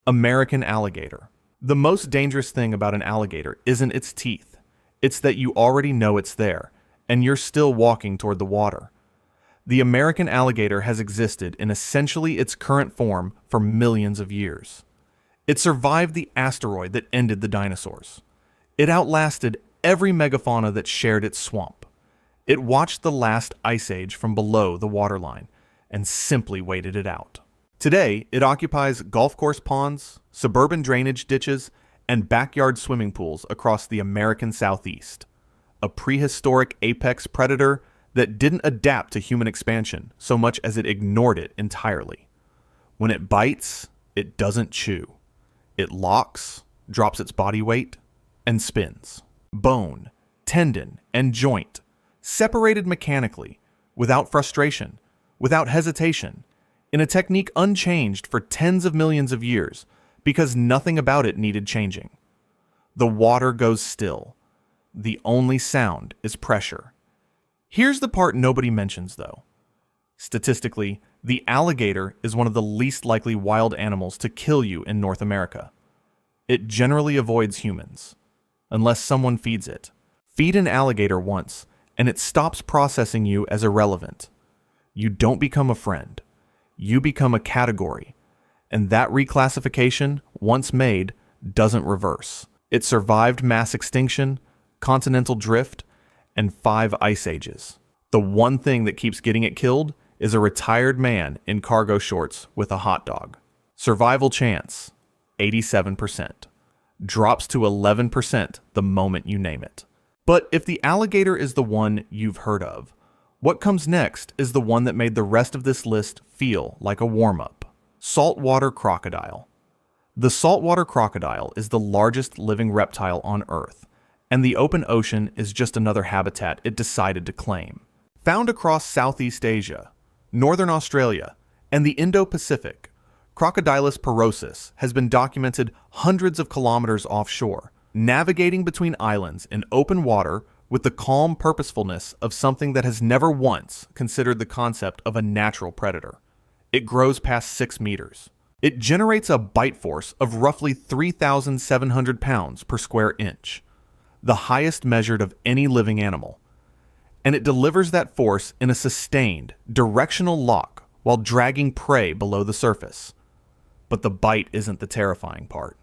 American alligator. The most dangerous thing about an alligator isn't its teeth. It's that you already know it's there, and you're still walking toward the water. The American alligator has existed in essentially its current form for millions of years. It survived the asteroid that ended the dinosaurs. It outlasted every megafauna that shared its swamp. It watched the last ice age from below the waterline and simply waited it out. Today, it occupies golf course ponds, suburban drainage ditches, and backyard swimming pools across the American Southeast. A prehistoric apex predator that didn't adapt to human expansion so much as it ignored it entirely. When it bites, it doesn't chew. It locks, drops its body weight, and spins. Bone, tendon, and joint, separated mechanically, without frustration, without hesitation, in a technique unchanged for tens of millions of years because nothing about it needed changing. The water goes still. The only sound is pressure. Here's the part nobody mentions, though. Statistically, the alligator is one of the least likely wild animals to kill you in North America. It generally avoids humans, unless someone feeds it. Feed an alligator once, and it stops processing you as irrelevant. You don't become a friend. You become a category, and that reclassification, once made, doesn't reverse. It survived mass extinction, continental drift, and 5 ice ages. The one thing that keeps getting it killed is a retired man in cargo shorts with a hot dog. Survival chance, 87%. Drops to 11% the moment you name it. But if the alligator is the one you've heard of, what comes next is the one that made the rest of this list feel like a warm-up. Saltwater crocodile. The saltwater crocodile is the largest living reptile on Earth, and the open ocean is just another habitat it decided to claim. Found across Southeast Asia, Northern Australia, and the Indo-Pacific, Crocodylus porosus has been documented hundreds of kilometers offshore, navigating between islands in open water with the calm purposefulness of something that has never once considered the concept of a natural predator. It grows past 6 meters. It generates a bite force of roughly 3,700 pounds per square inch, the highest measured of any living animal. And it delivers that force in a sustained, directional lock while dragging prey below the surface. But the bite isn't the terrifying part.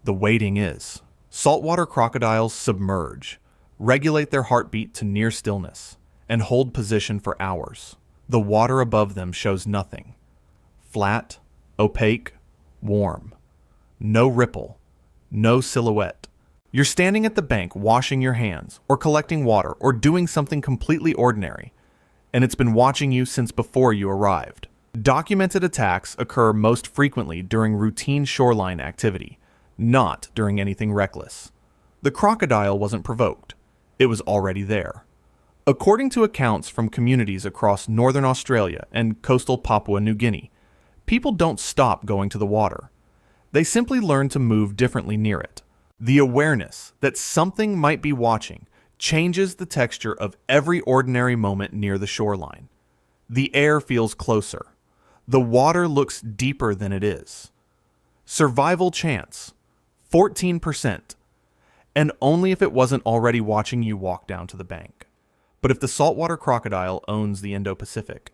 The waiting is. Saltwater crocodiles submerge, regulate their heartbeat to near stillness, and hold position for hours. The water above them shows nothing. Flat, opaque, warm. No ripple, no silhouette. You're standing at the bank washing your hands, or collecting water, or doing something completely ordinary, and it's been watching you since before you arrived. Documented attacks occur most frequently during routine shoreline activity, not during anything reckless. The crocodile wasn't provoked. It was already there. According to accounts from communities across northern Australia and coastal Papua New Guinea, people don't stop going to the water. They simply learn to move differently near it. The awareness that something might be watching changes the texture of every ordinary moment near the shoreline. The air feels closer. The water looks deeper than it is. Survival chance, 14%. And only if it wasn't already watching you walk down to the bank. But if the saltwater crocodile owns the Indo-Pacific,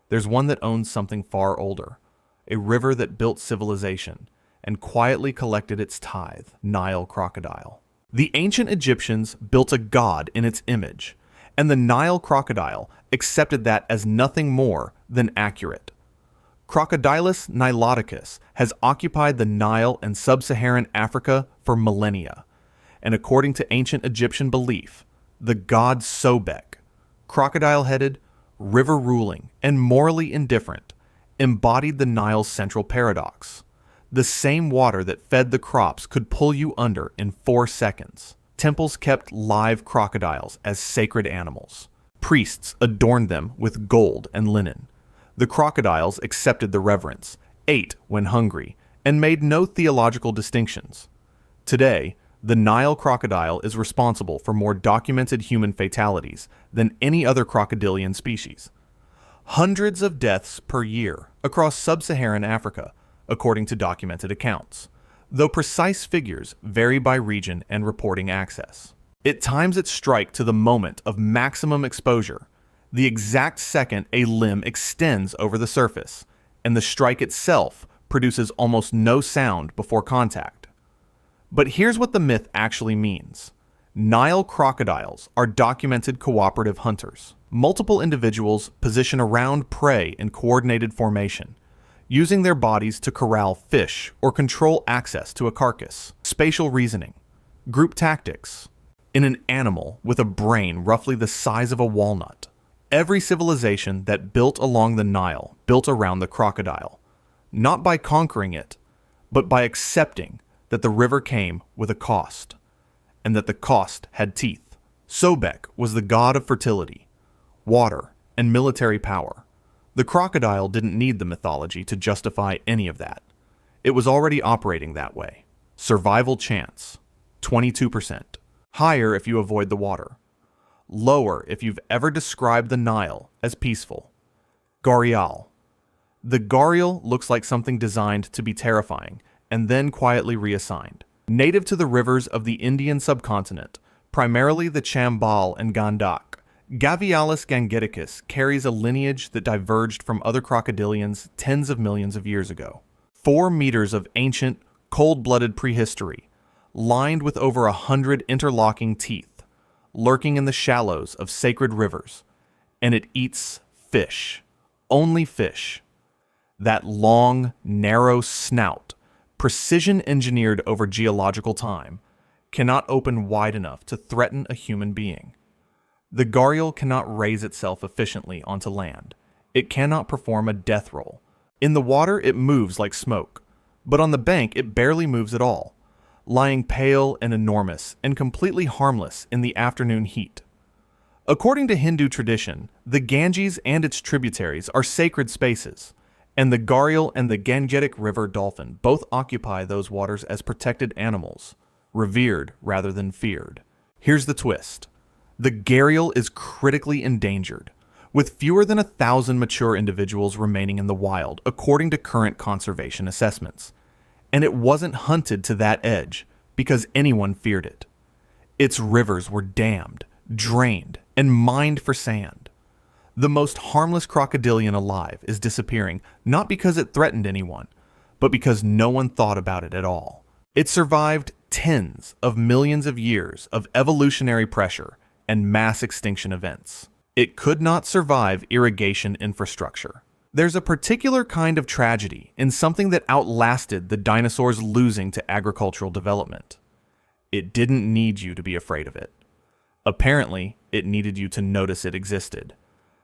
there's one that owns something far older, a river that built civilization and quietly collected its tithe, Nile crocodile. The ancient Egyptians built a god in its image, and the Nile crocodile accepted that as nothing more than accurate. Crocodylus niloticus has occupied the Nile and sub-Saharan Africa for millennia. And according to ancient Egyptian belief, the god Sobek, crocodile-headed, river-ruling, and morally indifferent, embodied the Nile's central paradox. The same water that fed the crops could pull you under in 4 seconds. Temples kept live crocodiles as sacred animals. Priests adorned them with gold and linen. The crocodiles accepted the reverence, ate when hungry, and made no theological distinctions. Today, the Nile crocodile is responsible for more documented human fatalities than any other crocodilian species. Hundreds of deaths per year across sub-Saharan Africa, according to documented accounts, though precise figures vary by region and reporting access. It times its strike to the moment of maximum exposure, the exact second a limb extends over the surface, and the strike itself produces almost no sound before contact. But here's what the myth actually means. Nile crocodiles are documented cooperative hunters. Multiple individuals position around prey in coordinated formation, using their bodies to corral fish or control access to a carcass. Spatial reasoning, group tactics, in an animal with a brain roughly the size of a walnut. Every civilization that built along the Nile built around the crocodile, not by conquering it, but by accepting that the river came with a cost, and that the cost had teeth. Sobek was the god of fertility, water, and military power. The crocodile didn't need the mythology to justify any of that. It was already operating that way. Survival chance, 22%. Higher if you avoid the water. Lower if you've ever described the Nile as peaceful. Gharial. The gharial looks like something designed to be terrifying and then quietly reassigned. Native to the rivers of the Indian subcontinent, primarily the Chambal and Gandak, Gavialis gangeticus carries a lineage that diverged from other crocodilians tens of millions of years ago. 4 meters of ancient, cold-blooded prehistory, lined with over 100 interlocking teeth, lurking in the shallows of sacred rivers, and it eats fish. Only fish. That long, narrow snout, precision-engineered over geological time, cannot open wide enough to threaten a human being. The gharial cannot raise itself efficiently onto land. It cannot perform a death roll. In the water, it moves like smoke, but on the bank, it barely moves at all, lying pale and enormous and completely harmless in the afternoon heat. According to Hindu tradition, the Ganges and its tributaries are sacred spaces, and the gharial and the Gangetic River dolphin both occupy those waters as protected animals, revered rather than feared. Here's the twist. The gharial is critically endangered, with fewer than 1,000 mature individuals remaining in the wild, according to current conservation assessments. And it wasn't hunted to that edge because anyone feared it. Its rivers were dammed, drained, and mined for sand. The most harmless crocodilian alive is disappearing, not because it threatened anyone, but because no one thought about it at all. It survived tens of millions of years of evolutionary pressure and mass extinction events. It could not survive irrigation infrastructure. There's a particular kind of tragedy in something that outlasted the dinosaurs losing to agricultural development. It didn't need you to be afraid of it. Apparently, it needed you to notice it existed.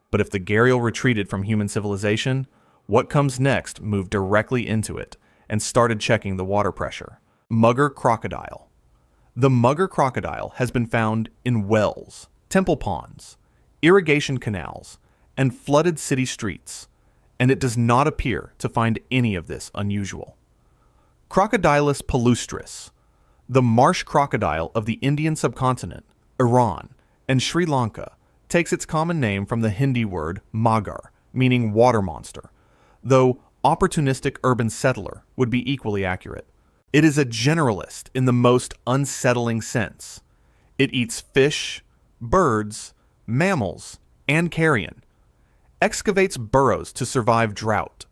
But if the gharial retreated from human civilization, what comes next moved directly into it and started checking the water pressure. Mugger crocodile. The mugger crocodile has been found in wells, temple ponds, irrigation canals, and flooded city streets, and it does not appear to find any of this unusual. Crocodilus palustris, the marsh crocodile of the Indian subcontinent, Iran, and Sri Lanka, takes its common name from the Hindi word magar, meaning water monster, though opportunistic urban settler would be equally accurate. It is a generalist in the most unsettling sense. It eats fish, birds, mammals, and carrion, excavates burrows to survive drought,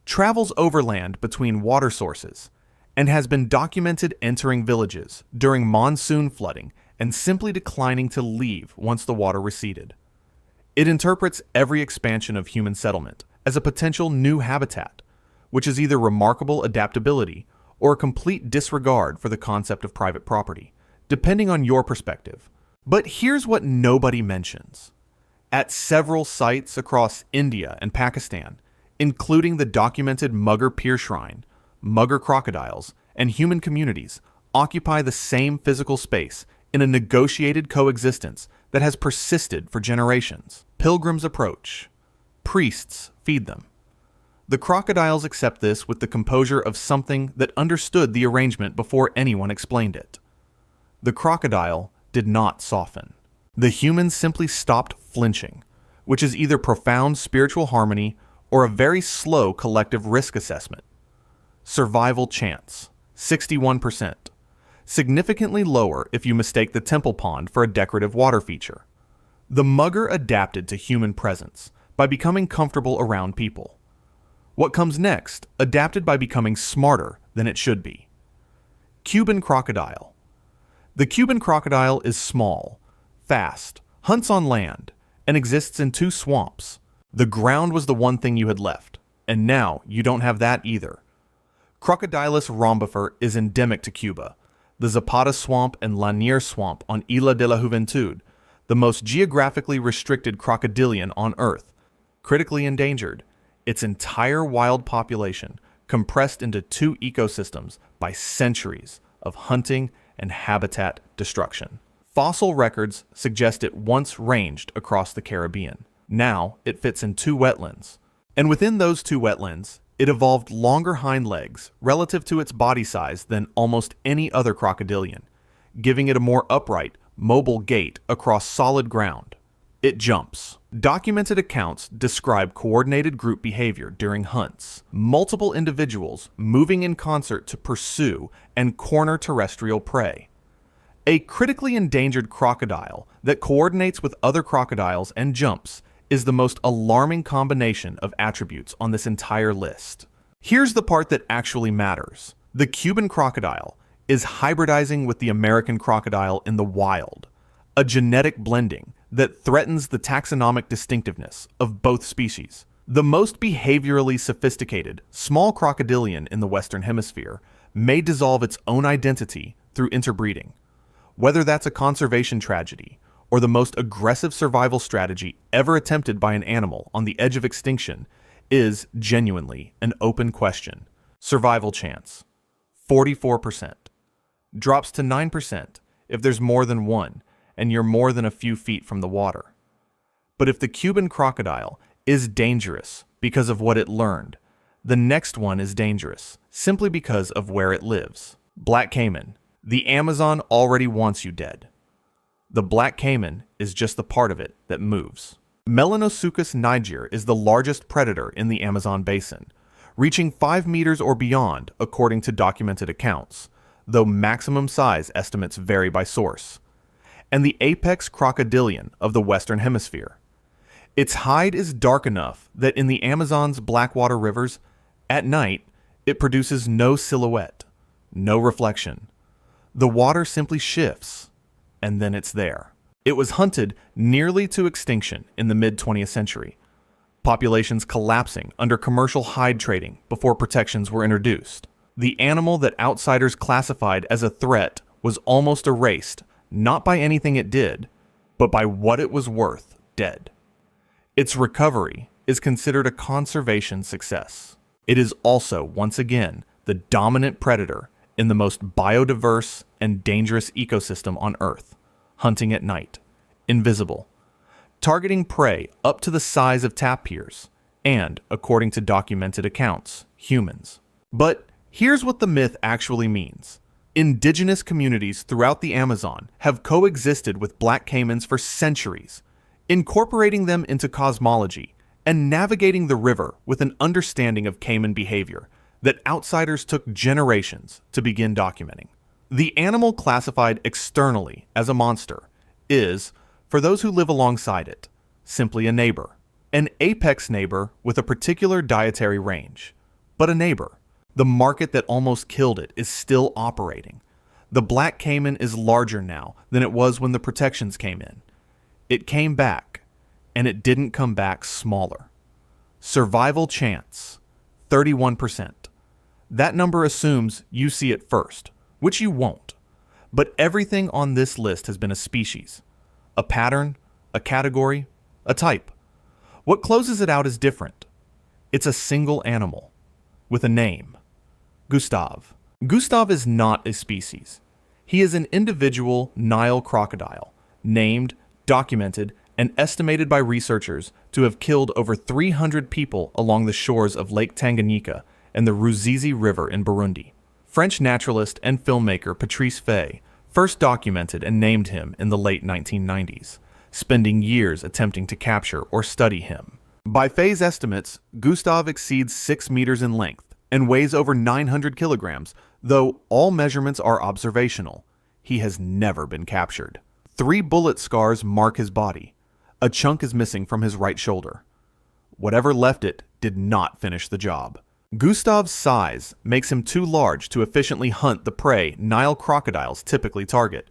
travels overland between water sources, and has been documented entering villages during monsoon flooding and simply declining to leave once the water receded. It interprets every expansion of human settlement as a potential new habitat, which is either remarkable adaptability or a complete disregard for the concept of private property, depending on your perspective. But here's what nobody mentions. At several sites across India and Pakistan, including the documented Mugger Pier Shrine, mugger crocodiles, and human communities occupy the same physical space in a negotiated coexistence that has persisted for generations. Pilgrims approach. Priests feed them. The crocodiles accept this with the composure of something that understood the arrangement before anyone explained it. The crocodile did not soften. The humans simply stopped flinching, which is either profound spiritual harmony or a very slow collective risk assessment. Survival chance, 61%. Significantly lower if you mistake the temple pond for a decorative water feature. The mugger adapted to human presence by becoming comfortable around people. What comes next adapted by becoming smarter than it should be. Cuban crocodile. The Cuban crocodile is small, fast, hunts on land, and exists in 2 swamps. The ground was the one thing you had left, and now you don't have that either. Crocodilus rhombifer is endemic to Cuba, the Zapata Swamp and Lanier Swamp on Isla de la Juventud, the most geographically restricted crocodilian on Earth, critically endangered, its entire wild population compressed into 2 ecosystems by centuries of hunting and habitat destruction. Fossil records suggest it once ranged across the Caribbean. Now it fits in 2 wetlands. And within those 2 wetlands, it evolved longer hind legs relative to its body size than almost any other crocodilian, giving it a more upright, mobile gait across solid ground. It jumps. Documented accounts describe coordinated group behavior during hunts, multiple individuals moving in concert to pursue and corner terrestrial prey. A critically endangered crocodile that coordinates with other crocodiles and jumps is the most alarming combination of attributes on this entire list. Here's the part that actually matters. The Cuban crocodile is hybridizing with the American crocodile in the wild, a genetic blending that threatens the taxonomic distinctiveness of both species. The most behaviorally sophisticated, small crocodilian in the Western Hemisphere may dissolve its own identity through interbreeding. Whether that's a conservation tragedy or the most aggressive survival strategy ever attempted by an animal on the edge of extinction is genuinely an open question. Survival chance, 44%. Drops to 9% if there's more than one and you're more than a few feet from the water. But if the Cuban crocodile is dangerous because of what it learned, the next one is dangerous simply because of where it lives. Black caiman. The Amazon already wants you dead. The black caiman is just the part of it that moves. Melanosuchus niger is the largest predator in the Amazon basin, reaching 5 meters or beyond according to documented accounts, though maximum size estimates vary by source, and the apex crocodilian of the Western Hemisphere. Its hide is dark enough that in the Amazon's blackwater rivers, at night, it produces no silhouette, no reflection. The water simply shifts, and then it's there. It was hunted nearly to extinction in the mid-20th century, populations collapsing under commercial hide trading before protections were introduced. The animal that outsiders classified as a threat was almost erased, not by anything it did, but by what it was worth dead. Its recovery is considered a conservation success. It is also, once again, the dominant predator in the most biodiverse and dangerous ecosystem on Earth, hunting at night, invisible, targeting prey up to the size of tapirs, and, according to documented accounts, humans. But here's what the myth actually means. Indigenous communities throughout the Amazon have coexisted with black caimans for centuries, incorporating them into cosmology and navigating the river with an understanding of caiman behavior that outsiders took generations to begin documenting. The animal classified externally as a monster is, for those who live alongside it, simply a neighbor. An apex neighbor with a particular dietary range, but a neighbor. The market that almost killed it is still operating. The black caiman is larger now than it was when the protections came in. It came back, and it didn't come back smaller. Survival chance, 31%. That number assumes you see it first, which you won't. But everything on this list has been a species, a pattern, a category, a type. What closes it out is different. It's a single animal, with a name. Gustav. Gustav is not a species. He is an individual Nile crocodile, named, documented, and estimated by researchers to have killed over 300 people along the shores of Lake Tanganyika and the Ruzizi River in Burundi. French naturalist and filmmaker Patrice Fay first documented and named him in the late 1990s, spending years attempting to capture or study him. By Fay's estimates, Gustav exceeds 6 meters in length, and weighs over 900 kilograms, though all measurements are observational. He has never been captured. 3 bullet scars mark his body. A chunk is missing from his right shoulder. Whatever left it did not finish the job. Gustav's size makes him too large to efficiently hunt the prey Nile crocodiles typically target.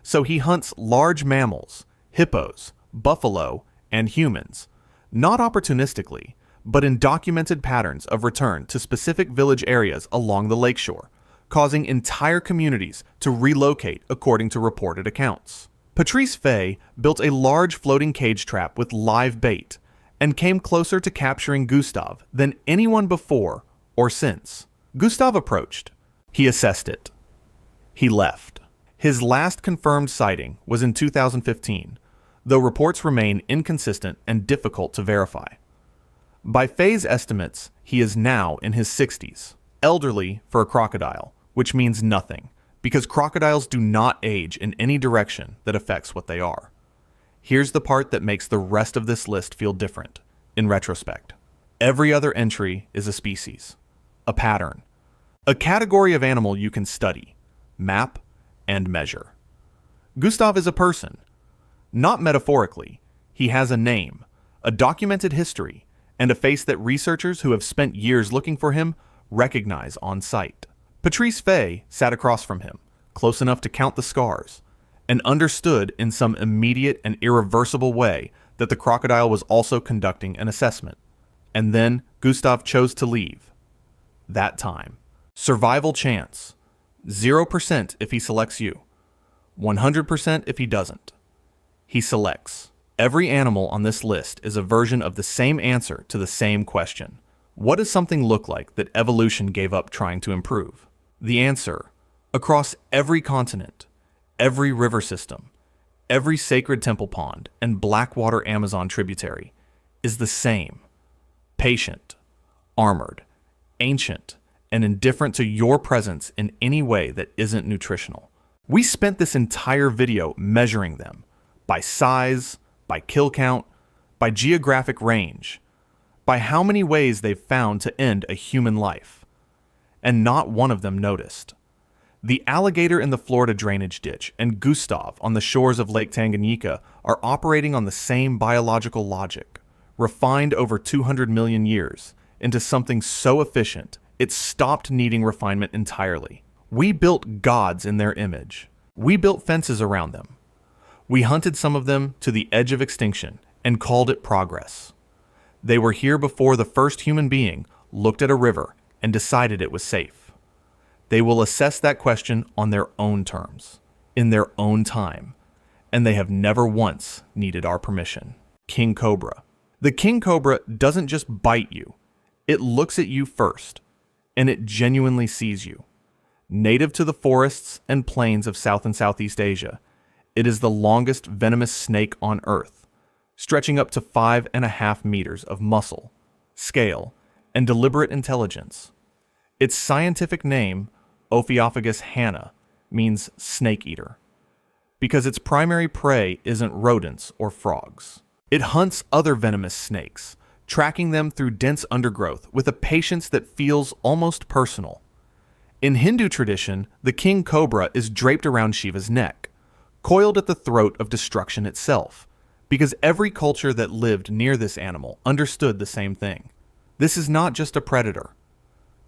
So he hunts large mammals, hippos, buffalo, and humans, not opportunistically, but in documented patterns of return to specific village areas along the lakeshore, causing entire communities to relocate according to reported accounts. Patrice Fay built a large floating cage trap with live bait and came closer to capturing Gustav than anyone before or since. Gustav approached. He assessed it. He left. His last confirmed sighting was in 2015, though reports remain inconsistent and difficult to verify. By Fay's estimates, he is now in his 60s, elderly for a crocodile, which means nothing, because crocodiles do not age in any direction that affects what they are. Here's the part that makes the rest of this list feel different, in retrospect. Every other entry is a species, a pattern, a category of animal you can study, map, and measure. Gustav is a person. Not metaphorically. He has a name, a documented history, and a face that researchers who have spent years looking for him recognize on sight. Patrice Fay sat across from him, close enough to count the scars, and understood in some immediate and irreversible way that the crocodile was also conducting an assessment. And then Gustav chose to leave. That time. Survival chance. 0% if he selects you. 100% if he doesn't. He selects. Every animal on this list is a version of the same answer to the same question. What does something look like that evolution gave up trying to improve? The answer, across every continent, every river system, every sacred temple pond, and Blackwater Amazon tributary, is the same. Patient, armored, ancient, and indifferent to your presence in any way that isn't nutritional. We spent this entire video measuring them by size, by kill count, by geographic range, by how many ways they've found to end a human life. And not one of them noticed. The alligator in the Florida drainage ditch and Gustav on the shores of Lake Tanganyika are operating on the same biological logic, refined over 200 million years into something so efficient it stopped needing refinement entirely. We built gods in their image. We built fences around them. We hunted some of them to the edge of extinction and called it progress. They were here before the first human being looked at a river and decided it was safe. They will assess that question on their own terms, in their own time, and they have never once needed our permission. King Cobra. The king cobra doesn't just bite you. It looks at you first, and it genuinely sees you. Native to the forests and plains of South and Southeast Asia, it is the longest venomous snake on Earth, stretching up to 5.5 meters of muscle, scale, and deliberate intelligence. Its scientific name, Ophiophagus hanna, means snake eater, because its primary prey isn't rodents or frogs. It hunts other venomous snakes, tracking them through dense undergrowth with a patience that feels almost personal. In Hindu tradition, the king cobra is draped around Shiva's neck, coiled at the throat of destruction itself, because every culture that lived near this animal understood the same thing. This is not just a predator.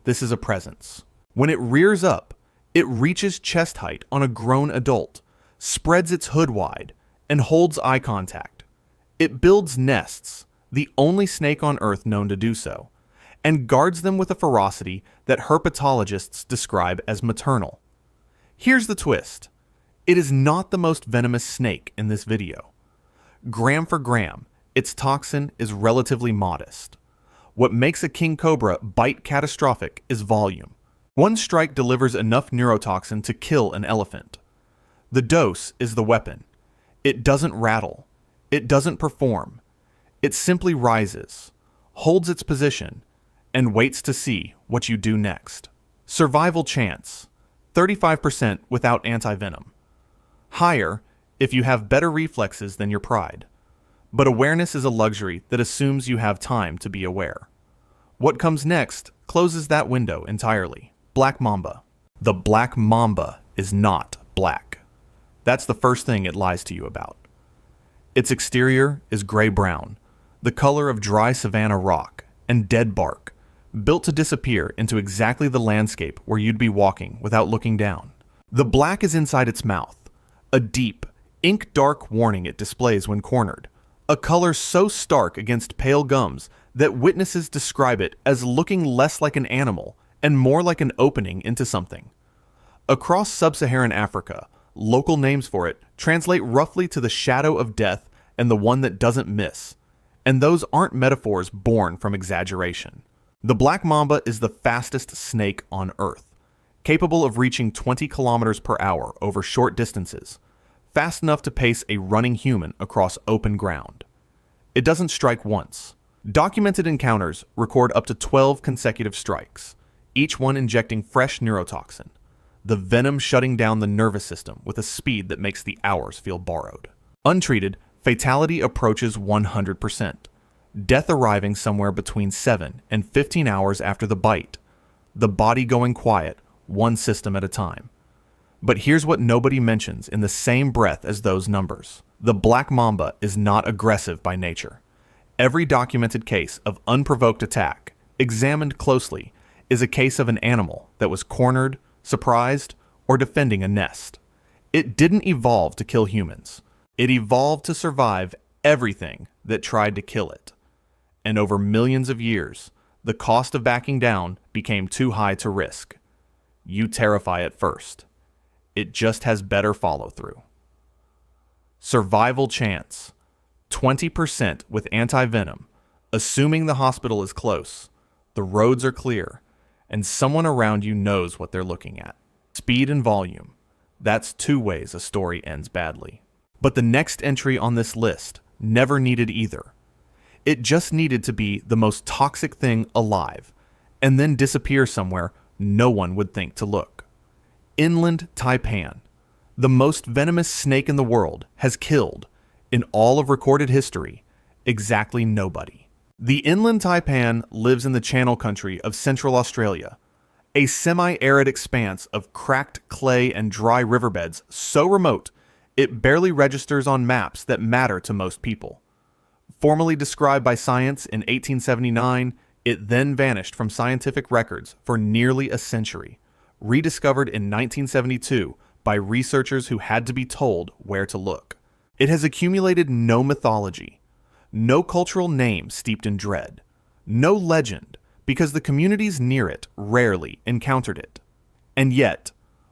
This is a presence. When it rears up, it reaches chest height on a grown adult, spreads its hood wide, and holds eye contact. It builds nests, the only snake on Earth known to do so, and guards them with a ferocity that herpetologists describe as maternal. Here's the twist. It is not the most venomous snake in this video. Gram for gram, its toxin is relatively modest. What makes a king cobra bite catastrophic is volume. One strike delivers enough neurotoxin to kill an elephant. The dose is the weapon. It doesn't rattle. It doesn't perform. It simply rises, holds its position, and waits to see what you do next. Survival chance, 35% without antivenom. Higher if you have better reflexes than your pride. But awareness is a luxury that assumes you have time to be aware. What comes next closes that window entirely. Black mamba. The black mamba is not black. That's the first thing it lies to you about. Its exterior is gray-brown, the color of dry savanna rock and dead bark, built to disappear into exactly the landscape where you'd be walking without looking down. The black is inside its mouth, a deep, ink-dark warning it displays when cornered, a color so stark against pale gums that witnesses describe it as looking less like an animal and more like an opening into something. Across sub-Saharan Africa, local names for it translate roughly to the shadow of death and the one that doesn't miss, and those aren't metaphors born from exaggeration. The black mamba is the fastest snake on Earth, capable of reaching 20 kilometers per hour over short distances, fast enough to pace a running human across open ground. It doesn't strike once. Documented encounters record up to 12 consecutive strikes, each one injecting fresh neurotoxin, the venom shutting down the nervous system with a speed that makes the hours feel borrowed. Untreated, fatality approaches 100%, death arriving somewhere between 7 and 15 hours after the bite, the body going quiet, one system at a time. But here's what nobody mentions in the same breath as those numbers. The black mamba is not aggressive by nature. Every documented case of unprovoked attack, examined closely, is a case of an animal that was cornered, surprised, or defending a nest. It didn't evolve to kill humans. It evolved to survive everything that tried to kill it. And over millions of years, the cost of backing down became too high to risk. You terrify it first. It just has better follow-through. Survival chance: 20% with anti-venom, assuming the hospital is close, the roads are clear, and someone around you knows what they're looking at. Speed and volume: that's two ways a story ends badly. But the next entry on this list never needed either. It just needed to be the most toxic thing alive, and then disappear somewhere no one would think to look. Inland taipan, the most venomous snake in the world, has killed, in all of recorded history, exactly nobody. The inland taipan lives in the Channel Country of Central Australia, a semi-arid expanse of cracked clay and dry riverbeds so remote it barely registers on maps that matter to most people. Formally described by science in 1879, it then vanished from scientific records for nearly a century, rediscovered in 1972 by researchers who had to be told where to look. It has accumulated no mythology, no cultural name steeped in dread, no legend, because the communities near it rarely encountered it. And yet,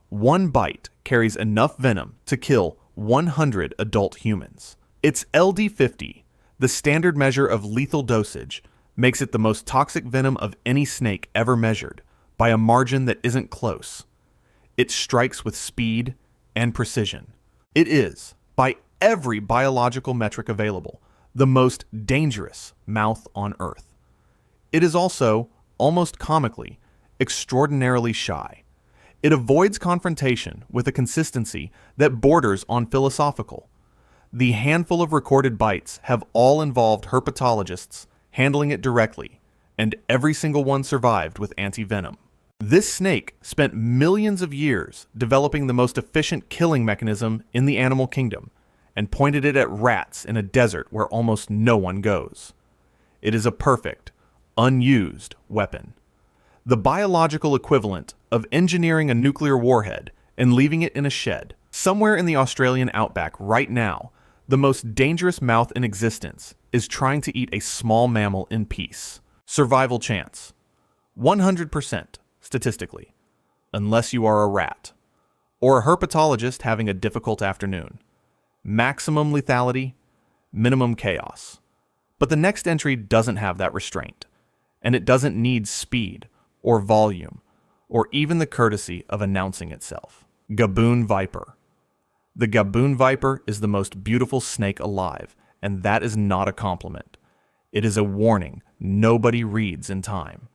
one bite carries enough venom to kill 100 adult humans. Its LD50, the standard measure of lethal dosage, makes it the most toxic venom of any snake ever measured, by a margin that isn't close. It strikes with speed and precision. It is, by every biological metric available, the most dangerous mouth on Earth. It is also, almost comically, extraordinarily shy. It avoids confrontation with a consistency that borders on philosophical. The handful of recorded bites have all involved herpetologists handling it directly, and every single one survived with anti-venom. This snake spent millions of years developing the most efficient killing mechanism in the animal kingdom, and pointed it at rats in a desert where almost no one goes. It is a perfect, unused weapon. The biological equivalent of engineering a nuclear warhead and leaving it in a shed. Somewhere in the Australian outback right now, the most dangerous mouth in existence is trying to eat a small mammal in peace. Survival chance: 100%, statistically, unless you are a rat, or a herpetologist having a difficult afternoon. Maximum lethality, minimum chaos. But the next entry doesn't have that restraint, and it doesn't need speed, or volume, or even the courtesy of announcing itself. Gaboon viper. The gaboon viper is the most beautiful snake alive, and that is not a compliment. It is a warning nobody reads in time.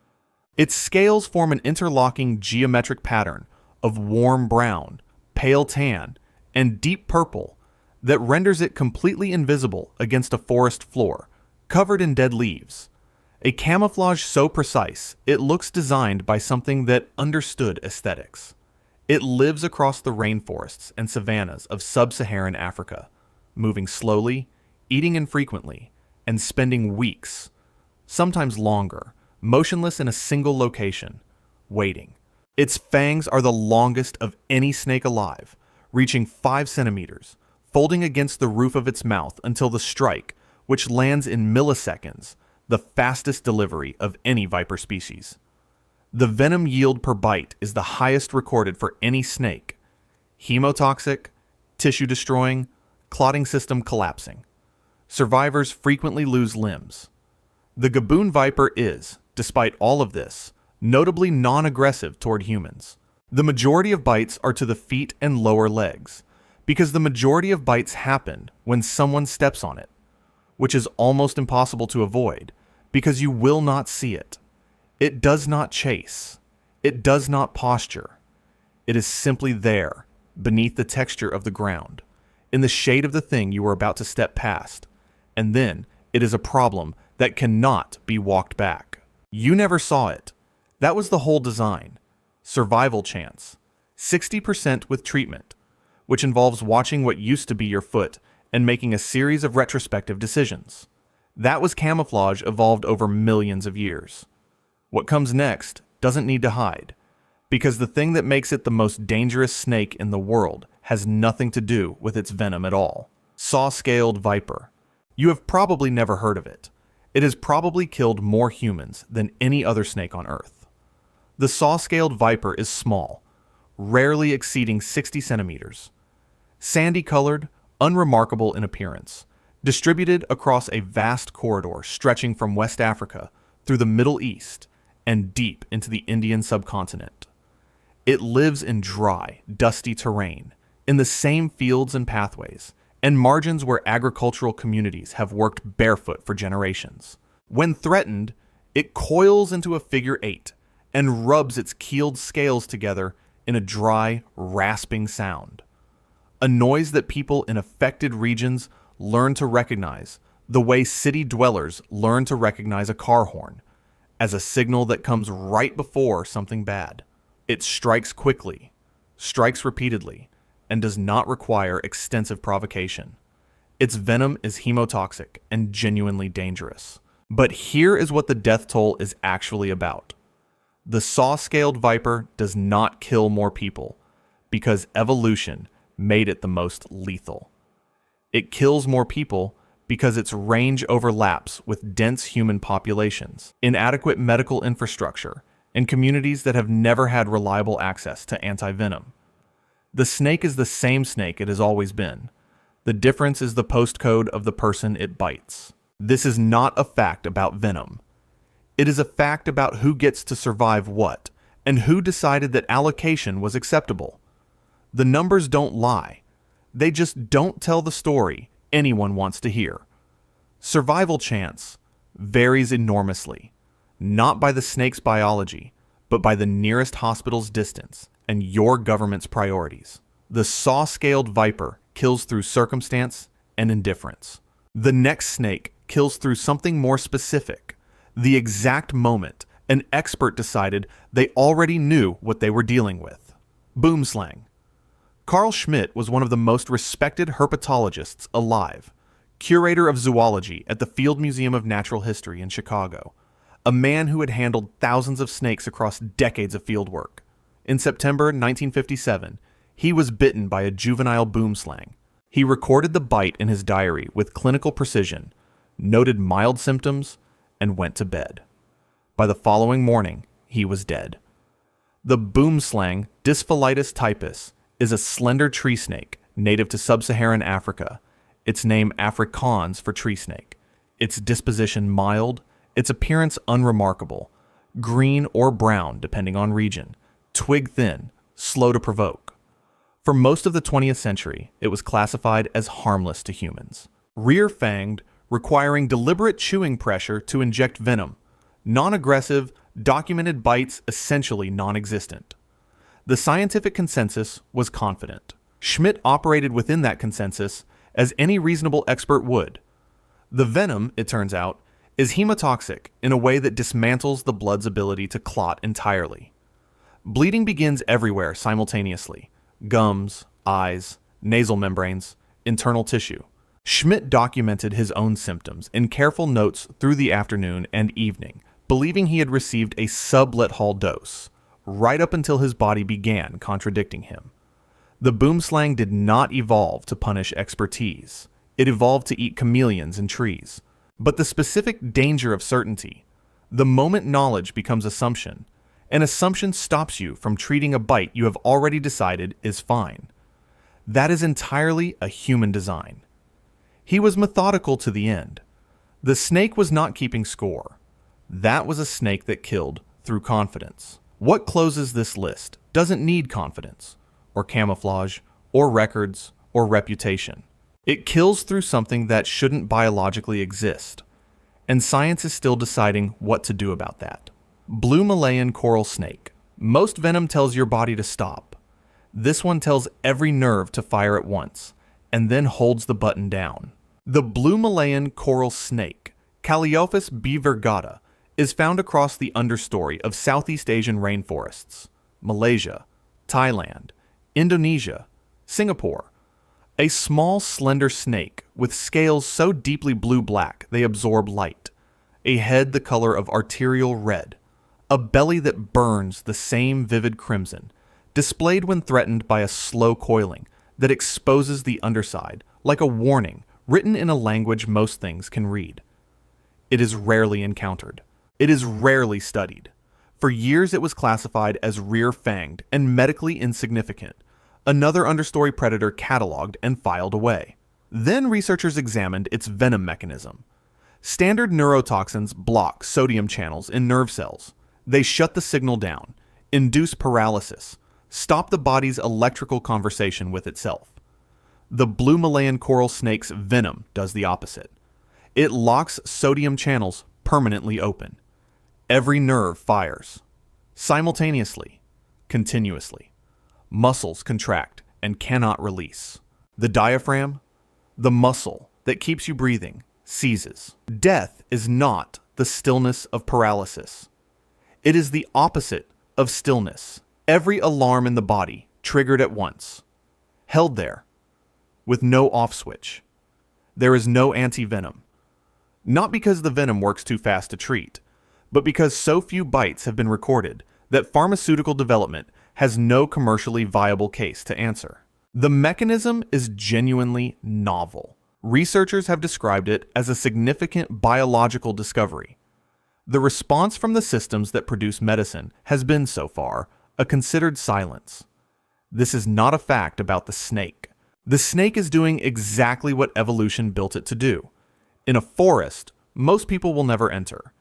Its scales form an interlocking geometric pattern of warm brown, pale tan, and deep purple that renders it completely invisible against a forest floor, covered in dead leaves. A camouflage so precise, it looks designed by something that understood aesthetics. It lives across the rainforests and savannas of sub-Saharan Africa, moving slowly, eating infrequently, and spending weeks, sometimes longer, motionless in a single location, waiting. Its fangs are the longest of any snake alive, reaching 5 centimeters, folding against the roof of its mouth until the strike, which lands in milliseconds, the fastest delivery of any viper species. The venom yield per bite is the highest recorded for any snake. Hemotoxic, tissue-destroying, clotting system collapsing. Survivors frequently lose limbs. The gaboon viper is, despite all of this, notably non-aggressive toward humans. The majority of bites are to the feet and lower legs, because the majority of bites happen when someone steps on it, which is almost impossible to avoid, because you will not see it. It does not chase. It does not posture. It is simply there, beneath the texture of the ground, in the shade of the thing you are about to step past, and then it is a problem that cannot be walked back. You never saw it. That was the whole design. Survival chance. 60% with treatment, which involves watching what used to be your foot and making a series of retrospective decisions. That was camouflage evolved over millions of years. What comes next doesn't need to hide, because the thing that makes it the most dangerous snake in the world has nothing to do with its venom at all. Saw-scaled viper. You have probably never heard of it. It has probably killed more humans than any other snake on Earth. The saw-scaled viper is small, rarely exceeding 60 centimeters. Sandy-colored, unremarkable in appearance, distributed across a vast corridor stretching from West Africa through the Middle East and deep into the Indian subcontinent. It lives in dry, dusty terrain, in the same fields and pathways, and margins where agricultural communities have worked barefoot for generations. When threatened, it coils into a figure 8 and rubs its keeled scales together in a dry, rasping sound. A noise that people in affected regions learn to recognize the way city dwellers learn to recognize a car horn, as a signal that comes right before something bad. It strikes quickly, strikes repeatedly, and does not require extensive provocation. Its venom is hemotoxic and genuinely dangerous. But here is what the death toll is actually about. The saw-scaled viper does not kill more people, because evolution made it the most lethal. It kills more people because its range overlaps with dense human populations, inadequate medical infrastructure, and communities that have never had reliable access to anti-venom. The snake is the same snake it has always been. The difference is the postcode of the person it bites. This is not a fact about venom. It is a fact about who gets to survive what, and who decided that allocation was acceptable. The numbers don't lie. They just don't tell the story anyone wants to hear. Survival chance varies enormously, not by the snake's biology, but by the nearest hospital's distance and your government's priorities. The saw-scaled viper kills through circumstance and indifference. The next snake kills through something more specific, the exact moment an expert decided they already knew what they were dealing with. Boomslang. Carl Schmidt was one of the most respected herpetologists alive, curator of zoology at the Field Museum of Natural History in Chicago, a man who had handled thousands of snakes across decades of fieldwork. In September 1957, he was bitten by a juvenile boomslang. He recorded the bite in his diary with clinical precision, noted mild symptoms, and went to bed. By the following morning, he was dead. The boomslang Dysphilitis typus is a slender tree snake native to sub-Saharan Africa, its name Afrikaans for tree snake, its disposition mild, its appearance unremarkable, green or brown depending on region, twig thin, slow to provoke. For most of the 20th century, it was classified as harmless to humans. Rear-fanged, requiring deliberate chewing pressure to inject venom, non-aggressive, documented bites essentially non-existent. The scientific consensus was confident. Schmidt operated within that consensus as any reasonable expert would. The venom, it turns out, is hemotoxic in a way that dismantles the blood's ability to clot entirely. Bleeding begins everywhere simultaneously: gums, eyes, nasal membranes, internal tissue. Schmidt documented his own symptoms in careful notes through the afternoon and evening, believing he had received a sublingual dose, right up until his body began contradicting him. The boomslang did not evolve to punish expertise. It evolved to eat chameleons and trees. But the specific danger of certainty, the moment knowledge becomes assumption, an assumption stops you from treating a bite you have already decided is fine. That is entirely a human design. He was methodical to the end. The snake was not keeping score. That was a snake that killed through confidence. What closes this list doesn't need confidence, or camouflage, or records, or reputation. It kills through something that shouldn't biologically exist, and science is still deciding what to do about that. Blue Malayan coral snake. Most venom tells your body to stop. This one tells every nerve to fire at once, and then holds the button down. The blue Malayan coral snake, Calliophis b. virgata, is found across the understory of Southeast Asian rainforests, Malaysia, Thailand, Indonesia, Singapore. A small, slender snake with scales so deeply blue-black they absorb light, a head the color of arterial red, a belly that burns the same vivid crimson, displayed when threatened by a slow coiling that exposes the underside like a warning written in a language most things can read. It is rarely encountered. It is rarely studied. For years it was classified as rear-fanged and medically insignificant, another understory predator cataloged and filed away. Then researchers examined its venom mechanism. Standard neurotoxins block sodium channels in nerve cells. They shut the signal down, induce paralysis, stop the body's electrical conversation with itself. The blue Malayan coral snake's venom does the opposite. It locks sodium channels permanently open. Every nerve fires. Simultaneously, continuously. Muscles contract and cannot release. The diaphragm, the muscle that keeps you breathing, seizes. Death is not the stillness of paralysis. It is the opposite of stillness. Every alarm in the body triggered at once, held there, with no off switch. There is no anti-venom. Not because the venom works too fast to treat, but because so few bites have been recorded that pharmaceutical development has no commercially viable case to answer. The mechanism is genuinely novel. Researchers have described it as a significant biological discovery. The response from the systems that produce medicine has been, so far, a considered silence. This is not a fact about the snake. The snake is doing exactly what evolution built it to do. In a forest, most people will never enter.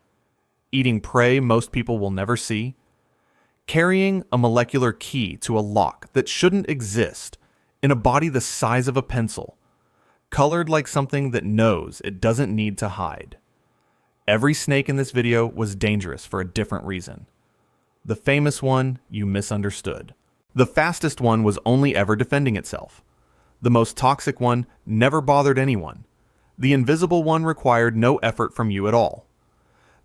Eating prey most people will never see. Carrying a molecular key to a lock that shouldn't exist in a body the size of a pencil, colored like something that knows it doesn't need to hide. Every snake in this video was dangerous for a different reason. The famous one you misunderstood. The fastest one was only ever defending itself. The most toxic one never bothered anyone. The invisible one required no effort from you at all.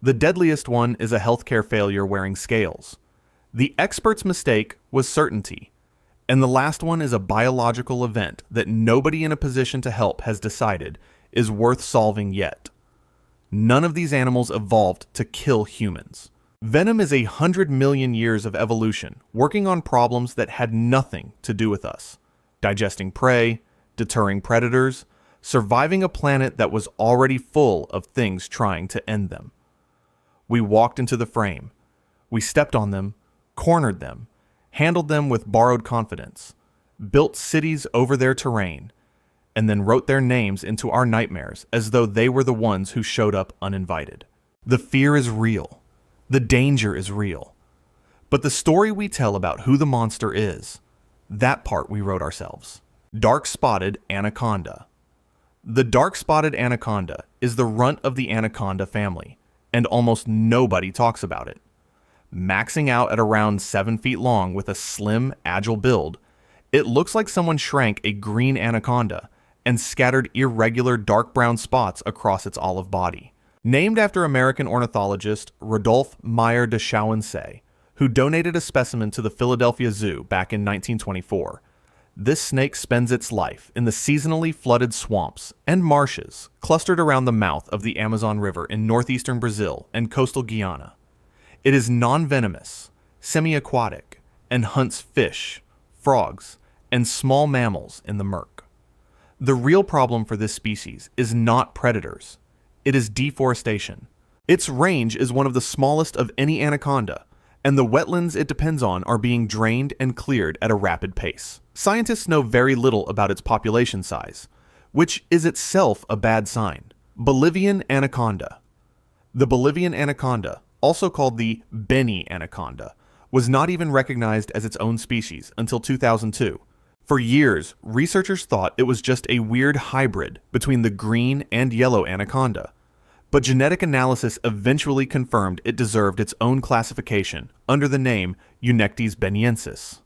The deadliest one is a healthcare failure wearing scales. The expert's mistake was certainty. And the last one is a biological event that nobody in a position to help has decided is worth solving yet. None of these animals evolved to kill humans. Venom is 100 million years of evolution working on problems that had nothing to do with us. Digesting prey, deterring predators, surviving a planet that was already full of things trying to end them. We walked into the frame. We stepped on them, cornered them, handled them with borrowed confidence, built cities over their terrain, and then wrote their names into our nightmares as though they were the ones who showed up uninvited. The fear is real. The danger is real. But the story we tell about who the monster is, that part we wrote ourselves. Dark-spotted anaconda. The dark-spotted anaconda is the runt of the anaconda family, and almost nobody talks about it. Maxing out at around 7 feet long with a slim, agile build, it looks like someone shrank a green anaconda and scattered irregular dark brown spots across its olive body. Named after American ornithologist Rodolphe Meyer de Chauncey, who donated a specimen to the Philadelphia Zoo back in 1924. This snake spends its life in the seasonally flooded swamps and marshes clustered around the mouth of the Amazon River in northeastern Brazil and coastal Guyana. It is non-venomous, semi-aquatic, and hunts fish, frogs, and small mammals in the murk. The real problem for this species is not predators. It is deforestation. Its range is one of the smallest of any anaconda, and the wetlands it depends on are being drained and cleared at a rapid pace. Scientists know very little about its population size, which is itself a bad sign. Bolivian anaconda. The Bolivian anaconda, also called the Beni anaconda, was not even recognized as its own species until 2002. For years, researchers thought it was just a weird hybrid between the green and yellow anaconda, but genetic analysis eventually confirmed it deserved its own classification under the name Eunectes beniensis.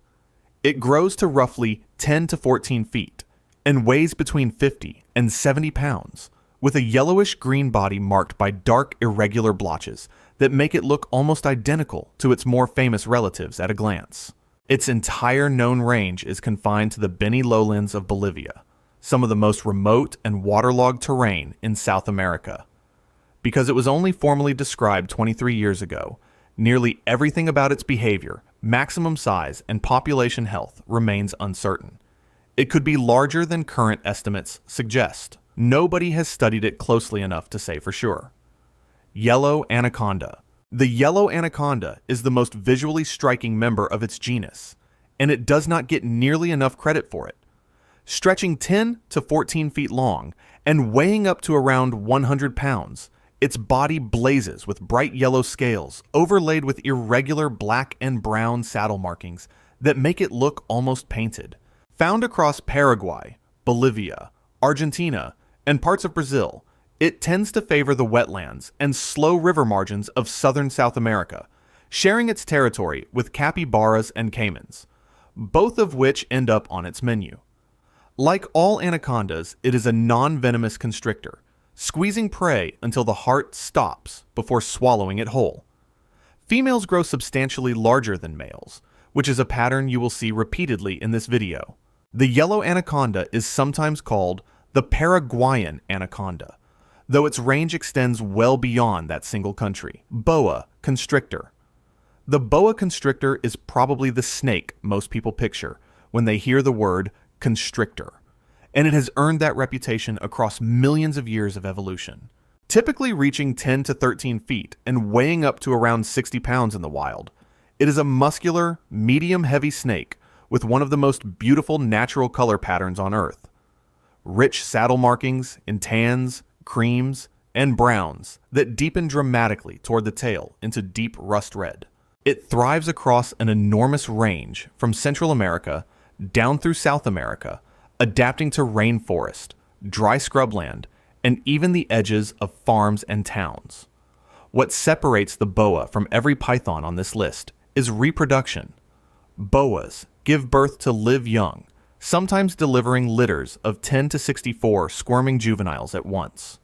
It grows to roughly 10 to 14 feet and weighs between 50 and 70 pounds, with a yellowish-green body marked by dark, irregular blotches that make it look almost identical to its more famous relatives at a glance. Its entire known range is confined to the Beni lowlands of Bolivia, some of the most remote and waterlogged terrain in South America. Because it was only formally described 23 years ago, nearly everything about its behavior, maximum size, and population health remains uncertain. It could be larger than current estimates suggest. Nobody has studied it closely enough to say for sure. Yellow anaconda. The yellow anaconda is the most visually striking member of its genus, and it does not get nearly enough credit for it. Stretching 10 to 14 feet long and weighing up to around 100 pounds, its body blazes with bright yellow scales overlaid with irregular black and brown saddle markings that make it look almost painted. Found across Paraguay, Bolivia, Argentina, and parts of Brazil, it tends to favor the wetlands and slow river margins of southern South America, sharing its territory with capybaras and caimans, both of which end up on its menu. Like all anacondas, it is a non-venomous constrictor, squeezing prey until the heart stops before swallowing it whole. Females grow substantially larger than males, which is a pattern you will see repeatedly in this video. The yellow anaconda is sometimes called the Paraguayan anaconda, though its range extends well beyond that single country. Boa constrictor. The boa constrictor is probably the snake most people picture when they hear the word constrictor, and it has earned that reputation across millions of years of evolution. Typically reaching 10 to 13 feet and weighing up to around 60 pounds in the wild, it is a muscular, medium-heavy snake with one of the most beautiful natural color patterns on Earth. Rich saddle markings in tans, creams, and browns that deepen dramatically toward the tail into deep rust red. It thrives across an enormous range from Central America down through South America, adapting to rainforest, dry scrubland, and even the edges of farms and towns. What separates the boa from every python on this list is reproduction. Boas give birth to live young, sometimes delivering litters of 10 to 64 squirming juveniles at once.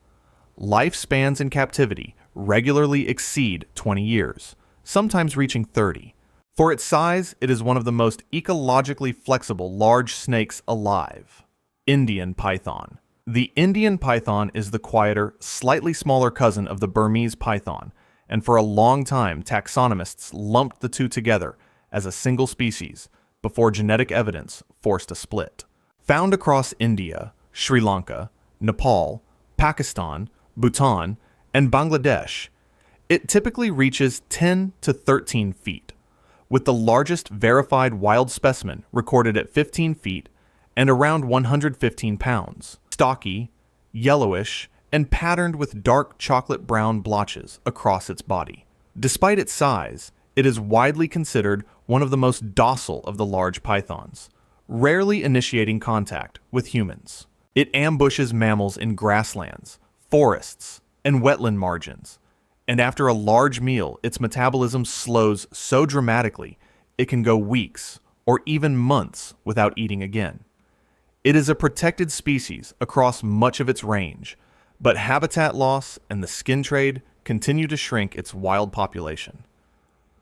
Lifespans in captivity regularly exceed 20 years, sometimes reaching 30. For its size, it is one of the most ecologically flexible large snakes alive. Indian python. The Indian python is the quieter, slightly smaller cousin of the Burmese python, and for a long time taxonomists lumped the two together as a single species before genetic evidence forced a split. Found across India, Sri Lanka, Nepal, Pakistan, Bhutan, and Bangladesh, it typically reaches 10 to 13 feet, with the largest verified wild specimen recorded at 15 feet and around 115 pounds. Stocky, yellowish, and patterned with dark chocolate brown blotches across its body. Despite its size, it is widely considered one of the most docile of the large pythons, rarely initiating contact with humans. It ambushes mammals in grasslands, forests, and wetland margins, and after a large meal, its metabolism slows so dramatically it can go weeks or even months without eating again. It is a protected species across much of its range, But habitat loss and the skin trade continue to shrink its wild population.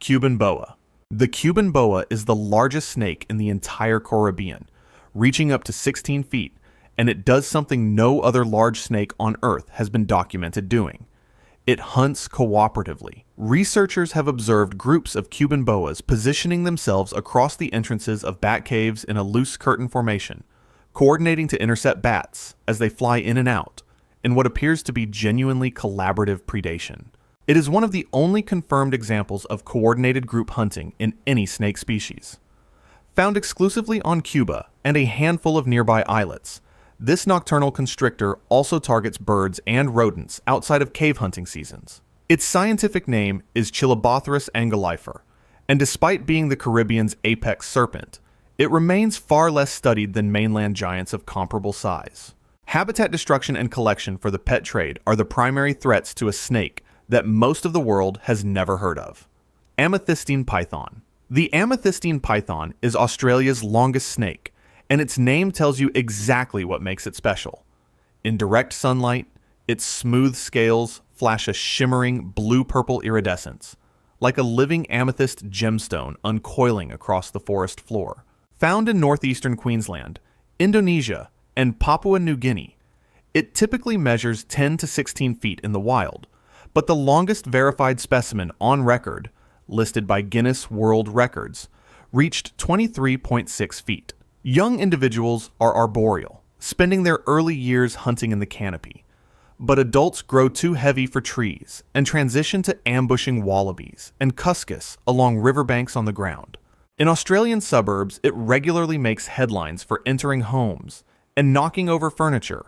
Cuban boa. The Cuban boa is the largest snake in the entire Caribbean, reaching up to 16 feet, and it does something no other large snake on Earth has been documented doing. It hunts cooperatively. Researchers have observed groups of Cuban boas positioning themselves across the entrances of bat caves in a loose curtain formation, coordinating to intercept bats as they fly in and out, in what appears to be genuinely collaborative predation. It is one of the only confirmed examples of coordinated group hunting in any snake species. Found exclusively on Cuba and a handful of nearby islets, this nocturnal constrictor also targets birds and rodents outside of cave hunting seasons. Its scientific name is Chilobothrus angulifera, and despite being the Caribbean's apex serpent, it remains far less studied than mainland giants of comparable size. Habitat destruction and collection for the pet trade are the primary threats to a snake that most of the world has never heard of. Amethystine python. The amethystine python is Australia's longest snake, and its name tells you exactly what makes it special. In direct sunlight, its smooth scales flash a shimmering blue-purple iridescence, like a living amethyst gemstone uncoiling across the forest floor. Found in northeastern Queensland, Indonesia, and Papua New Guinea, it typically measures 10 to 16 feet in the wild, but the longest verified specimen on record, listed by Guinness World Records, reached 23.6 feet. Young individuals are arboreal, spending their early years hunting in the canopy, but adults grow too heavy for trees and transition to ambushing wallabies and cuscus along riverbanks on the ground. In Australian suburbs, it regularly makes headlines for entering homes and knocking over furniture,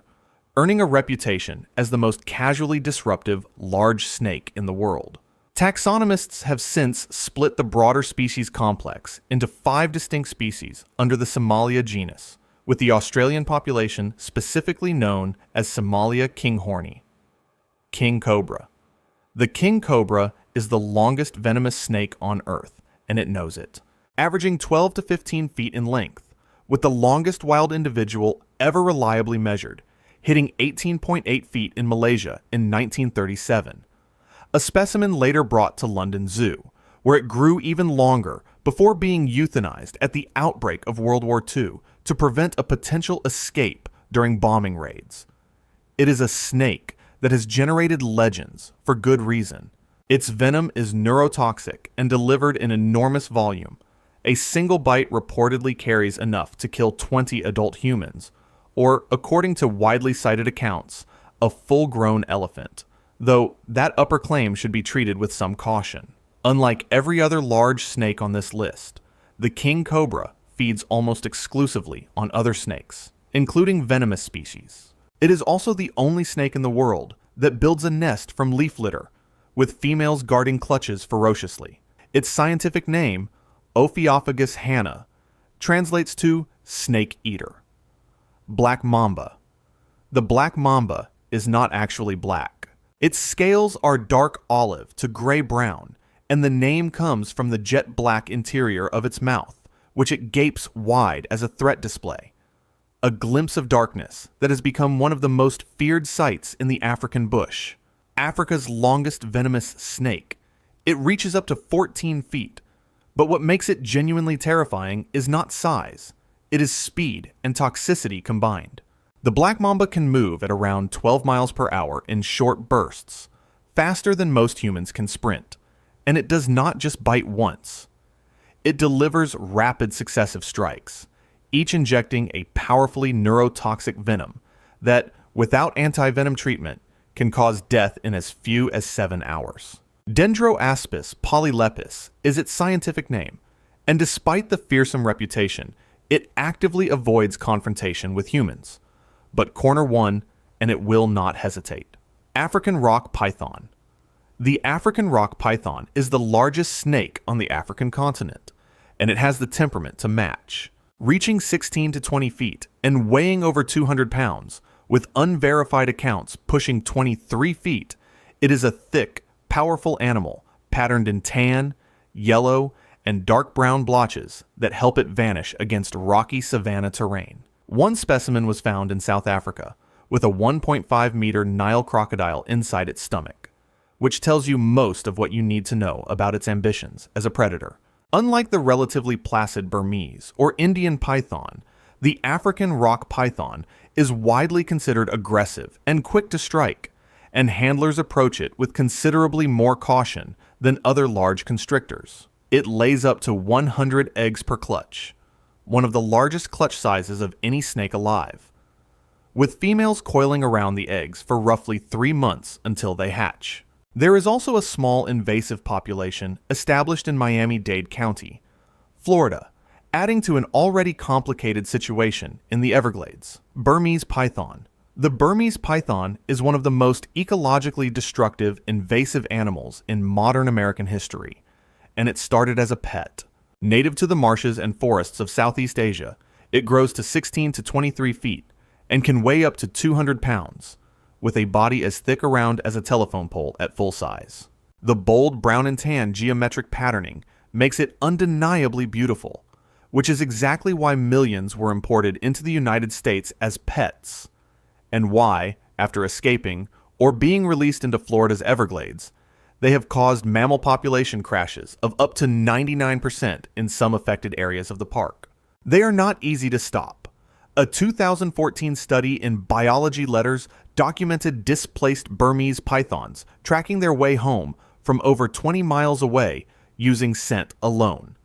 earning a reputation as the most casually disruptive large snake in the world. Taxonomists have since split the broader species complex into 5 distinct species under the Somalia genus, with the Australian population specifically known as Somalia kinghorni. King cobra. The king cobra is the longest venomous snake on Earth, and it knows it, averaging 12 to 15 feet in length, with the longest wild individual ever reliably measured, hitting 18.8 feet in Malaysia in 1937. A specimen later brought to London Zoo, where it grew even longer before being euthanized at the outbreak of World War II to prevent a potential escape during bombing raids. It is a snake that has generated legends for good reason. Its venom is neurotoxic and delivered in enormous volume. A single bite reportedly carries enough to kill 20 adult humans, or, according to widely cited accounts, a full-grown elephant, though that upper claim should be treated with some caution. Unlike every other large snake on this list, the king cobra feeds almost exclusively on other snakes, including venomous species. It is also the only snake in the world that builds a nest from leaf litter, with females guarding clutches ferociously. Its scientific name, Ophiophagus hanna, translates to snake eater. Black mamba. The black mamba is not actually black. Its scales are dark olive to gray-brown, and the name comes from the jet black interior of its mouth, which it gapes wide as a threat display. A glimpse of darkness that has become one of the most feared sights in the African bush. Africa's longest venomous snake. It reaches up to 14 feet, but what makes it genuinely terrifying is not size. It is speed and toxicity combined. The black mamba can move at around 12 miles per hour in short bursts, faster than most humans can sprint, and it does not just bite once. It delivers rapid successive strikes, each injecting a powerfully neurotoxic venom that, without anti-venom treatment, can cause death in as few as 7 hours. Dendroaspis polylepis is its scientific name, and despite the fearsome reputation, it actively avoids confrontation with humans. But corner one, and it will not hesitate. African rock python. The African rock python is the largest snake on the African continent, and it has the temperament to match. Reaching 16 to 20 feet and weighing over 200 pounds, with unverified accounts pushing 23 feet, it is a thick, powerful animal patterned in tan, yellow, and dark brown blotches that help it vanish against rocky savanna terrain. One specimen was found in South Africa, with a 1.5-meter Nile crocodile inside its stomach, which tells you most of what you need to know about its ambitions as a predator. Unlike the relatively placid Burmese or Indian python, the African rock python is widely considered aggressive and quick to strike, and handlers approach it with considerably more caution than other large constrictors. It lays up to 100 eggs per clutch, one of the largest clutch sizes of any snake alive, with females coiling around the eggs for roughly 3 months until they hatch. There is also a small invasive population established in Miami-Dade County, Florida, adding to an already complicated situation in the Everglades. Burmese python. The Burmese python is one of the most ecologically destructive invasive animals in modern American history, and it started as a pet. Native to the marshes and forests of Southeast Asia, it grows to 16 to 23 feet and can weigh up to 200 pounds, with a body as thick around as a telephone pole at full size. The bold brown and tan geometric patterning makes it undeniably beautiful, which is exactly why millions were imported into the United States as pets, and why, after escaping or being released into Florida's Everglades, they have caused mammal population crashes of up to 99% in some affected areas of the park. They are not easy to stop. A 2014 study in Biology Letters documented displaced Burmese pythons tracking their way home from over 20 miles away using scent alone.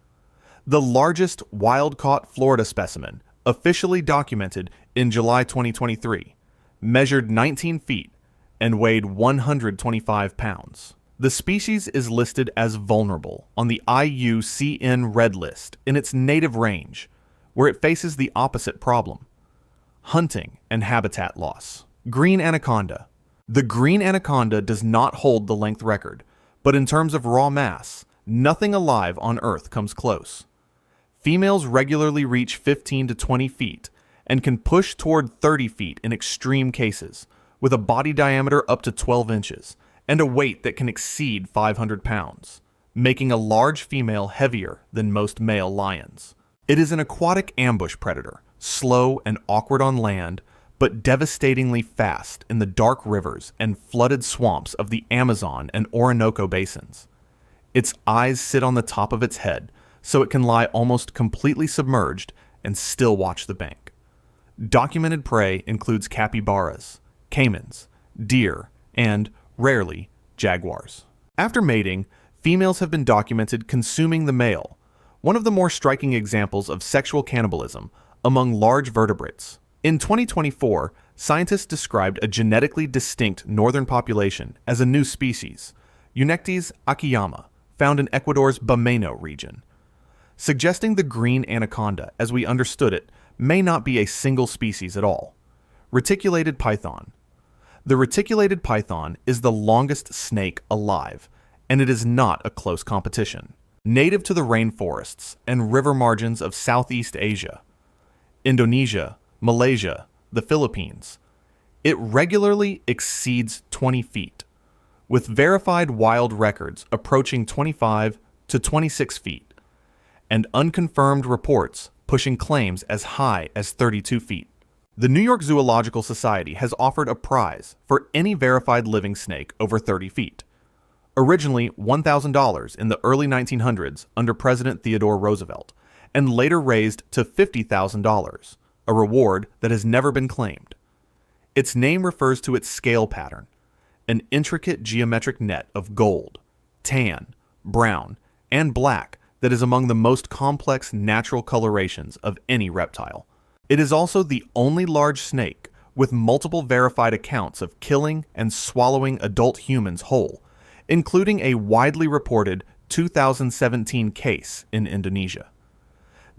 The largest wild-caught Florida specimen, officially documented in July 2023, measured 19 feet and weighed 125 pounds. The species is listed as vulnerable on the IUCN Red List in its native range, where it faces the opposite problem: hunting and habitat loss. Green anaconda. The green anaconda does not hold the length record, but in terms of raw mass, nothing alive on Earth comes close. Females regularly reach 15 to 20 feet and can push toward 30 feet in extreme cases, with a body diameter up to 12 inches and a weight that can exceed 500 pounds, making a large female heavier than most male lions. It is an aquatic ambush predator, slow and awkward on land, but devastatingly fast in the dark rivers and flooded swamps of the Amazon and Orinoco basins. Its eyes sit on the top of its head, so it can lie almost completely submerged and still watch the bank. Documented prey includes capybaras, caimans, deer, and, rarely, jaguars. After mating, females have been documented consuming the male, one of the more striking examples of sexual cannibalism among large vertebrates. In 2024, scientists described a genetically distinct northern population as a new species, Eunectes akiyama, found in Ecuador's Bameno region, suggesting the green anaconda, as we understood it, may not be a single species at all. Reticulated python. The reticulated python is the longest snake alive, and it is not a close competition. Native to the rainforests and river margins of Southeast Asia, Indonesia, Malaysia, the Philippines, it regularly exceeds 20 feet, with verified wild records approaching 25 to 26 feet, and unconfirmed reports pushing claims as high as 32 feet. The New York Zoological Society has offered a prize for any verified living snake over 30 feet. Originally $1,000 in the early 1900s under President Theodore Roosevelt, and later raised to $50,000, a reward that has never been claimed. Its name refers to its scale pattern, an intricate geometric net of gold, tan, brown, and black that is among the most complex natural colorations of any reptile. It is also the only large snake with multiple verified accounts of killing and swallowing adult humans whole, including a widely reported 2017 case in Indonesia.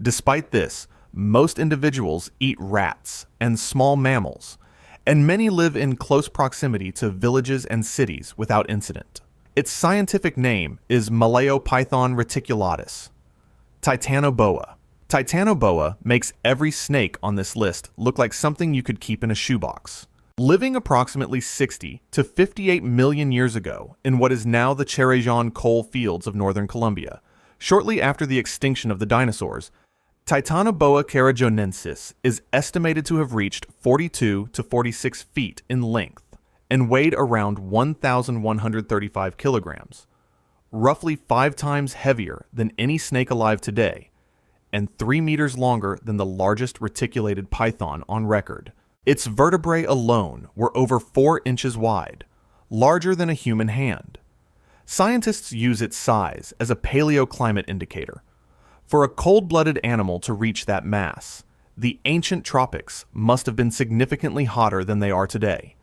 Despite this, most individuals eat rats and small mammals, and many live in close proximity to villages and cities without incident. Its scientific name is Malaopython reticulatus. Titanoboa. Titanoboa makes every snake on this list look like something you could keep in a shoebox. Living approximately 60 to 58 million years ago in what is now the Cerrejón coal fields of northern Colombia, shortly after the extinction of the dinosaurs, Titanoboa carajonensis is estimated to have reached 42 to 46 feet in length and weighed around 1,135 kilograms, roughly 5 times heavier than any snake alive today, and 3 meters longer than the largest reticulated python on record. Its vertebrae alone were over 4 inches wide, larger than a human hand. Scientists use its size as a paleoclimate indicator. For a cold-blooded animal to reach that mass, the ancient tropics must have been significantly hotter than they are today.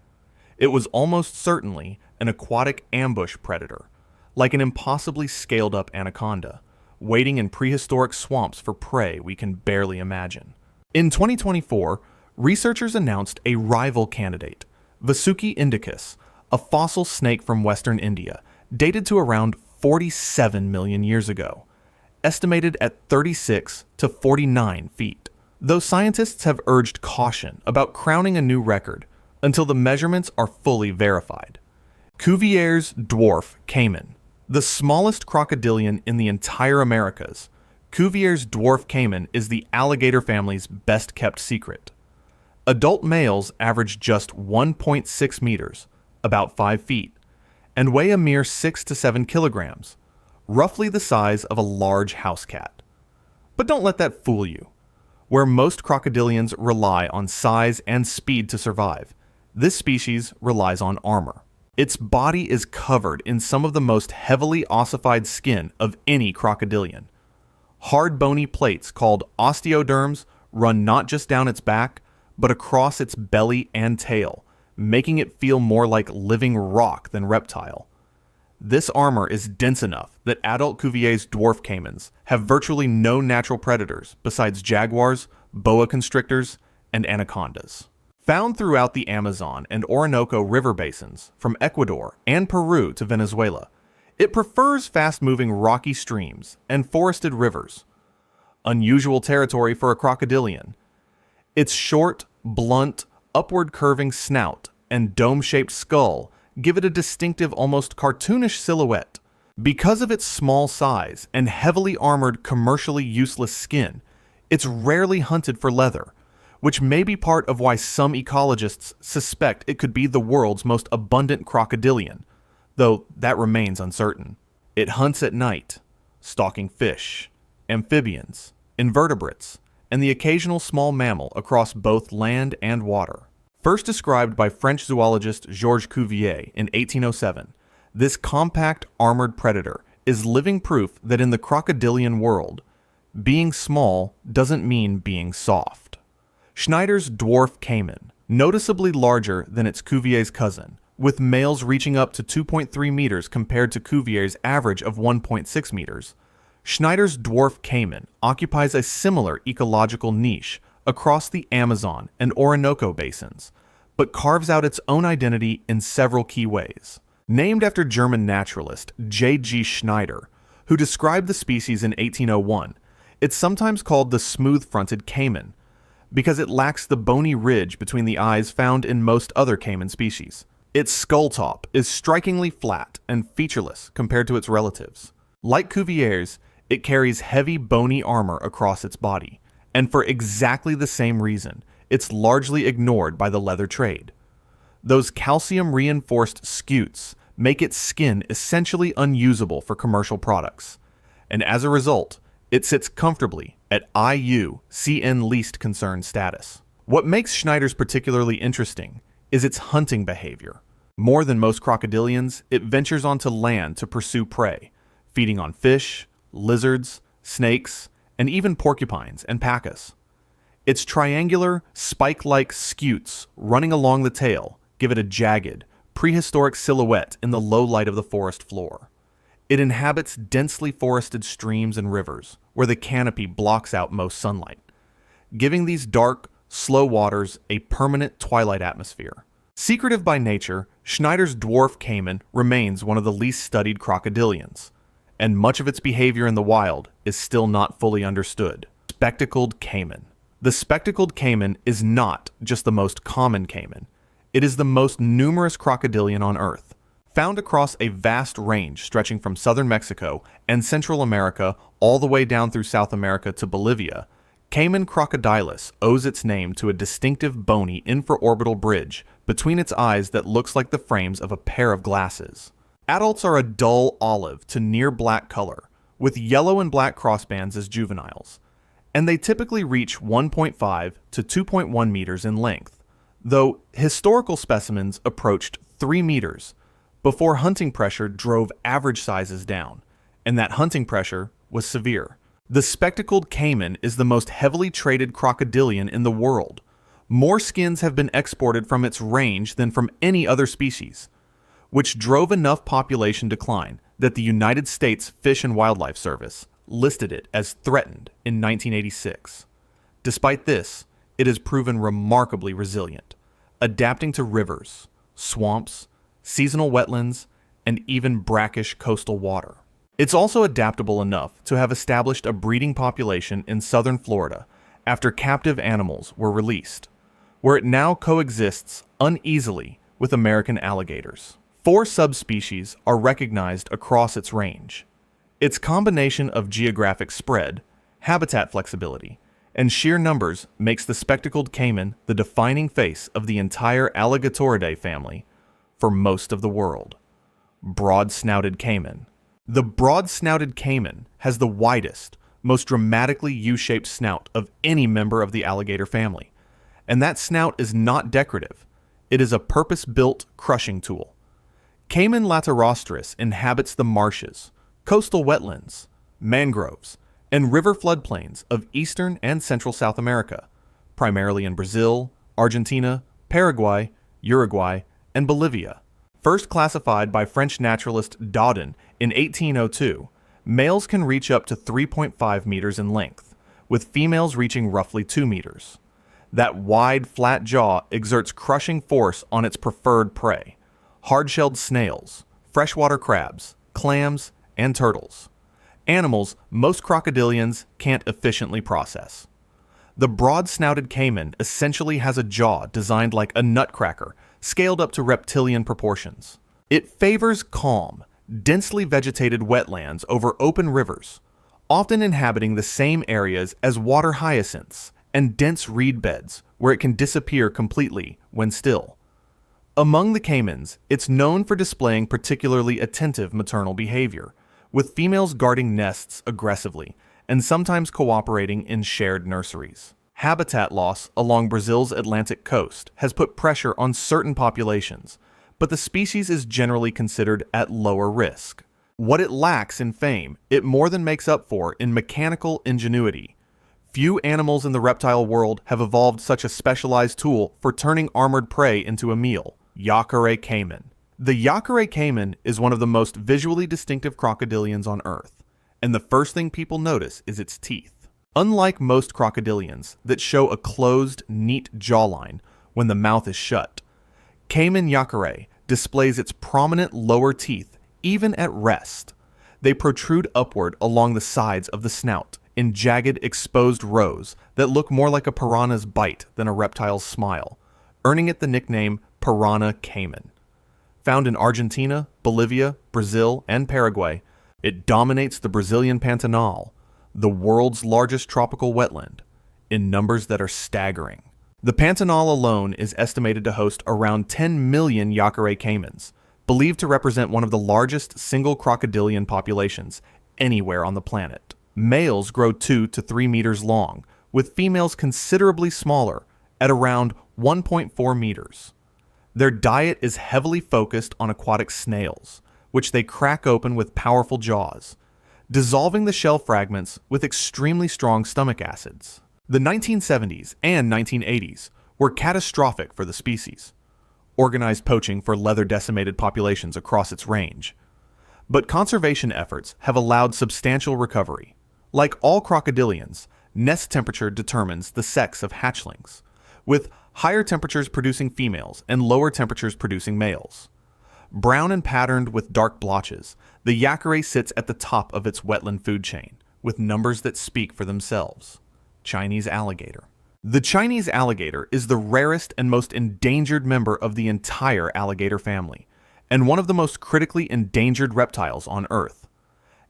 It was almost certainly an aquatic ambush predator, like an impossibly scaled-up anaconda, waiting in prehistoric swamps for prey we can barely imagine. In 2024, researchers announced a rival candidate, Vasuki indicus, a fossil snake from western India, dated to around 47 million years ago, estimated at 36 to 49 feet. Though scientists have urged caution about crowning a new record until the measurements are fully verified. Cuvier's dwarf caiman, the smallest crocodilian in the entire Americas, Cuvier's dwarf caiman is the alligator family's best-kept secret. Adult males average just 1.6 meters, about 5 feet, and weigh a mere 6 to 7 kilograms, roughly the size of a large house cat. But don't let that fool you. Where most crocodilians rely on size and speed to survive, this species relies on armor. Its body is covered in some of the most heavily ossified skin of any crocodilian. Hard bony plates called osteoderms run not just down its back, but across its belly and tail, making it feel more like living rock than reptile. This armor is dense enough that adult Cuvier's dwarf caimans have virtually no natural predators besides jaguars, boa constrictors, and anacondas. Found throughout the Amazon and Orinoco river basins, from Ecuador and Peru to Venezuela, it prefers fast-moving rocky streams and forested rivers. Unusual territory for a crocodilian. Its short, blunt, upward-curving snout and dome-shaped skull give it a distinctive, almost cartoonish silhouette. Because of its small size and heavily armored, commercially useless skin, it's rarely hunted for leather, which may be part of why some ecologists suspect it could be the world's most abundant crocodilian, though that remains uncertain. It hunts at night, stalking fish, amphibians, invertebrates, and the occasional small mammal across both land and water. First described by French zoologist Georges Cuvier in 1807, this compact, armored predator is living proof that in the crocodilian world, being small doesn't mean being soft. Schneider's dwarf caiman, noticeably larger than its Cuvier's cousin, with males reaching up to 2.3 meters compared to Cuvier's average of 1.6 meters, Schneider's dwarf caiman occupies a similar ecological niche across the Amazon and Orinoco basins, but carves out its own identity in several key ways. Named after German naturalist J.G. Schneider, who described the species in 1801, it's sometimes called the smooth-fronted caiman, because it lacks the bony ridge between the eyes found in most other caiman species. Its skull top is strikingly flat and featureless compared to its relatives. Like Cuvier's, it carries heavy bony armor across its body, and for exactly the same reason, it's largely ignored by the leather trade. Those calcium-reinforced scutes make its skin essentially unusable for commercial products, and as a result, it sits comfortably at IUCN Least Concern status. What makes Schneider's particularly interesting is its hunting behavior. More than most crocodilians, it ventures onto land to pursue prey, feeding on fish, lizards, snakes, and even porcupines and pacas. Its triangular, spike-like scutes running along the tail give it a jagged, prehistoric silhouette in the low light of the forest floor. It inhabits densely forested streams and rivers, where the canopy blocks out most sunlight, giving these dark, slow waters a permanent twilight atmosphere. Secretive by nature, Schneider's dwarf caiman remains one of the least studied crocodilians, and much of its behavior in the wild is still not fully understood. Spectacled caiman. The spectacled caiman is not just the most common caiman. It is the most numerous crocodilian on Earth. Found across a vast range stretching from southern Mexico and Central America all the way down through South America to Bolivia, Cayman crocodilus owes its name to a distinctive bony infraorbital bridge between its eyes that looks like the frames of a pair of glasses. Adults are a dull olive to near black color, with yellow and black crossbands as juveniles, and they typically reach 1.5 to 2.1 meters in length, though historical specimens approached 3 meters before hunting pressure drove average sizes down, and that hunting pressure was severe. The spectacled caiman is the most heavily traded crocodilian in the world. More skins have been exported from its range than from any other species, which drove enough population decline that the United States Fish and Wildlife Service listed it as threatened in 1986. Despite this, it has proven remarkably resilient, adapting to rivers, swamps, seasonal wetlands, and even brackish coastal water. It's also adaptable enough to have established a breeding population in southern Florida after captive animals were released, where it now coexists uneasily with American alligators. 4 subspecies are recognized across its range. Its combination of geographic spread, habitat flexibility, and sheer numbers makes the spectacled caiman the defining face of the entire Alligatoridae family for most of the world. Broad-snouted caiman. The broad-snouted caiman has the widest, most dramatically U-shaped snout of any member of the alligator family, and that snout is not decorative. It is a purpose-built crushing tool. Caiman laterostris inhabits the marshes, coastal wetlands, mangroves, and river floodplains of eastern and central South America, primarily in Brazil, Argentina, Paraguay, Uruguay, and Bolivia. First classified by French naturalist Daudin in 1802, males can reach up to 3.5 meters in length, with females reaching roughly 2 meters. That wide, flat jaw exerts crushing force on its preferred prey: hard-shelled snails, freshwater crabs, clams, and turtles. Animals most crocodilians can't efficiently process. The broad-snouted caiman essentially has a jaw designed like a nutcracker, scaled up to reptilian proportions. It favors calm, densely vegetated wetlands over open rivers, often inhabiting the same areas as water hyacinths and dense reed beds where it can disappear completely when still. Among the caimans, it's known for displaying particularly attentive maternal behavior, with females guarding nests aggressively and sometimes cooperating in shared nurseries. Habitat loss along Brazil's Atlantic coast has put pressure on certain populations, but the species is generally considered at lower risk. What it lacks in fame, it more than makes up for in mechanical ingenuity. Few animals in the reptile world have evolved such a specialized tool for turning armored prey into a meal: Yacare caiman. The Yacare caiman is one of the most visually distinctive crocodilians on Earth, and the first thing people notice is its teeth. Unlike most crocodilians that show a closed, neat jawline when the mouth is shut, Caiman yacare displays its prominent lower teeth even at rest. They protrude upward along the sides of the snout in jagged, exposed rows that look more like a piranha's bite than a reptile's smile, earning it the nickname piranha caiman. Found in Argentina, Bolivia, Brazil, and Paraguay, it dominates the Brazilian Pantanal, the world's largest tropical wetland, in numbers that are staggering. The Pantanal alone is estimated to host around 10 million Yacare caimans, believed to represent one of the largest single crocodilian populations anywhere on the planet. Males grow 2 to 3 meters long, with females considerably smaller, at around 1.4 meters. Their diet is heavily focused on aquatic snails, which they crack open with powerful jaws, dissolving the shell fragments with extremely strong stomach acids. The 1970s and 1980s were catastrophic for the species. Organized poaching for leather-decimated populations across its range. But conservation efforts have allowed substantial recovery. Like all crocodilians, nest temperature determines the sex of hatchlings, with higher temperatures producing females and lower temperatures producing males. Brown and patterned with dark blotches, the Yacare sits at the top of its wetland food chain, with numbers that speak for themselves. Chinese alligator. The Chinese alligator is the rarest and most endangered member of the entire alligator family, and one of the most critically endangered reptiles on Earth.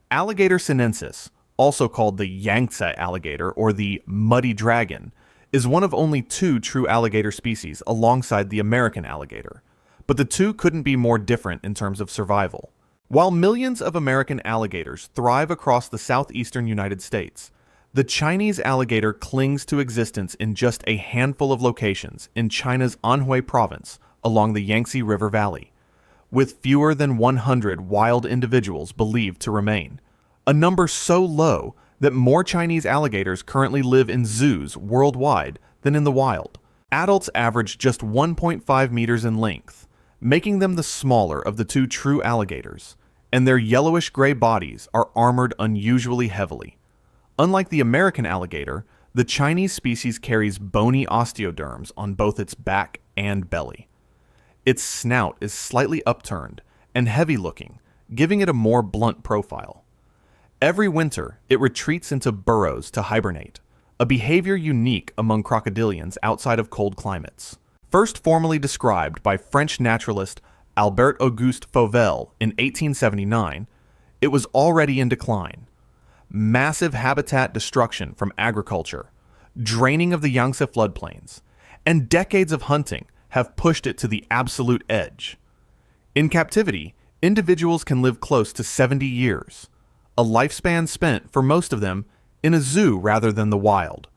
Alligator sinensis, also called the Yangtze alligator or the muddy dragon, is one of only two true alligator species alongside the American alligator. But the two couldn't be more different in terms of survival. While millions of American alligators thrive across the southeastern United States, the Chinese alligator clings to existence in just a handful of locations in China's Anhui province along the Yangtze River Valley, with fewer than 100 wild individuals believed to remain, a number so low that more Chinese alligators currently live in zoos worldwide than in the wild. Adults average just 1.5 meters in length, making them the smaller of the two true alligators, and their yellowish-gray bodies are armored unusually heavily. Unlike the American alligator, the Chinese species carries bony osteoderms on both its back and belly. Its snout is slightly upturned and heavy-looking, giving it a more blunt profile. Every winter, it retreats into burrows to hibernate, a behavior unique among crocodilians outside of cold climates. First formally described by French naturalist Albert Auguste Fauvel in 1879, it was already in decline. Massive habitat destruction from agriculture, draining of the Yangtze floodplains, and decades of hunting have pushed it to the absolute edge. In captivity, individuals can live close to 70 years, a lifespan spent for most of them in a zoo rather than the wild.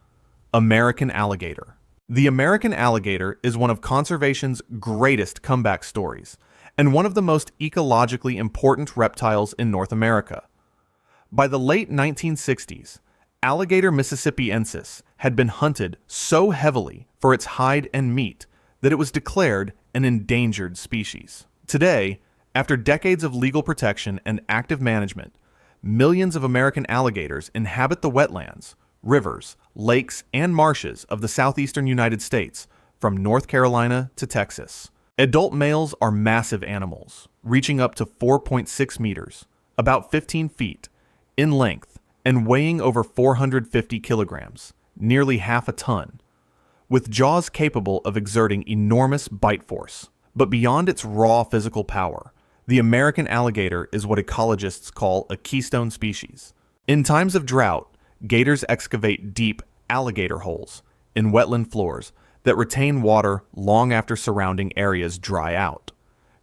American alligator. The American alligator is one of conservation's greatest comeback stories and one of the most ecologically important reptiles in North America. By the late 1960s, alligator mississippiensis had been hunted so heavily for its hide and meat that it was declared an endangered species. Today, after decades of legal protection and active management, millions of American alligators inhabit the wetlands, rivers, lakes, and marshes of the southeastern United States, from North Carolina to Texas. Adult males are massive animals, reaching up to 4.6 meters, about 15 feet, in length, and weighing over 450 kilograms, nearly half a ton, with jaws capable of exerting enormous bite force. But beyond its raw physical power, the American alligator is what ecologists call a keystone species. In times of drought, gators excavate deep alligator holes in wetland floors that retain water long after surrounding areas dry out,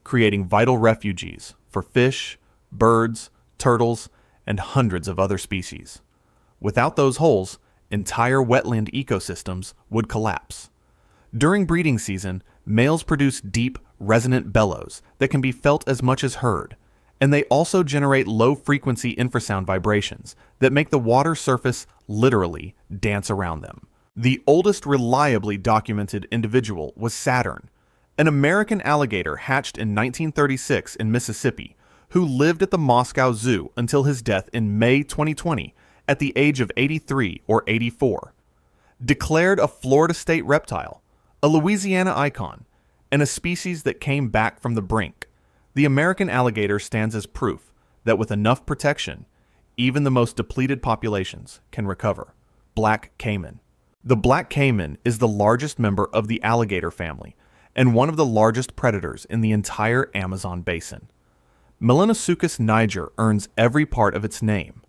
creating vital refuges for fish, birds, turtles, and hundreds of other species. Without those holes, entire wetland ecosystems would collapse. During breeding season, males produce deep, resonant bellows that can be felt as much as heard, and they also generate low-frequency infrasound vibrations that make the water surface literally dance around them. The oldest reliably documented individual was Saturn, an American alligator hatched in 1936 in Mississippi, who lived at the Moscow Zoo until his death in May 2020 at the age of 83 or 84. Declared a Florida state reptile, a Louisiana icon, and a species that came back from the brink, the American alligator stands as proof that with enough protection, even the most depleted populations can recover. Black caiman. The black caiman is the largest member of the alligator family and one of the largest predators in the entire Amazon basin. Melanosuchus niger earns every part of its name.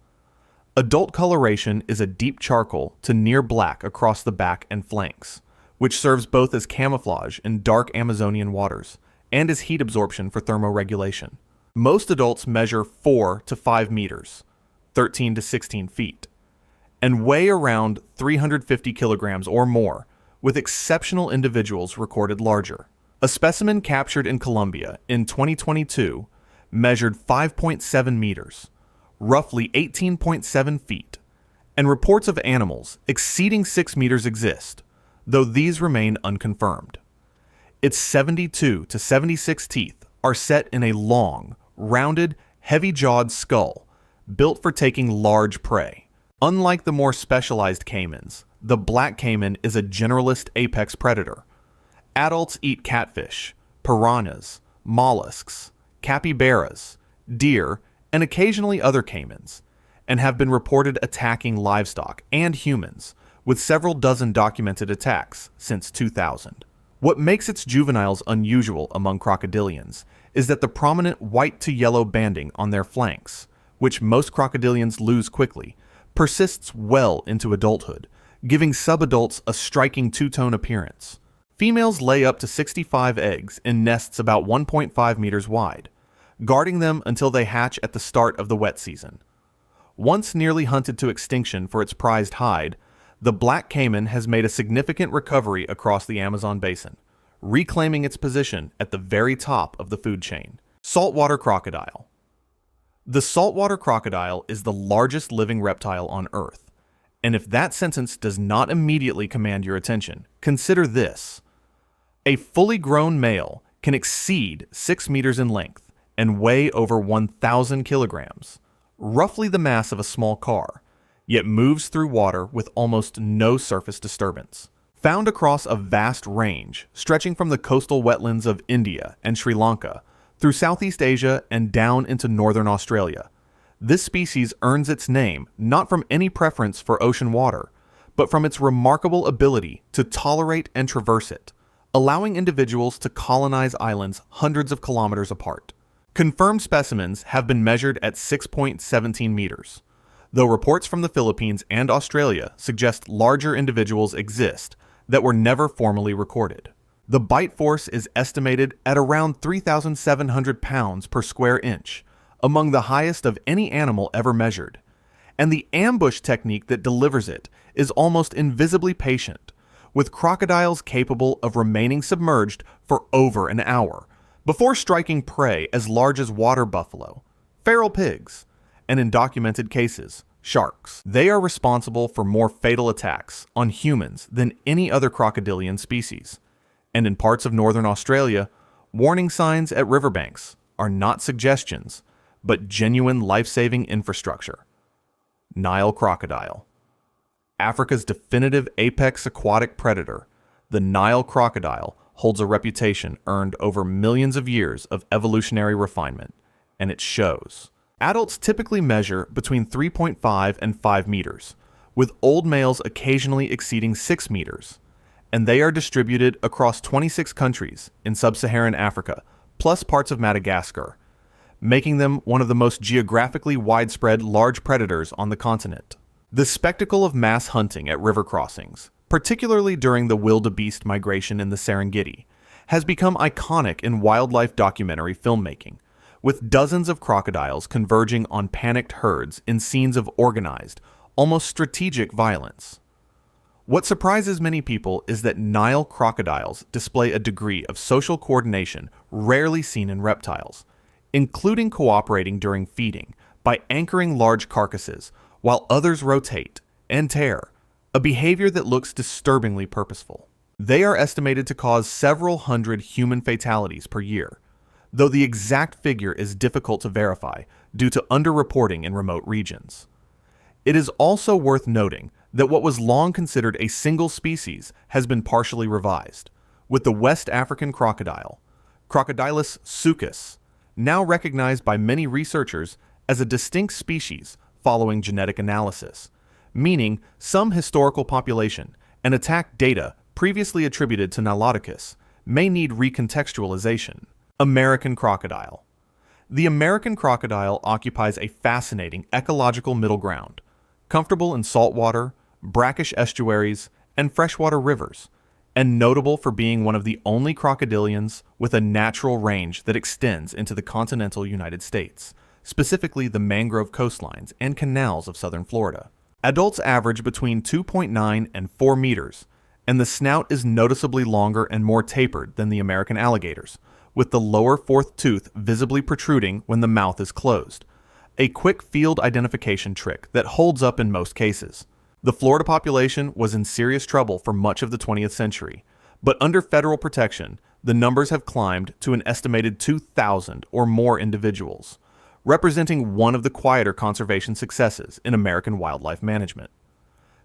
Adult coloration is a deep charcoal to near black across the back and flanks, which serves both as camouflage in dark Amazonian waters and as heat absorption for thermoregulation. Most adults measure 4 to 5 meters, 13 to 16 feet, and weigh around 350 kilograms or more, with exceptional individuals recorded larger. A specimen captured in Colombia in 2022 measured 5.7 meters, roughly 18.7 feet, and reports of animals exceeding 6 meters exist, though these remain unconfirmed. Its 72 to 76 teeth are set in a long, rounded, heavy-jawed skull, built for taking large prey. Unlike the more specialized caimans, the black caiman is a generalist apex predator. Adults eat catfish, piranhas, mollusks, capybaras, deer, and occasionally other caimans, and have been reported attacking livestock and humans, with several dozen documented attacks since 2000. What makes its juveniles unusual among crocodilians is that the prominent white to yellow banding on their flanks, which most crocodilians lose quickly, persists well into adulthood, giving subadults a striking two-tone appearance. Females lay up to 65 eggs in nests about 1.5 meters wide, guarding them until they hatch at the start of the wet season. Once nearly hunted to extinction for its prized hide, the black caiman has made a significant recovery across the Amazon basin, reclaiming its position at the very top of the food chain. Saltwater crocodile. The saltwater crocodile is the largest living reptile on Earth. And if that sentence does not immediately command your attention, consider this. A fully grown male can exceed 6 meters in length and weigh over 1,000 kilograms, roughly the mass of a small car, yet moves through water with almost no surface disturbance. Found across a vast range, stretching from the coastal wetlands of India and Sri Lanka, through Southeast Asia and down into northern Australia, this species earns its name not from any preference for ocean water, but from its remarkable ability to tolerate and traverse it, allowing individuals to colonize islands hundreds of kilometers apart. Confirmed specimens have been measured at 6.17 meters, though reports from the Philippines and Australia suggest larger individuals exist that were never formally recorded. The bite force is estimated at around 3,700 pounds per square inch, among the highest of any animal ever measured, and the ambush technique that delivers it is almost invisibly patient, with crocodiles capable of remaining submerged for over an hour before striking prey as large as water buffalo, feral pigs, and in documented cases, sharks. They are responsible for more fatal attacks on humans than any other crocodilian species, and in parts of northern Australia, warning signs at riverbanks are not suggestions, but genuine life-saving infrastructure. Nile crocodile. Africa's definitive apex aquatic predator, the Nile crocodile holds a reputation earned over millions of years of evolutionary refinement, and it shows. Adults typically measure between 3.5 and 5 meters, with old males occasionally exceeding 6 meters, and they are distributed across 26 countries in sub-Saharan Africa, plus parts of Madagascar, making them one of the most geographically widespread large predators on the continent. The spectacle of mass hunting at river crossings, particularly during the wildebeest migration in the Serengeti, has become iconic in wildlife documentary filmmaking, with dozens of crocodiles converging on panicked herds in scenes of organized, almost strategic violence. What surprises many people is that Nile crocodiles display a degree of social coordination rarely seen in reptiles, including cooperating during feeding by anchoring large carcasses while others rotate and tear, a behavior that looks disturbingly purposeful. They are estimated to cause several hundred human fatalities per year, though the exact figure is difficult to verify due to underreporting in remote regions. It is also worth noting that what was long considered a single species has been partially revised, with the West African crocodile, Crocodilus suchus, now recognized by many researchers as a distinct species following genetic analysis, meaning some historical population and attack data previously attributed to Niloticus may need recontextualization. American crocodile. The American crocodile occupies a fascinating ecological middle ground, comfortable in saltwater, brackish estuaries, and freshwater rivers, and notable for being one of the only crocodilians with a natural range that extends into the continental United States, specifically the mangrove coastlines and canals of southern Florida. Adults average between 2.9 and 4 meters, and the snout is noticeably longer and more tapered than the American alligators, with the lower fourth tooth visibly protruding when the mouth is closed, a quick field identification trick that holds up in most cases. The Florida population was in serious trouble for much of the 20th century, but under federal protection, the numbers have climbed to an estimated 2,000 or more individuals, representing one of the quieter conservation successes in American wildlife management.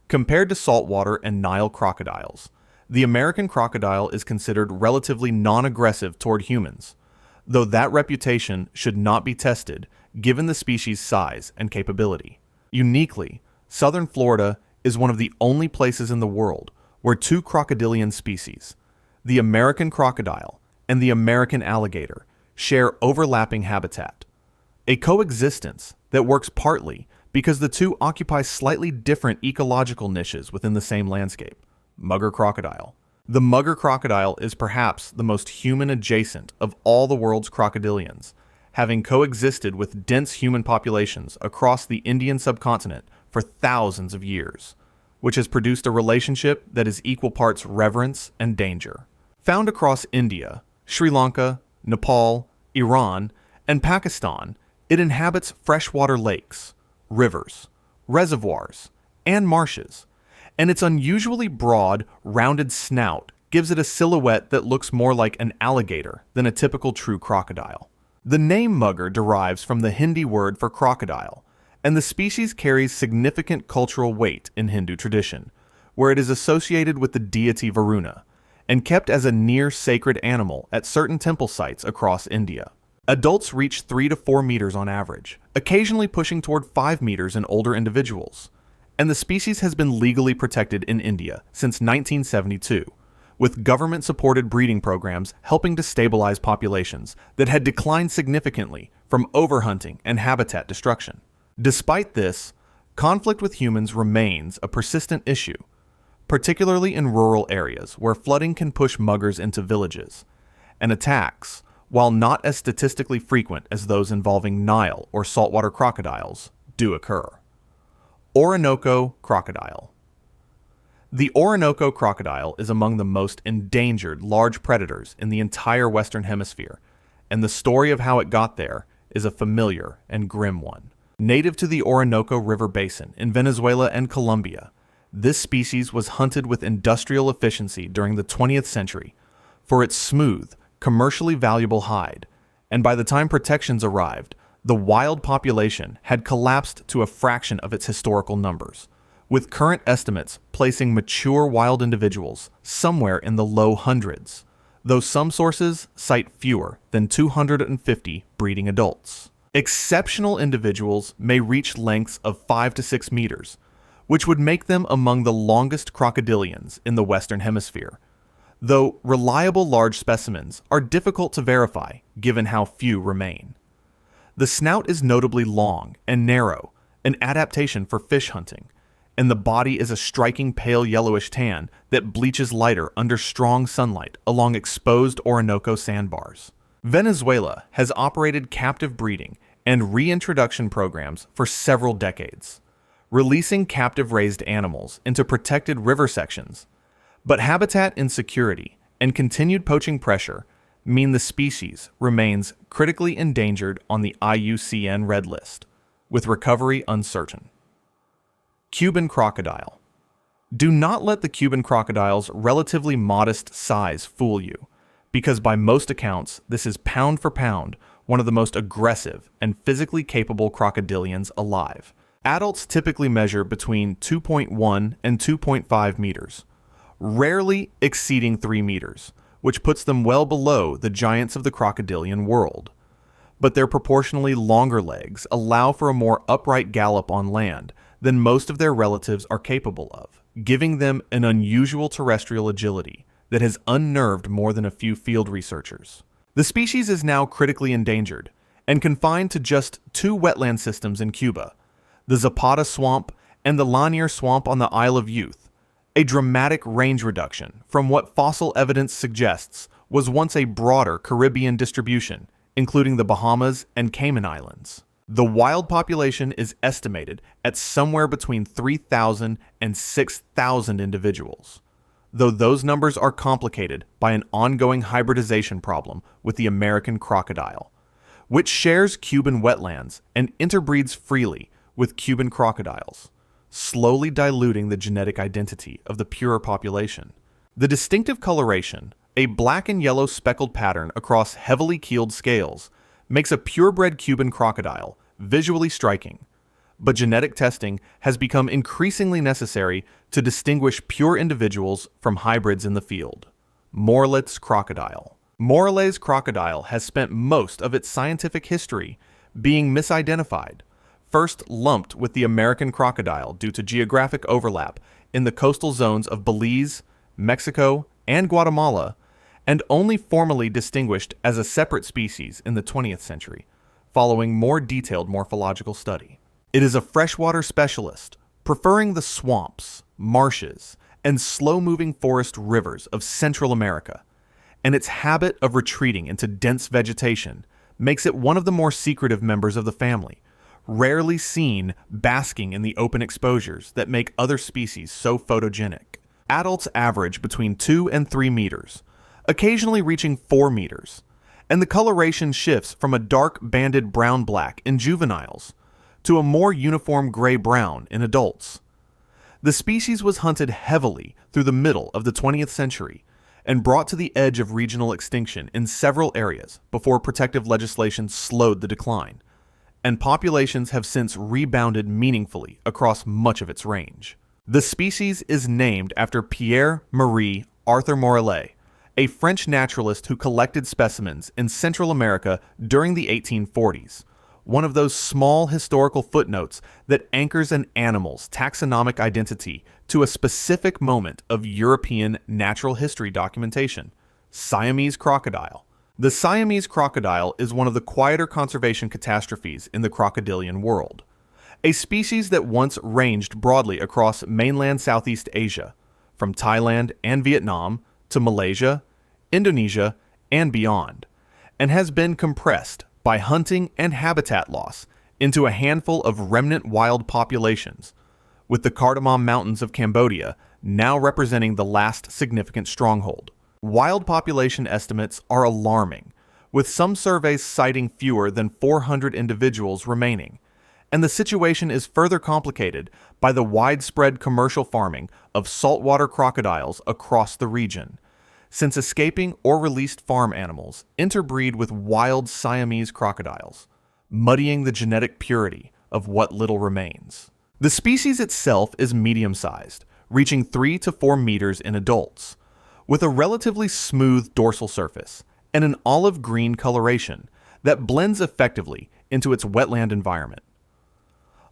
Compared to saltwater and Nile crocodiles, the American crocodile is considered relatively non-aggressive toward humans, though that reputation should not be tested given the species' size and capability. Uniquely, southern Florida is one of the only places in the world where two crocodilian species, the American crocodile and the American alligator, share overlapping habitat, a coexistence that works partly because the two occupy slightly different ecological niches within the same landscape. Mugger crocodile. The mugger crocodile is perhaps the most human-adjacent of all the world's crocodilians, having coexisted with dense human populations across the Indian subcontinent for thousands of years, which has produced a relationship that is equal parts reverence and danger. Found across India, Sri Lanka, Nepal, Iran, and Pakistan, it inhabits freshwater lakes, rivers, reservoirs, and marshes, and its unusually broad, rounded snout gives it a silhouette that looks more like an alligator than a typical true crocodile. The name mugger derives from the Hindi word for crocodile, and the species carries significant cultural weight in Hindu tradition, where it is associated with the deity Varuna, and kept as a near-sacred animal at certain temple sites across India. Adults reach 3 to 4 meters on average, occasionally pushing toward 5 meters in older individuals, and the species has been legally protected in India since 1972, with government-supported breeding programs helping to stabilize populations that had declined significantly from overhunting and habitat destruction. Despite this, conflict with humans remains a persistent issue, particularly in rural areas where flooding can push muggers into villages, and attacks, while not as statistically frequent as those involving Nile or saltwater crocodiles, do occur. Orinoco crocodile. The Orinoco crocodile is among the most endangered large predators in the entire Western Hemisphere, and the story of how it got there is a familiar and grim one. Native to the Orinoco River Basin in Venezuela and Colombia, this species was hunted with industrial efficiency during the 20th century for its smooth, commercially valuable hide, and by the time protections arrived, the wild population had collapsed to a fraction of its historical numbers, with current estimates placing mature wild individuals somewhere in the low hundreds, though some sources cite fewer than 250 breeding adults. Exceptional individuals may reach lengths of 5 to 6 meters, which would make them among the longest crocodilians in the Western Hemisphere, though reliable large specimens are difficult to verify given how few remain. The snout is notably long and narrow, an adaptation for fish hunting, and the body is a striking pale yellowish tan that bleaches lighter under strong sunlight along exposed Orinoco sandbars. Venezuela has operated captive breeding and reintroduction programs for several decades, releasing captive-raised animals into protected river sections, but habitat insecurity and continued poaching pressure mean the species remains critically endangered on the IUCN Red List, with recovery uncertain. Cuban crocodile. Do not let the Cuban crocodile's relatively modest size fool you, because by most accounts, this is pound for pound one of the most aggressive and physically capable crocodilians alive. Adults typically measure between 2.1 and 2.5 meters, rarely exceeding 3 meters, which puts them well below the giants of the crocodilian world. But their proportionally longer legs allow for a more upright gallop on land than most of their relatives are capable of, giving them an unusual terrestrial agility that has unnerved more than a few field researchers. The species is now critically endangered and confined to just 2 wetland systems in Cuba, the Zapata Swamp and the Lanier Swamp on the Isle of Youth, a dramatic range reduction from what fossil evidence suggests was once a broader Caribbean distribution, including the Bahamas and Cayman Islands. The wild population is estimated at somewhere between 3,000 and 6,000 individuals, though those numbers are complicated by an ongoing hybridization problem with the American crocodile, which shares Cuban wetlands and interbreeds freely with Cuban crocodiles, slowly diluting the genetic identity of the purer population. The distinctive coloration, a black and yellow speckled pattern across heavily keeled scales, makes a purebred Cuban crocodile visually striking, but genetic testing has become increasingly necessary to distinguish pure individuals from hybrids in the field. Morlet's crocodile. Morlet's crocodile has spent most of its scientific history being misidentified, first lumped with the American crocodile due to geographic overlap in the coastal zones of Belize, Mexico, and Guatemala, and only formally distinguished as a separate species in the 20th century, following more detailed morphological study. It is a freshwater specialist, preferring the swamps, marshes, and slow-moving forest rivers of Central America, and its habit of retreating into dense vegetation makes it one of the more secretive members of the family, rarely seen basking in the open exposures that make other species so photogenic. Adults average between 2 and 3 meters, occasionally reaching 4 meters, and the coloration shifts from a dark banded brown-black in juveniles to a more uniform gray-brown in adults. The species was hunted heavily through the middle of the 20th century and brought to the edge of regional extinction in several areas before protective legislation slowed the decline, and populations have since rebounded meaningfully across much of its range. The species is named after Pierre-Marie Arthur Morellet, a French naturalist who collected specimens in Central America during the 1840s, one of those small historical footnotes that anchors an animal's taxonomic identity to a specific moment of European natural history documentation: Siamese crocodile. The Siamese crocodile is one of the quieter conservation catastrophes in the crocodilian world, a species that once ranged broadly across mainland Southeast Asia, from Thailand and Vietnam to Malaysia, Indonesia, and beyond, and has been compressed by hunting and habitat loss into a handful of remnant wild populations, with the Cardamom Mountains of Cambodia now representing the last significant stronghold. Wild population estimates are alarming, with some surveys citing fewer than 400 individuals remaining, and the situation is further complicated by the widespread commercial farming of saltwater crocodiles across the region, since escaping or released farm animals interbreed with wild Siamese crocodiles, muddying the genetic purity of what little remains. The species itself is medium-sized, reaching 3 to 4 meters in adults, with a relatively smooth dorsal surface and an olive-green coloration that blends effectively into its wetland environment.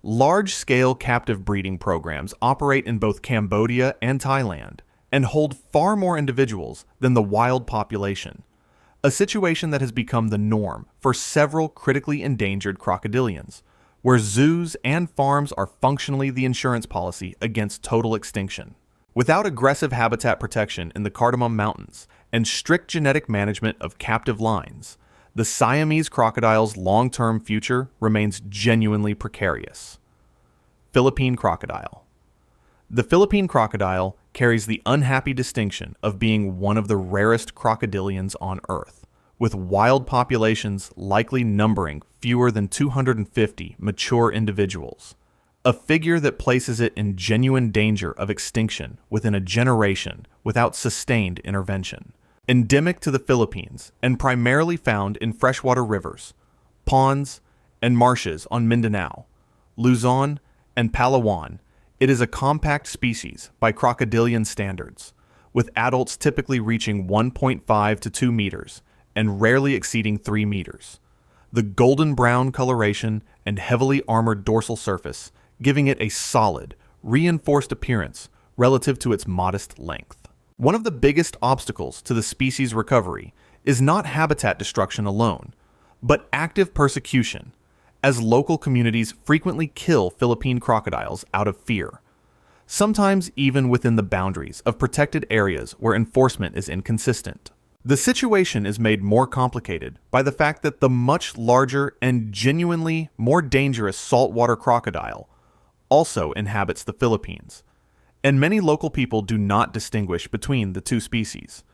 Large-scale captive breeding programs operate in both Cambodia and Thailand and hold far more individuals than the wild population, a situation that has become the norm for several critically endangered crocodilians, where zoos and farms are functionally the insurance policy against total extinction. Without aggressive habitat protection in the Cardamom Mountains and strict genetic management of captive lines, the Siamese crocodile's long-term future remains genuinely precarious. Philippine crocodile. The Philippine crocodile carries the unhappy distinction of being one of the rarest crocodilians on Earth, with wild populations likely numbering fewer than 250 mature individuals, a figure that places it in genuine danger of extinction within a generation without sustained intervention. Endemic to the Philippines and primarily found in freshwater rivers, ponds, and marshes on Mindanao, Luzon, and Palawan, it is a compact species by crocodilian standards, with adults typically reaching 1.5 to 2 meters and rarely exceeding 3 meters. The golden brown coloration and heavily armored dorsal surface giving it a solid, reinforced appearance relative to its modest length. One of the biggest obstacles to the species' recovery is not habitat destruction alone, but active persecution, as local communities frequently kill Philippine crocodiles out of fear, sometimes even within the boundaries of protected areas where enforcement is inconsistent. The situation is made more complicated by the fact that the much larger and genuinely more dangerous saltwater crocodile also inhabits the Philippines, and many local people do not distinguish between the two species,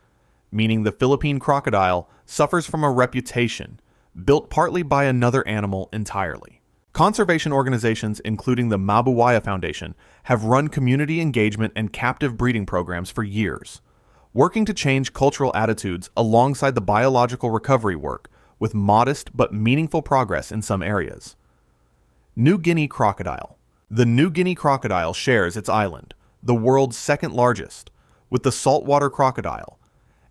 meaning the Philippine crocodile suffers from a reputation built partly by another animal entirely. Conservation organizations, including the Mabuwaya Foundation, have run community engagement and captive breeding programs for years, working to change cultural attitudes alongside the biological recovery work with modest but meaningful progress in some areas. New Guinea crocodile. The New Guinea crocodile shares its island, the world's second largest, with the saltwater crocodile,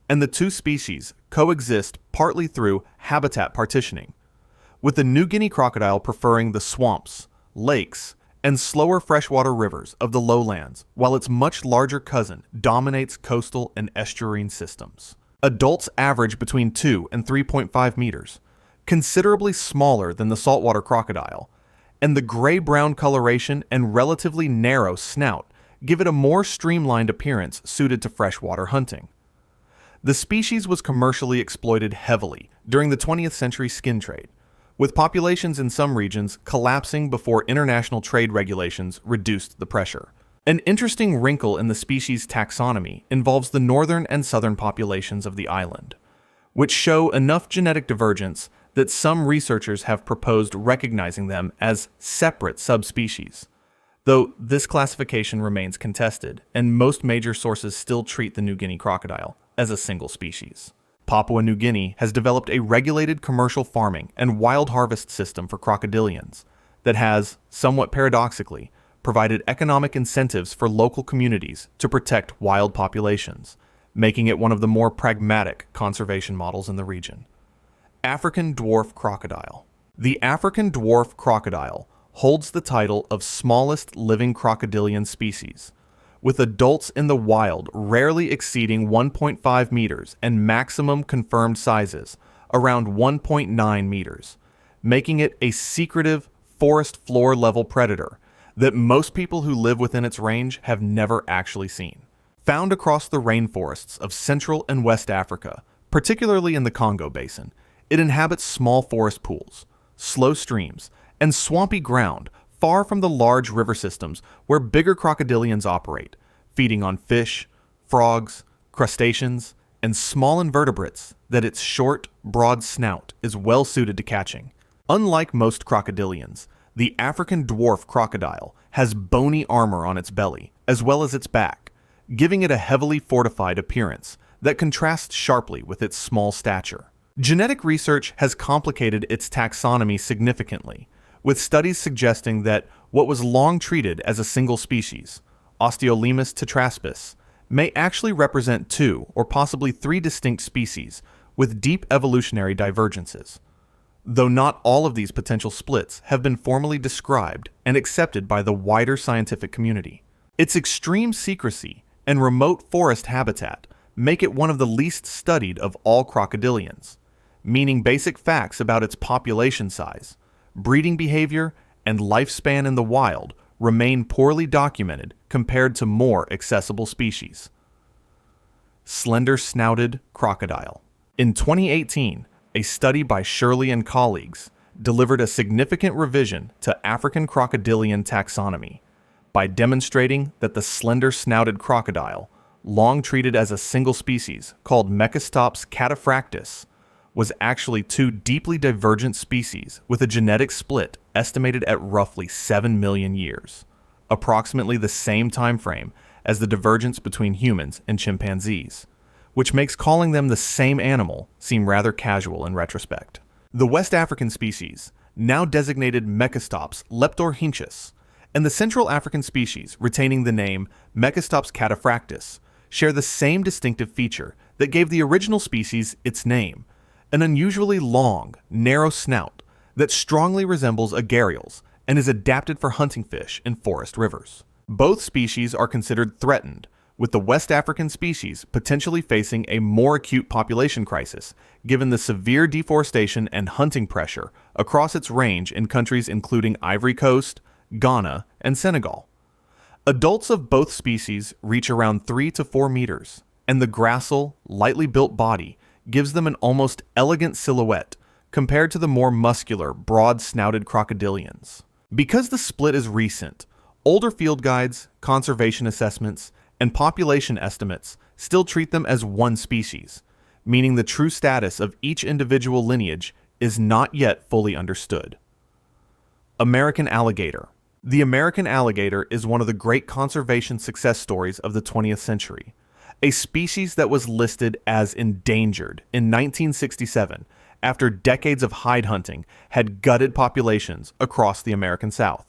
and the two species coexist partly through habitat partitioning, with the New Guinea crocodile preferring the swamps, lakes, and slower freshwater rivers of the lowlands, while its much larger cousin dominates coastal and estuarine systems. Adults average between 2 and 3.5 meters, considerably smaller than the saltwater crocodile, and the gray-brown coloration and relatively narrow snout give it a more streamlined appearance suited to freshwater hunting. The species was commercially exploited heavily during the 20th century skin trade, with populations in some regions collapsing before international trade regulations reduced the pressure. An interesting wrinkle in the species' taxonomy involves the northern and southern populations of the island, which show enough genetic divergence that some researchers have proposed recognizing them as separate subspecies, though this classification remains contested, and most major sources still treat the New Guinea crocodile as a single species. Papua New Guinea has developed a regulated commercial farming and wild harvest system for crocodilians that has, somewhat paradoxically, provided economic incentives for local communities to protect wild populations, making it one of the more pragmatic conservation models in the region. African dwarf crocodile. The African dwarf crocodile holds the title of smallest living crocodilian species, with adults in the wild rarely exceeding 1.5 meters and maximum confirmed sizes around 1.9 meters, making it a secretive forest floor level predator that most people who live within its range have never actually seen. Found across the rainforests of Central and West Africa, particularly in the Congo Basin, it inhabits small forest pools, slow streams, and swampy ground far from the large river systems where bigger crocodilians operate, feeding on fish, frogs, crustaceans, and small invertebrates that its short, broad snout is well suited to catching. Unlike most crocodilians, the African dwarf crocodile has bony armor on its belly, as well as its back, giving it a heavily fortified appearance that contrasts sharply with its small stature. Genetic research has complicated its taxonomy significantly, with studies suggesting that what was long treated as a single species, Osteolemus tetraspis, may actually represent 2 or possibly 3 distinct species with deep evolutionary divergences, though not all of these potential splits have been formally described and accepted by the wider scientific community. Its extreme secrecy and remote forest habitat make it one of the least studied of all crocodilians, meaning basic facts about its population size, breeding behavior, and lifespan in the wild remain poorly documented compared to more accessible species. Slender-snouted crocodile. In 2018, a study by Shirley and colleagues delivered a significant revision to African crocodilian taxonomy by demonstrating that the slender-snouted crocodile, long treated as a single species called Mecastops cataphractus, was actually 2 deeply divergent species with a genetic split estimated at roughly 7 million years, approximately the same time frame as the divergence between humans and chimpanzees, which makes calling them the same animal seem rather casual in retrospect. The West African species, now designated Mecastops leptorhynchus, and the Central African species retaining the name Mecastops cataphractus share the same distinctive feature that gave the original species its name, an unusually long, narrow snout that strongly resembles a gharial's and is adapted for hunting fish in forest rivers. Both species are considered threatened, with the West African species potentially facing a more acute population crisis given the severe deforestation and hunting pressure across its range in countries including Ivory Coast, Ghana, and Senegal. Adults of both species reach around 3 to 4 meters, and the gracile, lightly built body gives them an almost elegant silhouette compared to the more muscular, broad-snouted crocodilians. Because the split is recent, older field guides, conservation assessments, and population estimates still treat them as one species, meaning the true status of each individual lineage is not yet fully understood. American alligator. The American alligator is one of the great conservation success stories of the 20th century, a species that was listed as endangered in 1967 after decades of hide hunting had gutted populations across the American South,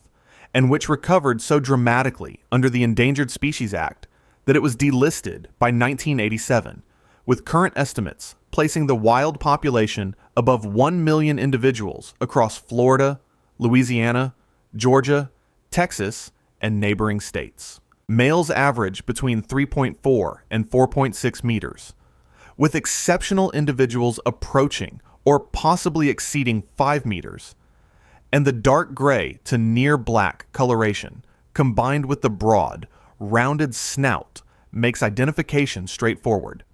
and which recovered so dramatically under the Endangered Species Act that it was delisted by 1987, with current estimates placing the wild population above 1 million individuals across Florida, Louisiana, Georgia, Texas, and neighboring states. Males average between 3.4 and 4.6 meters, with exceptional individuals approaching or possibly exceeding 5 meters, and the dark gray to near black coloration, combined with the broad, rounded snout, makes identification straightforward.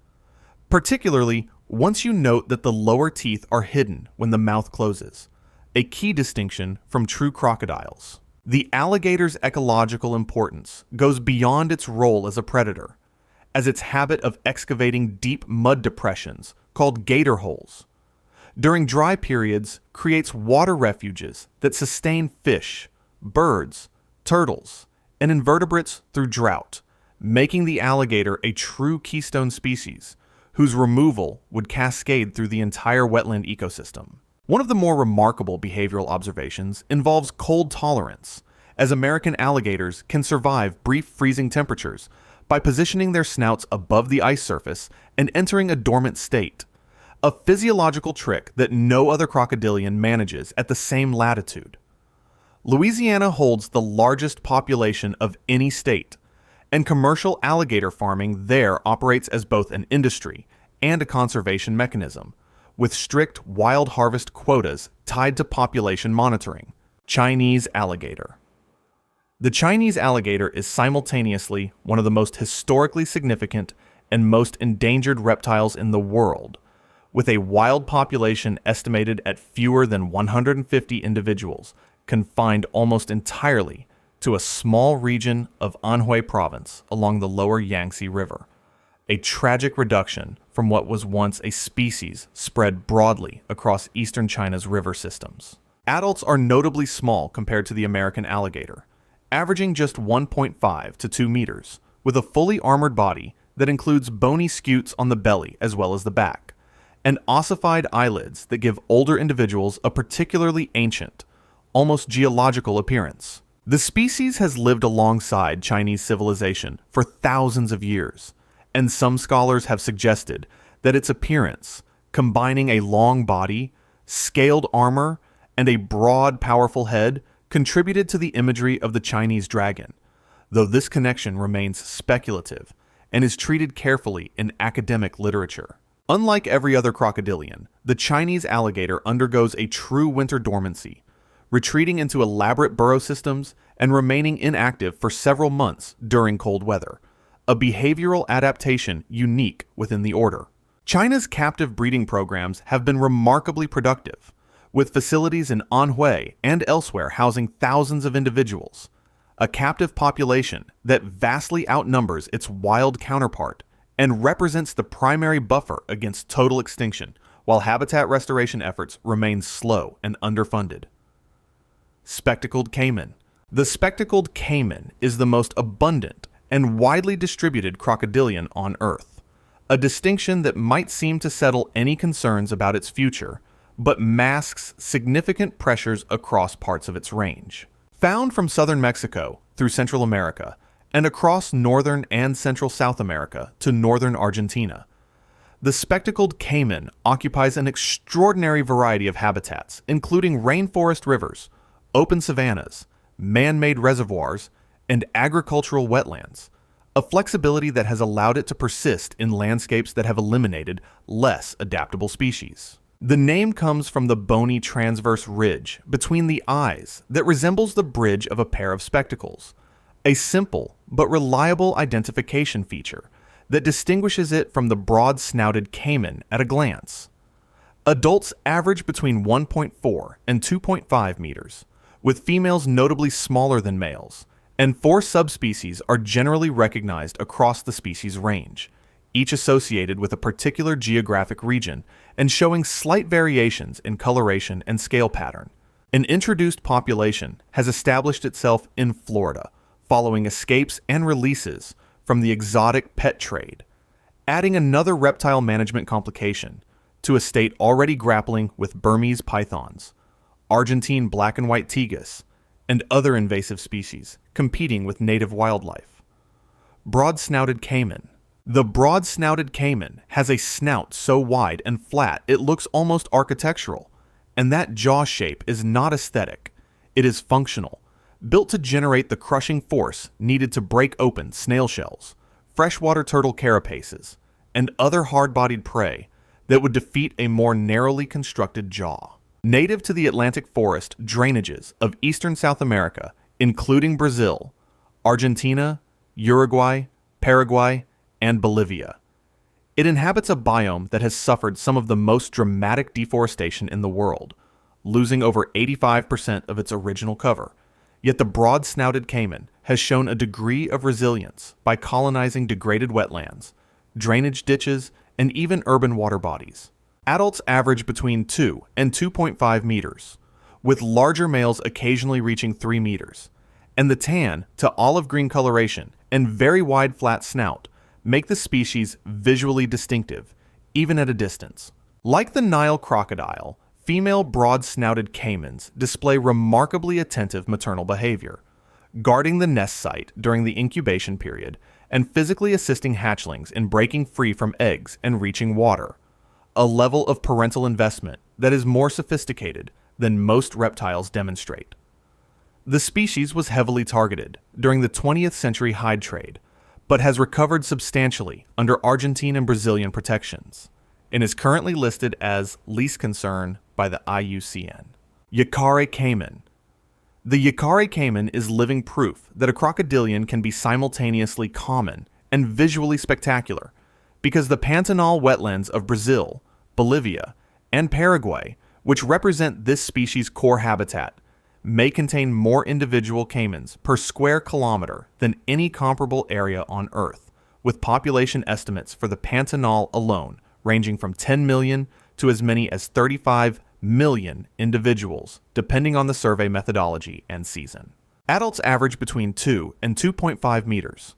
Particularly once you note that the lower teeth are hidden when the mouth closes, a key distinction from true crocodiles. The alligator's ecological importance goes beyond its role as a predator, as its habit of excavating deep mud depressions called gator holes during dry periods creates water refuges that sustain fish, birds, turtles, and invertebrates through drought, making the alligator a true keystone species whose removal would cascade through the entire wetland ecosystem. One of the more remarkable behavioral observations involves cold tolerance, as American alligators can survive brief freezing temperatures by positioning their snouts above the ice surface and entering a dormant state, a physiological trick that no other crocodilian manages at the same latitude. Louisiana holds the largest population of any state, and commercial alligator farming there operates as both an industry and a conservation mechanism, with strict wild harvest quotas tied to population monitoring. Chinese alligator. The Chinese alligator is simultaneously one of the most historically significant and most endangered reptiles in the world, with a wild population estimated at fewer than 150 individuals, confined almost entirely to a small region of Anhui Province along the lower Yangtze River, a tragic reduction from what was once a species spread broadly across eastern China's river systems. Adults are notably small compared to the American alligator, averaging just 1.5 to 2 meters, with a fully armored body that includes bony scutes on the belly as well as the back, and ossified eyelids that give older individuals a particularly ancient, almost geological appearance. The species has lived alongside Chinese civilization for thousands of years, and some scholars have suggested that its appearance, combining a long body, scaled armor, and a broad, powerful head, contributed to the imagery of the Chinese dragon, though this connection remains speculative and is treated carefully in academic literature. Unlike every other crocodilian, the Chinese alligator undergoes a true winter dormancy, retreating into elaborate burrow systems and remaining inactive for several months during cold weather, a behavioral adaptation unique within the order. China's captive breeding programs have been remarkably productive, with facilities in Anhui and elsewhere housing thousands of individuals, a captive population that vastly outnumbers its wild counterpart and represents the primary buffer against total extinction, while habitat restoration efforts remain slow and underfunded. Spectacled caiman. The spectacled caiman is the most abundant and widely distributed crocodilian on Earth, a distinction that might seem to settle any concerns about its future, but masks significant pressures across parts of its range. Found from southern Mexico through Central America and across northern and central South America to northern Argentina, the spectacled caiman occupies an extraordinary variety of habitats, including rainforest rivers, open savannas, man-made reservoirs, and agricultural wetlands, a flexibility that has allowed it to persist in landscapes that have eliminated less adaptable species. The name comes from the bony transverse ridge between the eyes that resembles the bridge of a pair of spectacles, a simple but reliable identification feature that distinguishes it from the broad-snouted caiman at a glance. Adults average between 1.4 and 2.5 meters, with females notably smaller than males, and 4 subspecies are generally recognized across the species range, each associated with a particular geographic region and showing slight variations in coloration and scale pattern. An introduced population has established itself in Florida, following escapes and releases from the exotic pet trade, adding another reptile management complication to a state already grappling with Burmese pythons, Argentine black and white tegus, and other invasive species competing with native wildlife. Broad-snouted caiman. The broad-snouted caiman has a snout so wide and flat it looks almost architectural, and that jaw shape is not aesthetic, it is functional, built to generate the crushing force needed to break open snail shells, freshwater turtle carapaces, and other hard-bodied prey that would defeat a more narrowly constructed jaw. Native to the Atlantic forest drainages of eastern South America, including Brazil, Argentina, Uruguay, Paraguay, and Bolivia. It inhabits a biome that has suffered some of the most dramatic deforestation in the world, losing over 85% of its original cover. Yet the broad-snouted caiman has shown a degree of resilience by colonizing degraded wetlands, drainage ditches, and even urban water bodies. Adults average between 2 and 2.5 meters, with larger males occasionally reaching 3 meters, and the tan to olive green coloration and very wide flat snout make the species visually distinctive, even at a distance. Like the Nile crocodile, female broad-snouted caimans display remarkably attentive maternal behavior, guarding the nest site during the incubation period and physically assisting hatchlings in breaking free from eggs and reaching water, a level of parental investment that is more sophisticated than most reptiles demonstrate. The species was heavily targeted during the 20th century hide trade, but has recovered substantially under Argentine and Brazilian protections, and is currently listed as least concern by the IUCN. Yacare caiman. The Yacare caiman is living proof that a crocodilian can be simultaneously common and visually spectacular, because the Pantanal wetlands of Brazil, Bolivia, and Paraguay, which represent this species' core habitat, may contain more individual caimans per square kilometer than any comparable area on Earth, with population estimates for the Pantanal alone ranging from 10 million to as many as 35 million individuals, depending on the survey methodology and season. Adults average between 2 and 2.5 meters,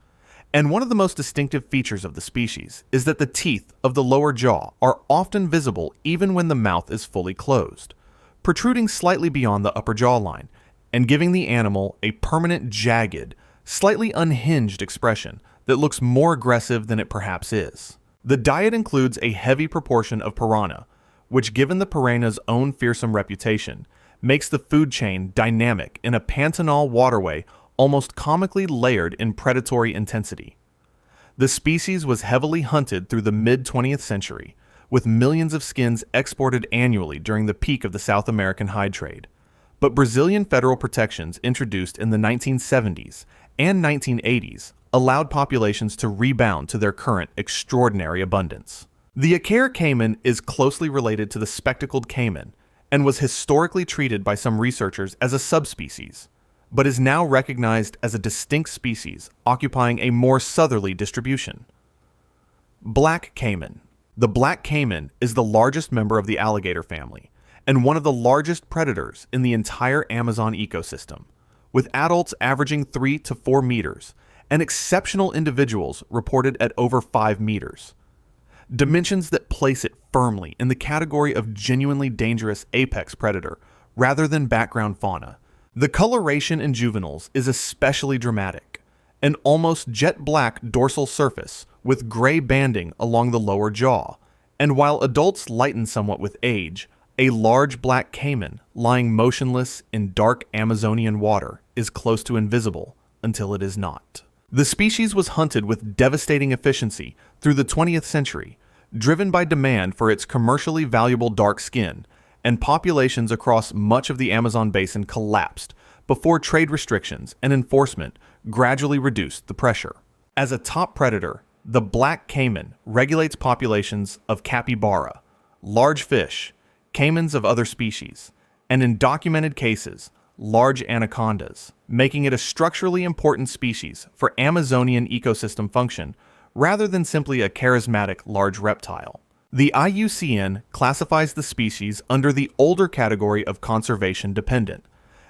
and one of the most distinctive features of the species is that the teeth of the lower jaw are often visible even when the mouth is fully closed, protruding slightly beyond the upper jawline and giving the animal a permanent jagged, slightly unhinged expression that looks more aggressive than it perhaps is. The diet includes a heavy proportion of piranha, which, given the piranha's own fearsome reputation, makes the food chain dynamic in a Pantanal waterway almost comically layered in predatory intensity. The species was heavily hunted through the mid-20th century, with millions of skins exported annually during the peak of the South American hide trade. But Brazilian federal protections introduced in the 1970s and 1980s allowed populations to rebound to their current extraordinary abundance. The Yacare caiman is closely related to the spectacled caiman and was historically treated by some researchers as a subspecies, but is now recognized as a distinct species occupying a more southerly distribution. Black caiman. The black caiman is the largest member of the alligator family and one of the largest predators in the entire Amazon ecosystem, with adults averaging 3 to 4 meters and exceptional individuals reported at over 5 meters. Dimensions that place it firmly in the category of genuinely dangerous apex predator rather than background fauna. The coloration in juveniles is especially dramatic, an almost jet black dorsal surface with gray banding along the lower jaw, and while adults lighten somewhat with age, a large black caiman lying motionless in dark Amazonian water is close to invisible until it is not. The species was hunted with devastating efficiency through the 20th century, driven by demand for its commercially valuable dark skin, and populations across much of the Amazon basin collapsed before trade restrictions and enforcement gradually reduced the pressure. As a top predator, the black caiman regulates populations of capybara, large fish, caimans of other species, and in documented cases, large anacondas, making it a structurally important species for Amazonian ecosystem function rather than simply a charismatic large reptile. The IUCN classifies the species under the older category of conservation dependent,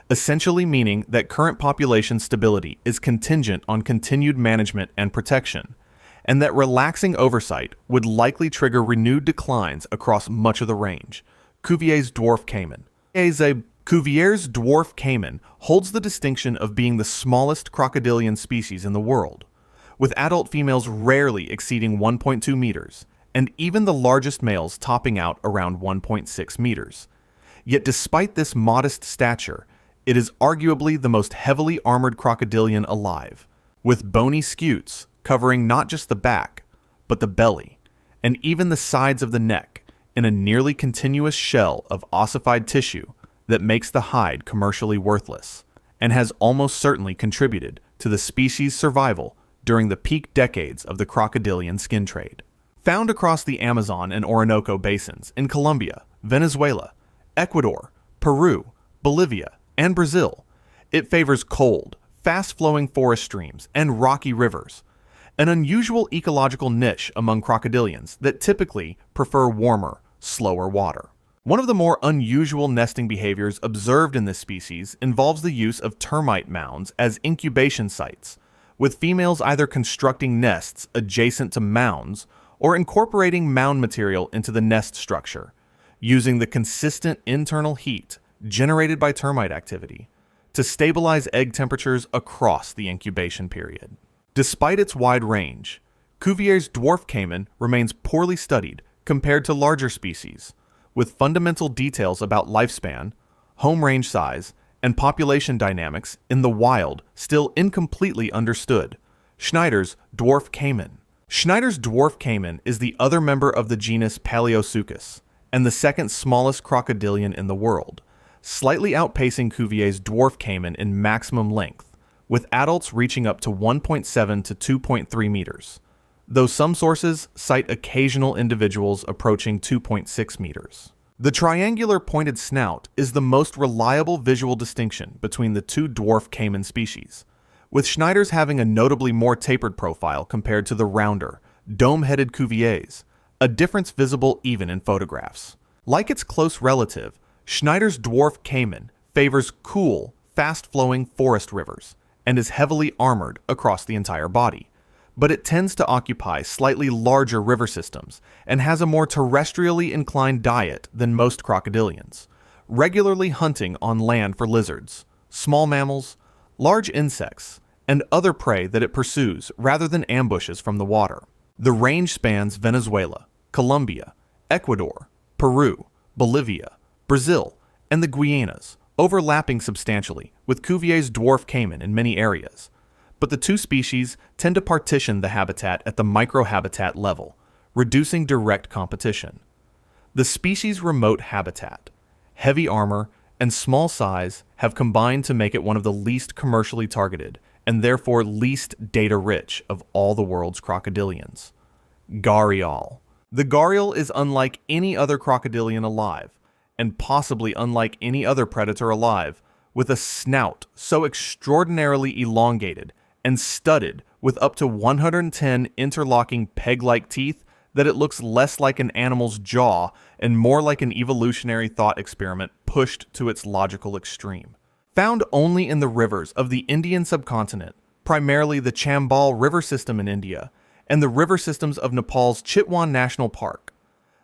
essentially meaning that current population stability is contingent on continued management and protection, and that relaxing oversight would likely trigger renewed declines across much of the range. Cuvier's dwarf caiman. Cuvier's dwarf caiman holds the distinction of being the smallest crocodilian species in the world, with adult females rarely exceeding 1.2 meters, and even the largest males topping out around 1.6 meters. Yet despite this modest stature, it is arguably the most heavily armored crocodilian alive, with bony scutes covering not just the back, but the belly, and even the sides of the neck, in a nearly continuous shell of ossified tissue that makes the hide commercially worthless, and has almost certainly contributed to the species' survival during the peak decades of the crocodilian skin trade. Found across the Amazon and Orinoco basins in Colombia, Venezuela, Ecuador, Peru, Bolivia, and Brazil, it favors cold, fast-flowing forest streams and rocky rivers, an unusual ecological niche among crocodilians that typically prefer warmer, slower water. One of the more unusual nesting behaviors observed in this species involves the use of termite mounds as incubation sites, with females either constructing nests adjacent to mounds or incorporating mound material into the nest structure, using the consistent internal heat generated by termite activity to stabilize egg temperatures across the incubation period. Despite its wide range, Cuvier's dwarf caiman remains poorly studied compared to larger species, with fundamental details about lifespan, home range size, and population dynamics in the wild still incompletely understood. Schneider's dwarf caiman. Schneider's dwarf caiman is the other member of the genus Paleosuchus, and the second smallest crocodilian in the world, slightly outpacing Cuvier's dwarf caiman in maximum length, with adults reaching up to 1.7 to 2.3 meters, though some sources cite occasional individuals approaching 2.6 meters. The triangular pointed snout is the most reliable visual distinction between the two dwarf caiman species, with Schneider's having a notably more tapered profile compared to the rounder, dome-headed Cuvier's, a difference visible even in photographs. Like its close relative, Schneider's dwarf caiman favors cool, fast-flowing forest rivers and is heavily armored across the entire body, but it tends to occupy slightly larger river systems and has a more terrestrially inclined diet than most crocodilians, regularly hunting on land for lizards, small mammals, large insects, and other prey that it pursues rather than ambushes from the water. The range spans Venezuela, Colombia, Ecuador, Peru, Bolivia, Brazil, and the Guianas, overlapping substantially with Cuvier's dwarf caiman in many areas, but the two species tend to partition the habitat at the microhabitat level, reducing direct competition. The species' remote habitat, heavy armor, and small size have combined to make it one of the least commercially targeted and therefore least data-rich of all the world's crocodilians. Gharial. The gharial is unlike any other crocodilian alive, and possibly unlike any other predator alive, with a snout so extraordinarily elongated and studded with up to 110 interlocking peg-like teeth that it looks less like an animal's jaw and more like an evolutionary thought experiment pushed to its logical extreme. Found only in the rivers of the Indian subcontinent, primarily the Chambal River system in India, and the river systems of Nepal's Chitwan National Park,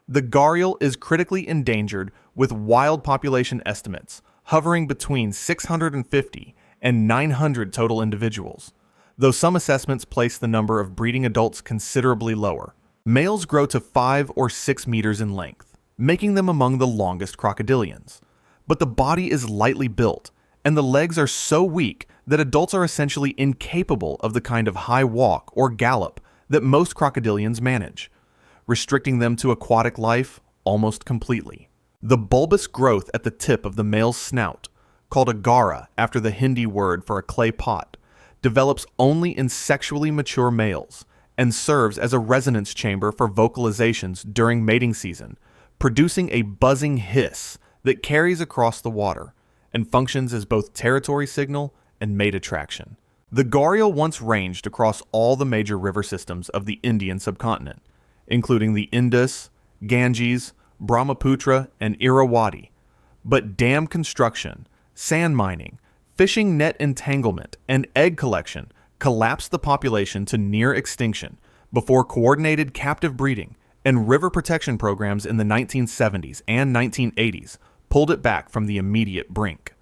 the gharial is critically endangered with wild population estimates hovering between 650 and 900 total individuals, though some assessments place the number of breeding adults considerably lower. Males grow to 5 or 6 meters in length, making them among the longest crocodilians. But the body is lightly built, and the legs are so weak that adults are essentially incapable of the kind of high walk or gallop that most crocodilians manage, restricting them to aquatic life almost completely. The bulbous growth at the tip of the male's snout, called a gara after the Hindi word for a clay pot, develops only in sexually mature males and serves as a resonance chamber for vocalizations during mating season, producing a buzzing hiss that carries across the water and functions as both territory signal and mate attraction. The gharial once ranged across all the major river systems of the Indian subcontinent, including the Indus, Ganges, Brahmaputra, and Irrawaddy, but dam construction, sand mining, fishing net entanglement, and egg collection collapsed the population to near extinction before coordinated captive breeding and river protection programs in the 1970s and 1980s pulled it back from the immediate brink.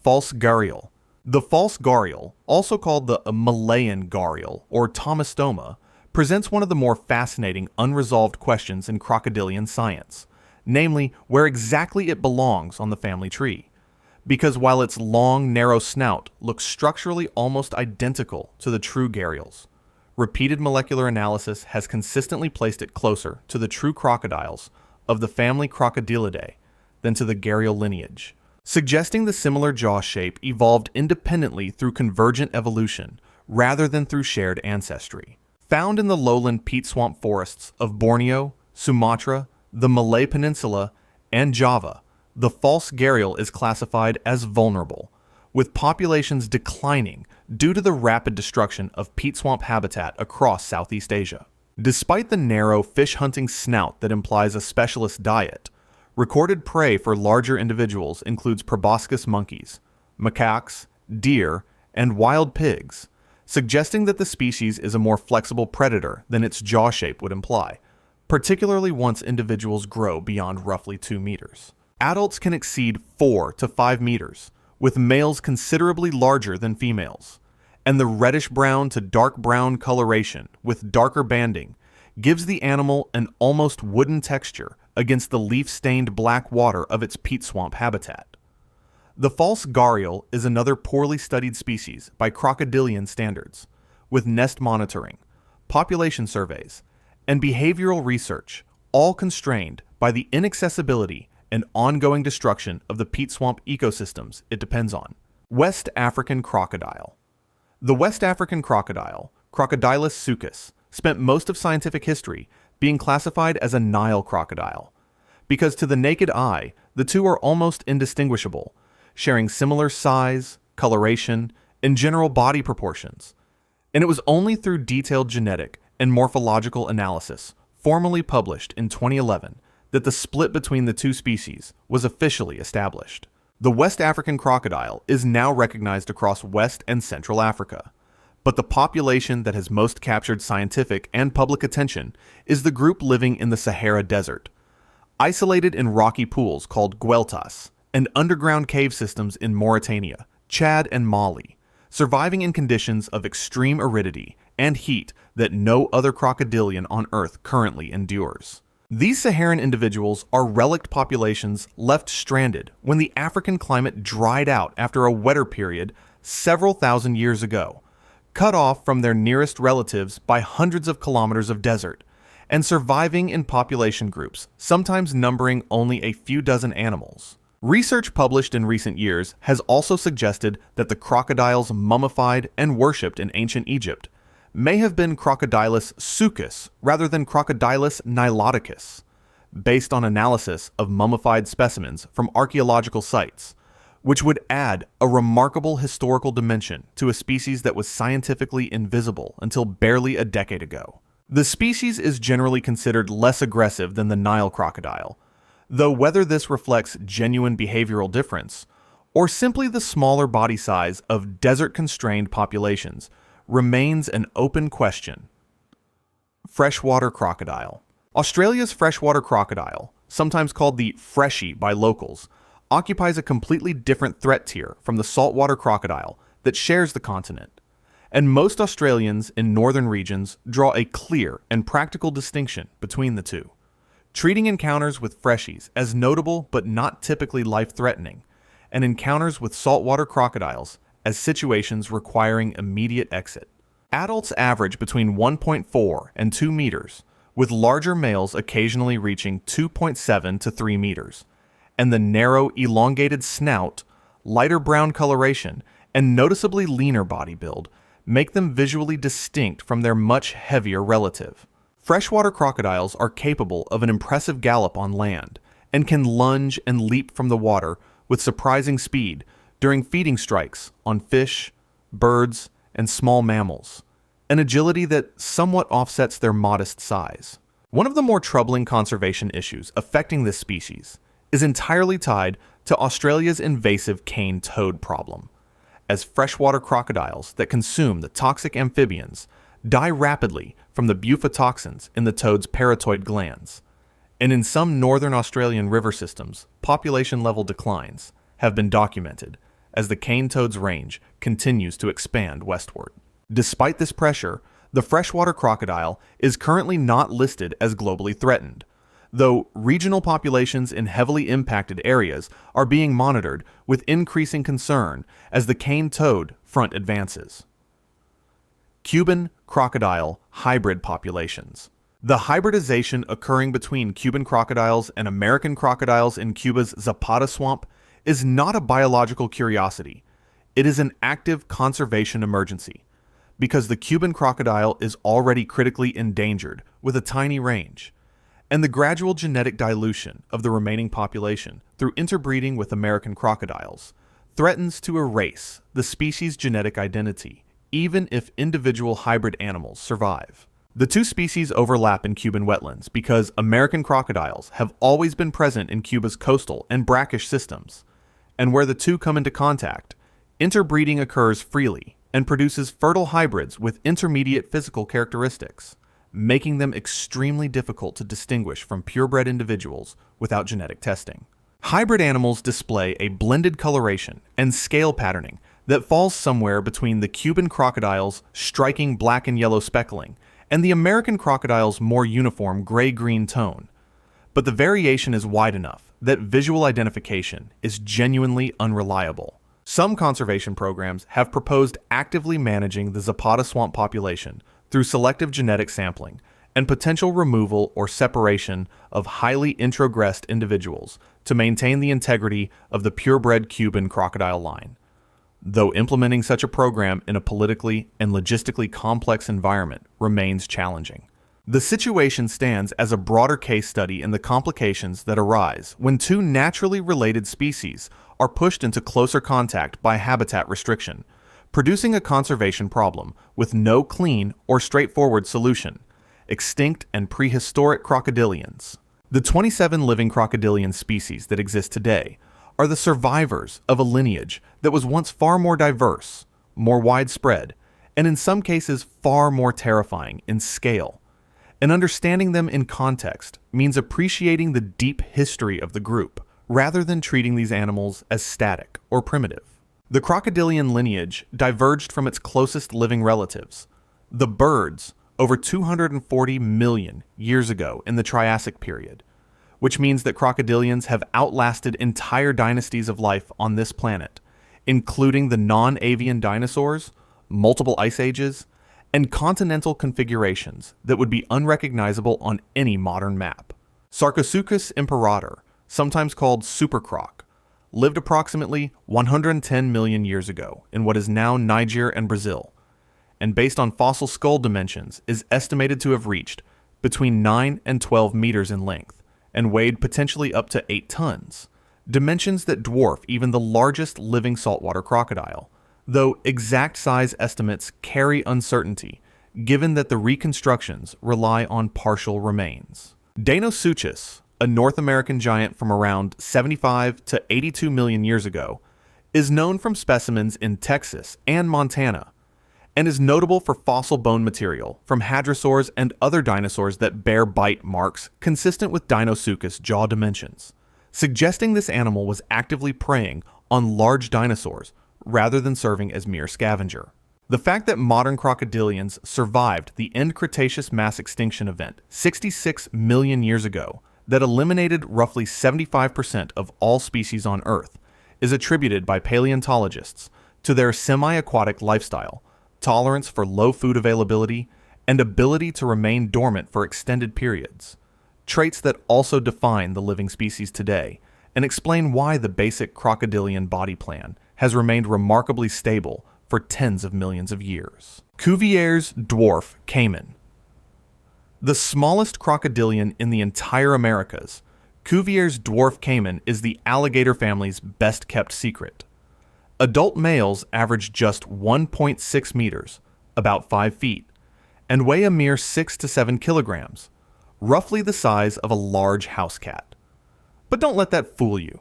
False gharial. The false gharial, also called the Malayan gharial or Tomistoma, presents one of the more fascinating unresolved questions in crocodilian science, namely where exactly it belongs on the family tree. Because while its long, narrow snout looks structurally almost identical to the true gharials, repeated molecular analysis has consistently placed it closer to the true crocodiles of the family Crocodilidae than to the gharial lineage, suggesting the similar jaw shape evolved independently through convergent evolution rather than through shared ancestry. Found in the lowland peat swamp forests of Borneo, Sumatra, the Malay Peninsula, and Java, the false gharial is classified as vulnerable, with populations declining due to the rapid destruction of peat swamp habitat across Southeast Asia. Despite the narrow fish-hunting snout that implies a specialist diet, recorded prey for larger individuals includes proboscis monkeys, macaques, deer, and wild pigs, suggesting that the species is a more flexible predator than its jaw shape would imply, particularly once individuals grow beyond roughly 2 meters. Adults can exceed 4 to 5 meters, with males considerably larger than females, and the reddish-brown to dark brown coloration with darker banding gives the animal an almost wooden texture against the leaf-stained black water of its peat swamp habitat. The false gharial is another poorly studied species by crocodilian standards, with nest monitoring, population surveys, and behavioral research all constrained by the inaccessibility and ongoing destruction of the peat swamp ecosystems it depends on. West African crocodile. The West African crocodile, Crocodylus suchus, spent most of scientific history being classified as a Nile crocodile, because to the naked eye, the two are almost indistinguishable, sharing similar size, coloration, and general body proportions. And it was only through detailed genetic and morphological analysis, formally published in 2011, that the split between the two species was officially established. The West African crocodile is now recognized across West and Central Africa, but the population that has most captured scientific and public attention is the group living in the Sahara Desert, isolated in rocky pools called gueltas, and underground cave systems in Mauritania, Chad, and Mali, surviving in conditions of extreme aridity and heat that no other crocodilian on Earth currently endures. These Saharan individuals are relict populations left stranded when the African climate dried out after a wetter period several thousand years ago, cut off from their nearest relatives by hundreds of kilometers of desert, and surviving in population groups, sometimes numbering only a few dozen animals. Research published in recent years has also suggested that the crocodiles mummified and worshipped in ancient Egypt may have been Crocodylus suchus rather than Crocodylus niloticus, based on analysis of mummified specimens from archaeological sites, which would add a remarkable historical dimension to a species that was scientifically invisible until barely a decade ago. The species is generally considered less aggressive than the Nile crocodile, though whether this reflects genuine behavioral difference or simply the smaller body size of desert-constrained populations remains an open question. Freshwater crocodile. Australia's freshwater crocodile, sometimes called the freshie by locals, occupies a completely different threat tier from the saltwater crocodile that shares the continent, and most Australians in northern regions draw a clear and practical distinction between the two, treating encounters with freshies as notable but not typically life-threatening, and encounters with saltwater crocodiles as situations requiring immediate exit. Adults average between 1.4 and 2 meters, with larger males occasionally reaching 2.7 to 3 meters, and the narrow, elongated snout, lighter brown coloration, and noticeably leaner body build make them visually distinct from their much heavier relative. Freshwater crocodiles are capable of an impressive gallop on land, and can lunge and leap from the water with surprising speed during feeding strikes on fish, birds, and small mammals, an agility that somewhat offsets their modest size. One of the more troubling conservation issues affecting this species is entirely tied to Australia's invasive cane toad problem, as freshwater crocodiles that consume the toxic amphibians die rapidly from the bufatoxins in the toad's parotid glands, and in some northern Australian river systems, population-level declines have been documented as the cane toad's range continues to expand westward. Despite this pressure, the freshwater crocodile is currently not listed as globally threatened, though regional populations in heavily impacted areas are being monitored with increasing concern as the cane toad front advances. Cuban crocodile hybrid populations. The hybridization occurring between Cuban crocodiles and American crocodiles in Cuba's Zapata swamp is not a biological curiosity. It is an active conservation emergency, because the Cuban crocodile is already critically endangered with a tiny range, and the gradual genetic dilution of the remaining population through interbreeding with American crocodiles threatens to erase the species' genetic identity, even if individual hybrid animals survive. The two species overlap in Cuban wetlands because American crocodiles have always been present in Cuba's coastal and brackish systems, and where the two come into contact, interbreeding occurs freely and produces fertile hybrids with intermediate physical characteristics, making them extremely difficult to distinguish from purebred individuals without genetic testing. Hybrid animals display a blended coloration and scale patterning that falls somewhere between the Cuban crocodile's striking black and yellow speckling and the American crocodile's more uniform gray-green tone. But the variation is wide enough that visual identification is genuinely unreliable. Some conservation programs have proposed actively managing the Zapata swamp population through selective genetic sampling and potential removal or separation of highly introgressed individuals to maintain the integrity of the purebred Cuban crocodile line. Though implementing such a program in a politically and logistically complex environment remains challenging. The situation stands as a broader case study in the complications that arise when two naturally related species are pushed into closer contact by habitat restriction, producing a conservation problem with no clean or straightforward solution: extinct and prehistoric crocodilians. The 27 living crocodilian species that exist today are the survivors of a lineage that was once far more diverse, more widespread, and in some cases far more terrifying in scale. And understanding them in context means appreciating the deep history of the group, rather than treating these animals as static or primitive. The crocodilian lineage diverged from its closest living relatives, the birds, over 240 million years ago in the Triassic period, which means that crocodilians have outlasted entire dynasties of life on this planet, including the non-avian dinosaurs, multiple ice ages, and continental configurations that would be unrecognizable on any modern map. Sarcosuchus imperator, sometimes called supercroc, lived approximately 110 million years ago in what is now Niger and Brazil, and based on fossil skull dimensions is estimated to have reached between 9 and 12 meters in length, and weighed potentially up to 8 tons, dimensions that dwarf even the largest living saltwater crocodile, though exact size estimates carry uncertainty, given that the reconstructions rely on partial remains. Deinosuchus, a North American giant from around 75 to 82 million years ago, is known from specimens in Texas and Montana, and is notable for fossil bone material from hadrosaurs and other dinosaurs that bear bite marks consistent with Deinosuchus jaw dimensions, suggesting this animal was actively preying on large dinosaurs rather than serving as mere scavenger. The fact that modern crocodilians survived the end Cretaceous mass extinction event 66 million years ago that eliminated roughly 75% of all species on Earth is attributed by paleontologists to their semi-aquatic lifestyle, tolerance for low food availability, and ability to remain dormant for extended periods, traits that also define the living species today and explain why the basic crocodilian body plan has remained remarkably stable for tens of millions of years. Cuvier's dwarf caiman. The smallest crocodilian in the entire Americas, Cuvier's dwarf caiman is the alligator family's best-kept secret. Adult males average just 1.6 meters, about 5 feet, and weigh a mere 6 to 7 kilograms, roughly the size of a large house cat. But don't let that fool you.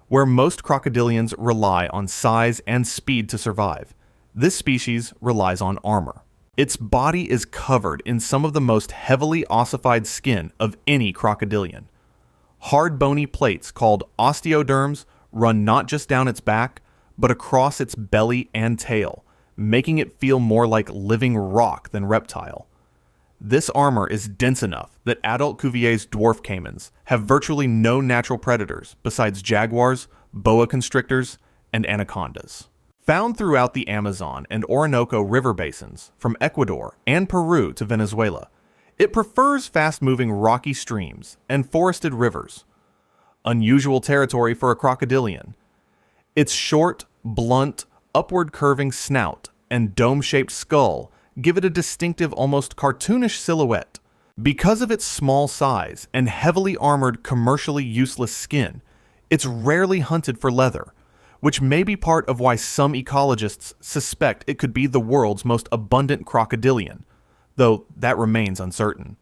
Where most crocodilians rely on size and speed to survive, this species relies on armor. Its body is covered in some of the most heavily ossified skin of any crocodilian. Hard bony plates called osteoderms run not just down its back, but across its belly and tail, making it feel more like living rock than reptile. This armor is dense enough that adult Cuvier's dwarf caimans have virtually no natural predators besides jaguars, boa constrictors, and anacondas. Found throughout the Amazon and Orinoco river basins, from Ecuador and Peru to Venezuela, It prefers fast-moving rocky streams and forested rivers. Unusual territory for a crocodilian. Its short, blunt, upward-curving snout and dome-shaped skull give it a distinctive, almost cartoonish silhouette. Because of its small size and heavily armored, commercially useless skin, it's rarely hunted for leather, which may be part of why some ecologists suspect it could be the world's most abundant crocodilian, though that remains uncertain.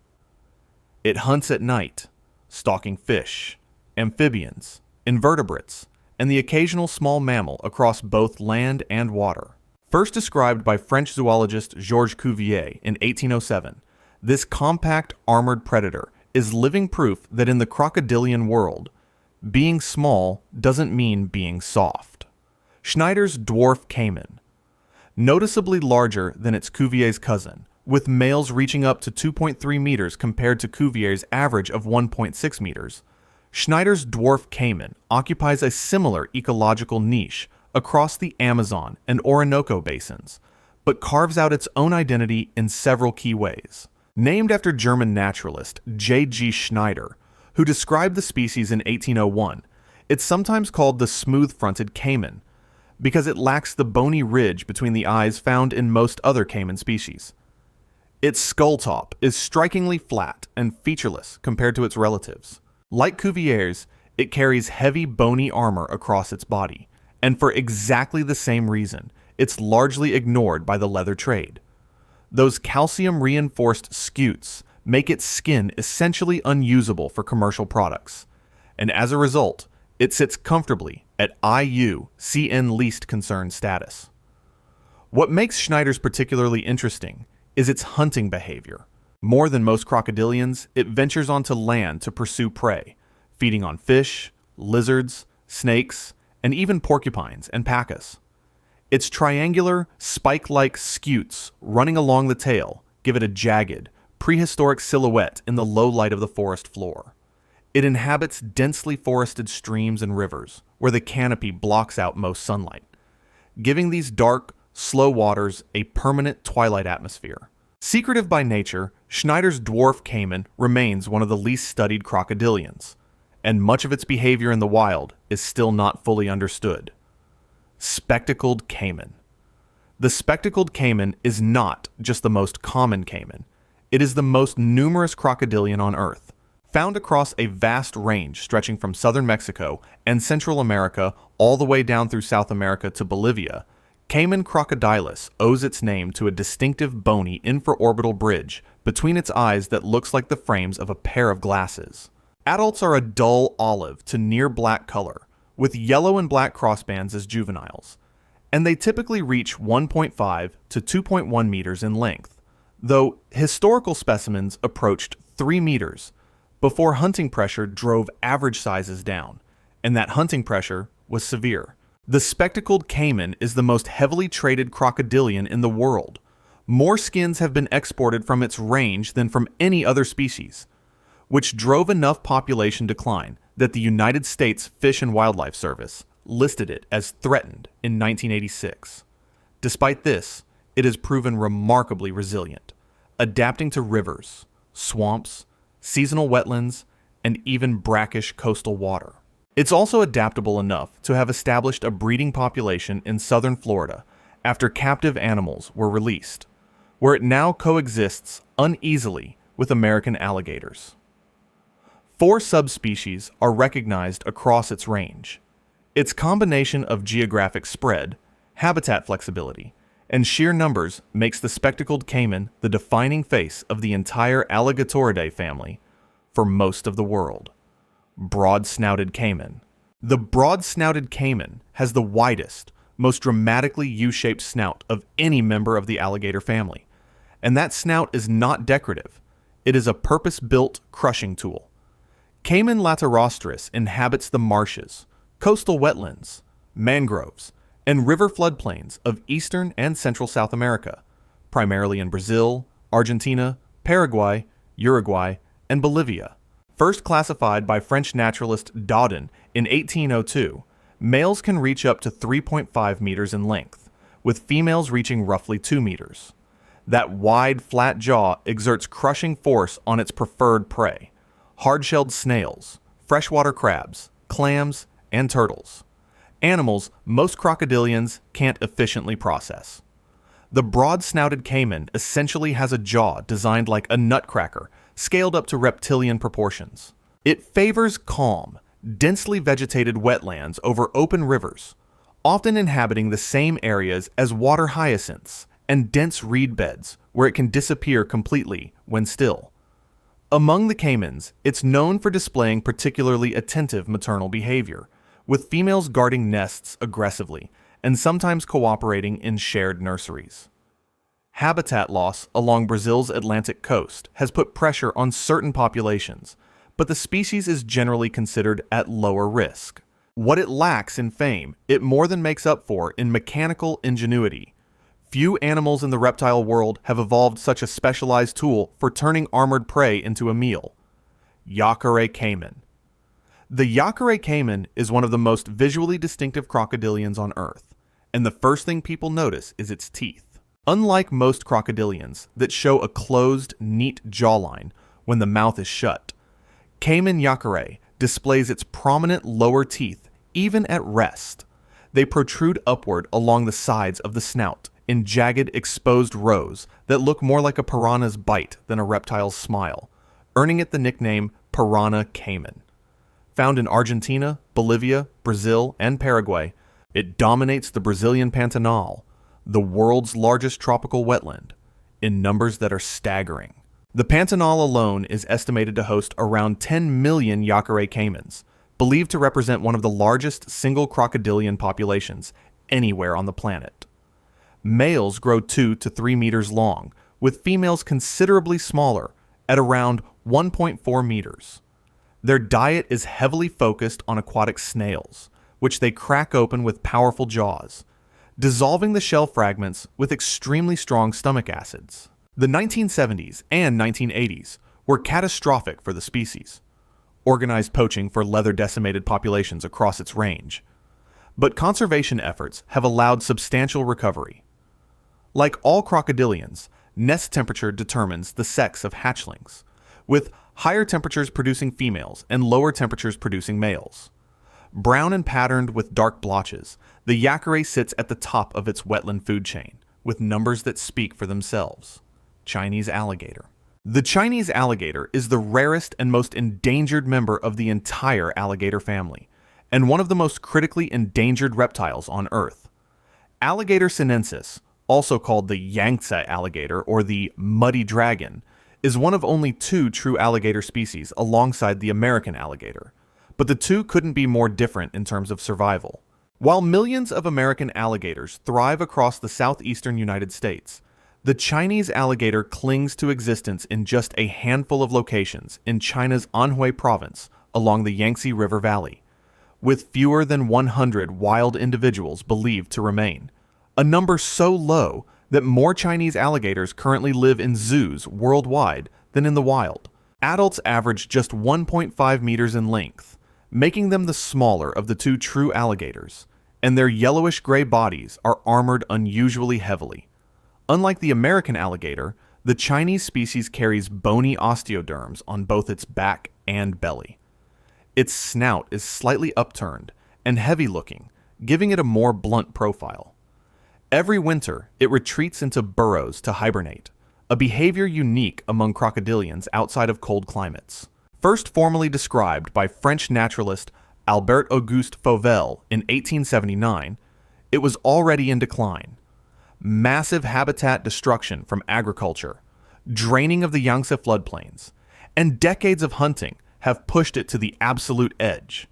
It hunts at night, stalking fish, amphibians, invertebrates, and the occasional small mammal across both land and water. First described by French zoologist Georges Cuvier in 1807, this compact, armored predator is living proof that in the crocodilian world, being small doesn't mean being soft. Schneider's dwarf caiman. Noticeably larger than its Cuvier's cousin, with males reaching up to 2.3 meters compared to Cuvier's average of 1.6 meters, Schneider's dwarf caiman occupies a similar ecological niche across the Amazon and Orinoco basins, but carves out its own identity in several key ways. Named after German naturalist J.G. Schneider, who described the species in 1801, it's sometimes called the smooth-fronted caiman, because it lacks the bony ridge between the eyes found in most other caiman species. Its skull top is strikingly flat and featureless compared to its relatives. Like Cuvier's, it carries heavy bony armor across its body, and for exactly the same reason, it's largely ignored by the leather trade. Those calcium-reinforced scutes make its skin essentially unusable for commercial products, and as a result, it sits comfortably at IUCN Least Concern status. What makes Schneider's particularly interesting is its hunting behavior. More than most crocodilians, it ventures onto land to pursue prey, feeding on fish, lizards, snakes, and even porcupines and pacas. Its triangular, spike-like scutes running along the tail give it a jagged, prehistoric silhouette in the low light of the forest floor. It inhabits densely forested streams and rivers, where the canopy blocks out most sunlight, giving these dark, slow waters a permanent twilight atmosphere. Secretive by nature, Schneider's dwarf caiman remains one of the least studied crocodilians, and much of its behavior in the wild is still not fully understood. Spectacled caiman. The spectacled caiman is not just the most common caiman. It is the most numerous crocodilian on Earth. Found across a vast range stretching from southern Mexico and Central America all the way down through South America to Bolivia, Caiman crocodilus owes its name to a distinctive bony infraorbital bridge between its eyes that looks like the frames of a pair of glasses. Adults are a dull olive to near black color, with yellow and black crossbands as juveniles, and they typically reach 1.5 to 2.1 meters in length, though historical specimens approached 3 meters before hunting pressure drove average sizes down, and that hunting pressure was severe. The spectacled caiman is the most heavily traded crocodilian in the world. More skins have been exported from its range than from any other species, which drove enough population decline that the United States Fish and Wildlife Service listed it as threatened in 1986. Despite this, it has proven remarkably resilient, adapting to rivers, swamps, seasonal wetlands, and even brackish coastal water. It's also adaptable enough to have established a breeding population in southern Florida after captive animals were released, where it now coexists uneasily with American alligators. 4 subspecies are recognized across its range. Its combination of geographic spread, habitat flexibility, and sheer numbers makes the spectacled caiman the defining face of the entire Alligatoridae family for most of the world. Broad-snouted caiman. The broad-snouted caiman has the widest, most dramatically U-shaped snout of any member of the alligator family, and that snout is not decorative. It is a purpose-built crushing tool. Caiman laterostris inhabits the marshes, coastal wetlands, mangroves, and river floodplains of eastern and central South America, primarily in Brazil, Argentina, Paraguay, Uruguay, and Bolivia. First classified by French naturalist Daudin in 1802, males can reach up to 3.5 meters in length, with females reaching roughly 2 meters. That wide, flat jaw exerts crushing force on its preferred prey: hard-shelled snails, freshwater crabs, clams, and turtles. Animals most crocodilians can't efficiently process. The broad-snouted caiman essentially has a jaw designed like a nutcracker, scaled up to reptilian proportions. It favors calm, densely vegetated wetlands over open rivers, often inhabiting the same areas as water hyacinths and dense reed beds where it can disappear completely when still. Among the caimans, it's known for displaying particularly attentive maternal behavior, with females guarding nests aggressively and sometimes cooperating in shared nurseries. Habitat loss along Brazil's Atlantic coast has put pressure on certain populations, but the species is generally considered at lower risk. What it lacks in fame, it more than makes up for in mechanical ingenuity. Few animals in the reptile world have evolved such a specialized tool for turning armored prey into a meal. Yacare caiman. The Yacare caiman is one of the most visually distinctive crocodilians on Earth, and the first thing people notice is its teeth. Unlike most crocodilians that show a closed, neat jawline when the mouth is shut, Caiman yacare displays its prominent lower teeth even at rest. They protrude upward along the sides of the snout in jagged, exposed rows that look more like a piranha's bite than a reptile's smile, earning it the nickname piranha caiman. Found in Argentina, Bolivia, Brazil, and Paraguay, it dominates the Brazilian Pantanal, the world's largest tropical wetland, in numbers that are staggering. The Pantanal alone is estimated to host around 10 million Yacare caimans, believed to represent one of the largest single crocodilian populations anywhere on the planet. Males grow 2 to 3 meters long, with females considerably smaller, at around 1.4 meters. Their diet is heavily focused on aquatic snails, which they crack open with powerful jaws, dissolving the shell fragments with extremely strong stomach acids. The 1970s and 1980s were catastrophic for the species. Organized poaching for leather-decimated populations across its range. But conservation efforts have allowed substantial recovery. Like all crocodilians, nest temperature determines the sex of hatchlings, with higher temperatures producing females and lower temperatures producing males. Brown and patterned with dark blotches, the Yacare sits at the top of its wetland food chain, with numbers that speak for themselves. Chinese alligator. The Chinese alligator is the rarest and most endangered member of the entire alligator family, and one of the most critically endangered reptiles on Earth. Alligator sinensis, also called the Yangtze alligator or the muddy dragon, is one of only 2 true alligator species alongside the American alligator, but the two couldn't be more different in terms of survival. While millions of American alligators thrive across the southeastern United States, the Chinese alligator clings to existence in just a handful of locations in China's Anhui province along the Yangtze River Valley, with fewer than 100 wild individuals believed to remain, a number so low that more Chinese alligators currently live in zoos worldwide than in the wild. Adults average just 1.5 meters in length, making them the smaller of the 2 true alligators, and their yellowish-gray bodies are armored unusually heavily. Unlike the American alligator, the Chinese species carries bony osteoderms on both its back and belly. Its snout is slightly upturned and heavy-looking, giving it a more blunt profile. Every winter, it retreats into burrows to hibernate, a behavior unique among crocodilians outside of cold climates. First formally described by French naturalist Albert Auguste Fauvel in 1879, it was already in decline. Massive habitat destruction from agriculture, draining of the Yangtze floodplains, and decades of hunting have pushed it to the absolute edge.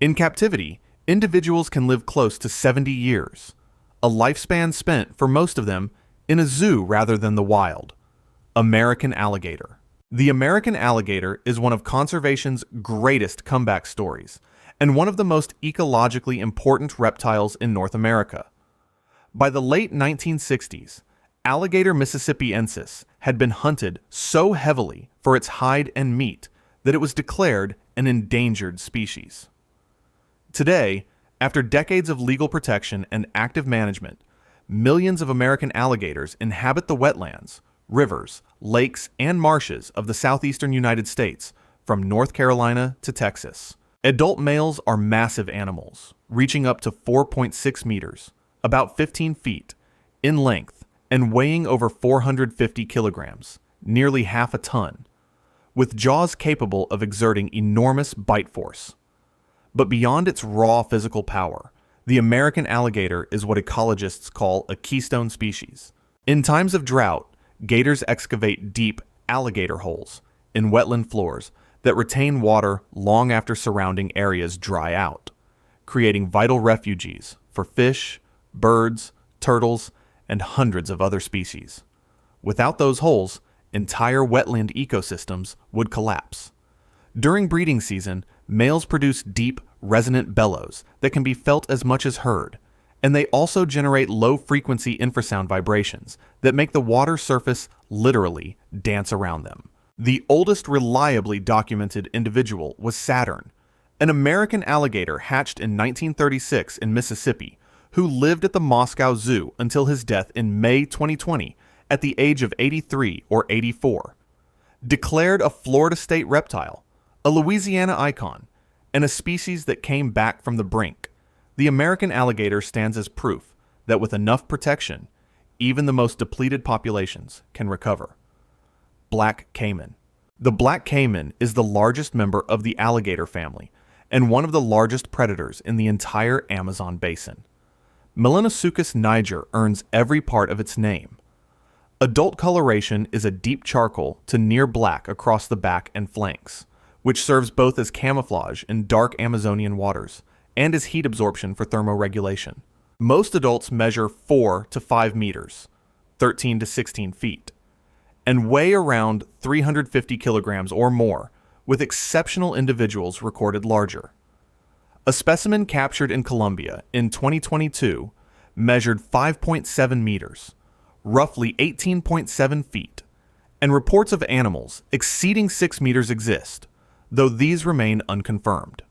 In captivity, individuals can live close to 70 years, a lifespan spent, for most of them, in a zoo rather than the wild. American alligator. The American alligator is one of conservation's greatest comeback stories, and one of the most ecologically important reptiles in North America. By the late 1960s, alligator mississippiensis had been hunted so heavily for its hide and meat that it was declared an endangered species. Today, after decades of legal protection and active management, millions of American alligators inhabit the wetlands, rivers, lakes, and marshes of the southeastern United States, from North Carolina to Texas. Adult males are massive animals, reaching up to 4.6 meters, about 15 feet, in length, and weighing over 450 kilograms, nearly half a ton, with jaws capable of exerting enormous bite force. But beyond its raw physical power, the American alligator is what ecologists call a keystone species. In times of drought, gators excavate deep alligator holes in wetland floors that retain water long after surrounding areas dry out, creating vital refuges for fish, birds, turtles, and hundreds of other species. Without those holes, entire wetland ecosystems would collapse. During breeding season, males produce deep, resonant bellows that can be felt as much as heard, and they also generate low-frequency infrasound vibrations that make the water surface literally dance around them. The oldest reliably documented individual was Saturn, an American alligator hatched in 1936 in Mississippi, who lived at the Moscow Zoo until his death in May 2020 at the age of 83 or 84. Declared a Florida state reptile, a Louisiana icon, and a species that came back from the brink, the American alligator stands as proof that with enough protection, even the most depleted populations can recover. Black caiman. The black caiman is the largest member of the alligator family and one of the largest predators in the entire Amazon basin. Melanosuchus niger earns every part of its name. Adult coloration is a deep charcoal to near black across the back and flanks, which serves both as camouflage in dark Amazonian waters and as heat absorption for thermoregulation. Most adults measure 4 to 5 meters, 13 to 16 feet, and weigh around 350 kilograms or more, with exceptional individuals recorded larger. A specimen captured in Colombia in 2022 measured 5.7 meters, roughly 18.7 feet, and reports of animals exceeding 6 meters exist, though these remain unconfirmed.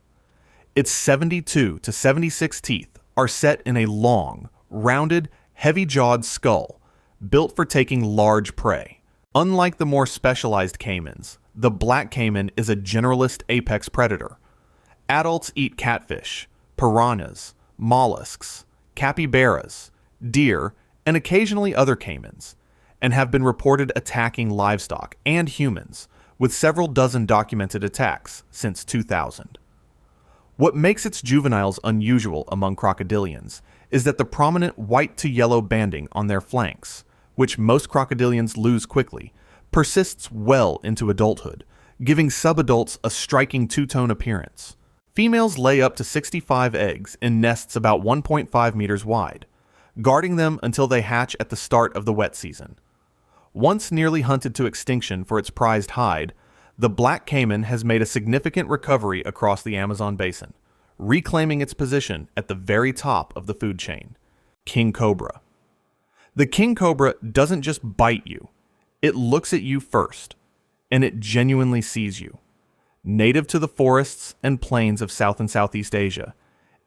Its 72 to 76 teeth are set in a long, rounded, heavy-jawed skull, built for taking large prey. Unlike the more specialized caimans, the black caiman is a generalist apex predator. Adults eat catfish, piranhas, mollusks, capybaras, deer, and occasionally other caimans, and have been reported attacking livestock and humans, with several dozen documented attacks since 2000. What makes its juveniles unusual among crocodilians is that the prominent white to yellow banding on their flanks, which most crocodilians lose quickly, persists well into adulthood, giving subadults a striking two-tone appearance. Females lay up to 65 eggs in nests about 1.5 meters wide, guarding them until they hatch at the start of the wet season. Once nearly hunted to extinction for its prized hide, the black caiman has made a significant recovery across the Amazon basin, reclaiming its position at the very top of the food chain. King cobra. The king cobra doesn't just bite you, it looks at you first, and it genuinely sees you. Native to the forests and plains of South and Southeast Asia,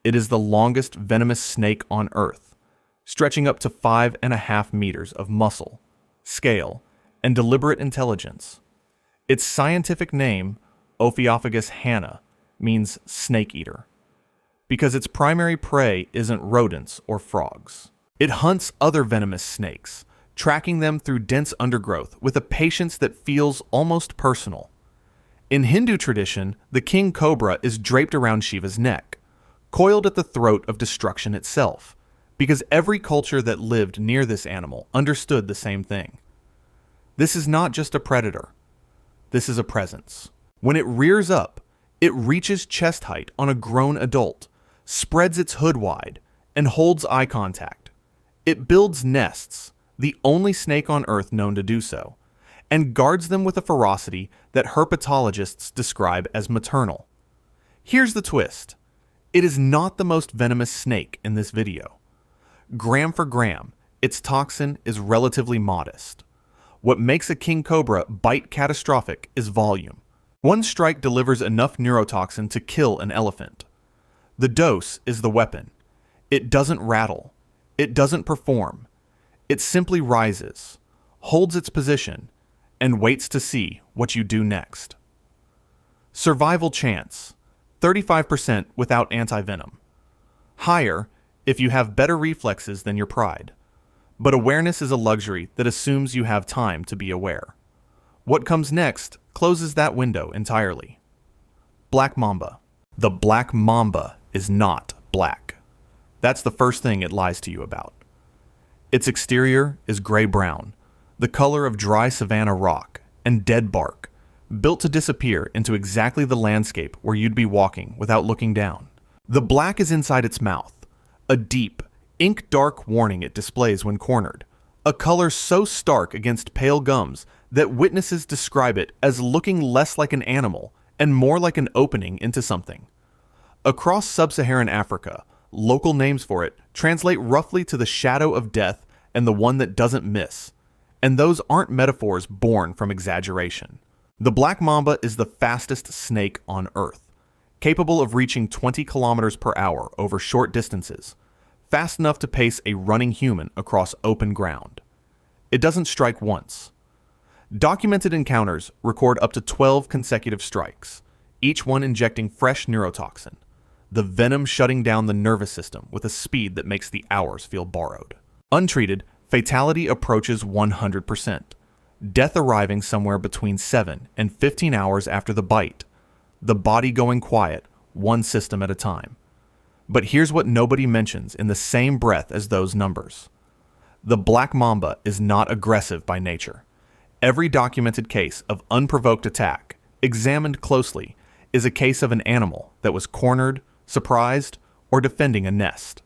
it is the longest venomous snake on Earth, stretching up to 5.5 meters of muscle, scale, and deliberate intelligence. Its scientific name, Ophiophagus hanna, means snake eater, because its primary prey isn't rodents or frogs. It hunts other venomous snakes, tracking them through dense undergrowth with a patience that feels almost personal. In Hindu tradition, the king cobra is draped around Shiva's neck, coiled at the throat of destruction itself, because every culture that lived near this animal understood the same thing. This is not just a predator. This is a presence. When it rears up, it reaches chest height on a grown adult, spreads its hood wide, and holds eye contact. It builds nests, the only snake on Earth known to do so, and guards them with a ferocity that herpetologists describe as maternal. Here's the twist. It is not the most venomous snake in this video. Gram for gram, its toxin is relatively modest. What makes a king cobra bite catastrophic is volume. One strike delivers enough neurotoxin to kill an elephant. The dose is the weapon. It doesn't rattle. It doesn't perform. It simply rises, holds its position, and waits to see what you do next. Survival chance, 35% without antivenom. Higher if you have better reflexes than your pride. But awareness is a luxury that assumes you have time to be aware. What comes next closes that window entirely. Black mamba. The black mamba is not black. That's the first thing it lies to you about. Its exterior is gray-brown, the color of dry savanna rock and dead bark, built to disappear into exactly the landscape where you'd be walking without looking down. The black is inside its mouth, a deep, ink-dark warning it displays when cornered, a color so stark against pale gums that witnesses describe it as looking less like an animal and more like an opening into something. Across sub-Saharan Africa, local names for it translate roughly to the shadow of death and the one that doesn't miss, and those aren't metaphors born from exaggeration. The black mamba is the fastest snake on Earth, capable of reaching 20 kilometers per hour over short distances, fast enough to pace a running human across open ground. It doesn't strike once. Documented encounters record up to 12 consecutive strikes, each one injecting fresh neurotoxin, the venom shutting down the nervous system with a speed that makes the hours feel borrowed. Untreated, fatality approaches 100%, death arriving somewhere between 7 and 15 hours after the bite, the body going quiet, one system at a time. But here's what nobody mentions in the same breath as those numbers. The black mamba is not aggressive by nature. Every documented case of unprovoked attack, examined closely, is a case of an animal that was cornered, surprised, or defending a nest.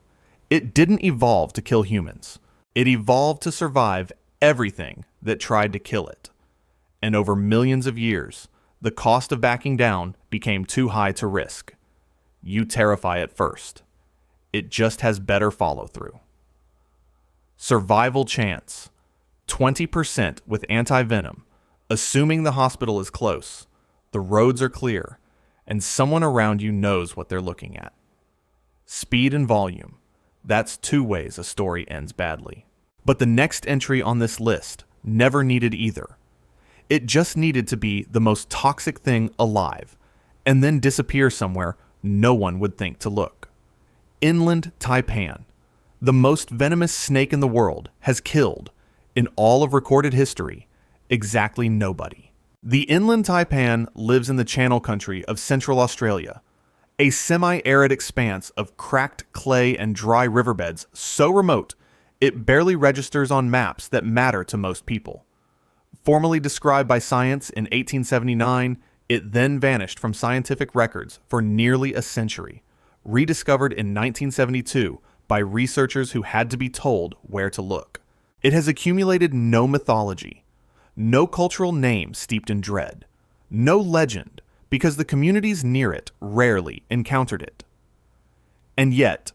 It didn't evolve to kill humans. It evolved to survive everything that tried to kill it. And over millions of years, the cost of backing down became too high to risk. You terrify it first. It just has better follow-through. Survival chance, 20% with antivenom, assuming the hospital is close, the roads are clear, and someone around you knows what they're looking at. Speed and volume, that's two ways a story ends badly. But the next entry on this list never needed either. It just needed to be the most toxic thing alive, and then disappear somewhere no one would think to look. Inland taipan, the most venomous snake in the world, has killed, in all of recorded history, exactly nobody. The inland taipan lives in the Channel Country of Central Australia, a semi-arid expanse of cracked clay and dry riverbeds so remote it barely registers on maps that matter to most people. Formally described by science in 1879, it then vanished from scientific records for nearly a century, rediscovered in 1972 by researchers who had to be told where to look. It has accumulated no mythology, no cultural name steeped in dread, no legend, because the communities near it rarely encountered it. And yet,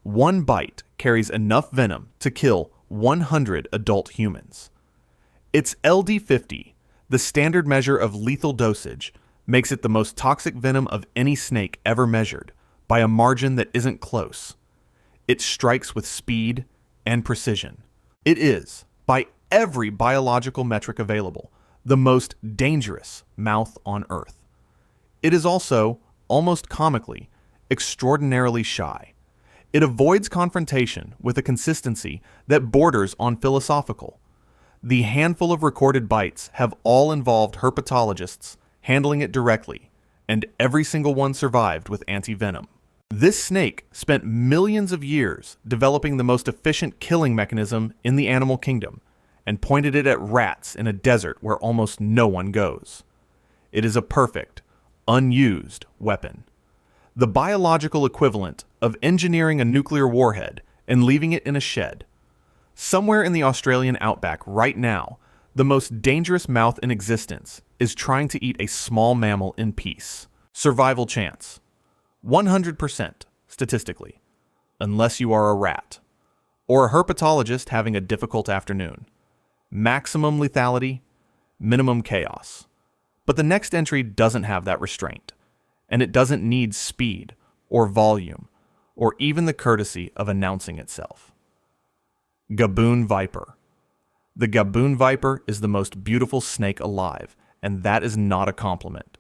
one bite carries enough venom to kill 100 adult humans. Its LD50, the standard measure of lethal dosage, makes it the most toxic venom of any snake ever measured, by a margin that isn't close. It strikes with speed and precision. It is, by every biological metric available, the most dangerous mouth on Earth. It is also, almost comically, extraordinarily shy. It avoids confrontation with a consistency that borders on philosophical. The handful of recorded bites have all involved herpetologists handling it directly, and every single one survived with antivenom. This snake spent millions of years developing the most efficient killing mechanism in the animal kingdom, and pointed it at rats in a desert where almost no one goes. It is a perfect, unused weapon. The biological equivalent of engineering a nuclear warhead and leaving it in a shed. Somewhere in the Australian outback right now, the most dangerous mouth in existence is trying to eat a small mammal in peace. Survival chance, 100% statistically, unless you are a rat, or a herpetologist having a difficult afternoon. Maximum lethality, minimum chaos. But the next entry doesn't have that restraint, and it doesn't need speed or volume or even the courtesy of announcing itself. Gaboon viper. The gaboon viper is the most beautiful snake alive, and that is not a compliment.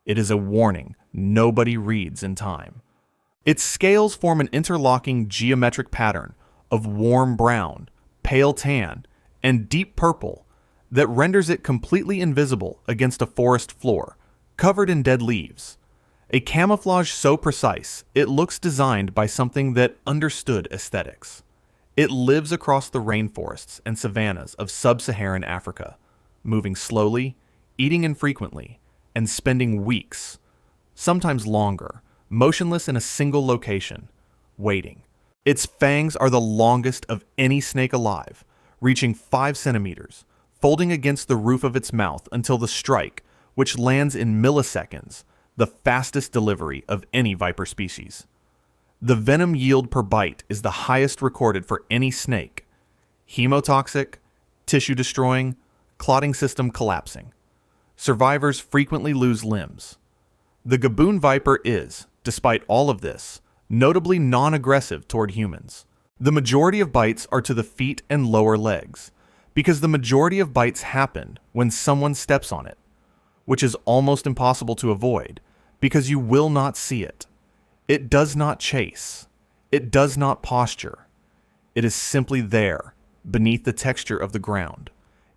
It is a warning nobody reads in time. Its scales form an interlocking geometric pattern of warm brown, pale tan, and deep purple that renders it completely invisible against a forest floor, covered in dead leaves. A camouflage so precise, it looks designed by something that understood aesthetics. It lives across the rainforests and savannas of sub-Saharan Africa, moving slowly, eating infrequently, and spending weeks, sometimes longer, motionless in a single location, waiting. Its fangs are the longest of any snake alive, reaching 5 centimeters, folding against the roof of its mouth until the strike, which lands in milliseconds, the fastest delivery of any viper species. The venom yield per bite is the highest recorded for any snake. Hemotoxic, tissue-destroying, clotting system collapsing. Survivors frequently lose limbs. The gaboon viper is, despite all of this, notably non-aggressive toward humans. The majority of bites are to the feet and lower legs, because the majority of bites happen when someone steps on it, which is almost impossible to avoid, because you will not see it. It does not chase. It does not posture. It is simply there, beneath the texture of the ground,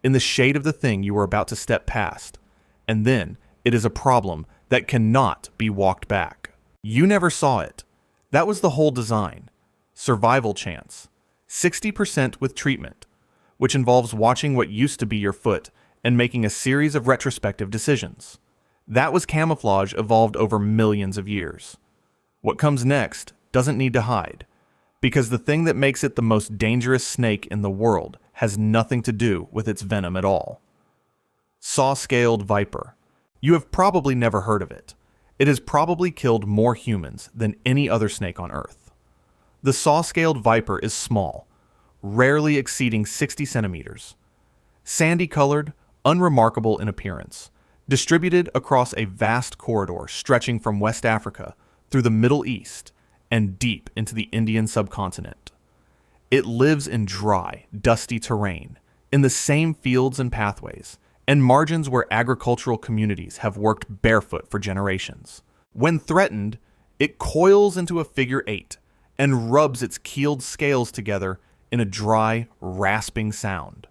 in the shade of the thing you are about to step past, and then it is a problem that cannot be walked back. You never saw it. That was the whole design. Survival chance. 60% with treatment, which involves watching what used to be your foot and making a series of retrospective decisions. That was camouflage evolved over millions of years. What comes next doesn't need to hide, because the thing that makes it the most dangerous snake in the world has nothing to do with its venom at all. Saw-scaled viper. You have probably never heard of it. It has probably killed more humans than any other snake on Earth. The saw-scaled viper is small, rarely exceeding 60 centimeters. Sandy-colored, unremarkable in appearance, distributed across a vast corridor stretching from West Africa through the Middle East and deep into the Indian subcontinent. It lives in dry, dusty terrain, in the same fields and pathways, and margins where agricultural communities have worked barefoot for generations. When threatened, it coils into a figure 8 and rubs its keeled scales together in a dry, rasping sound.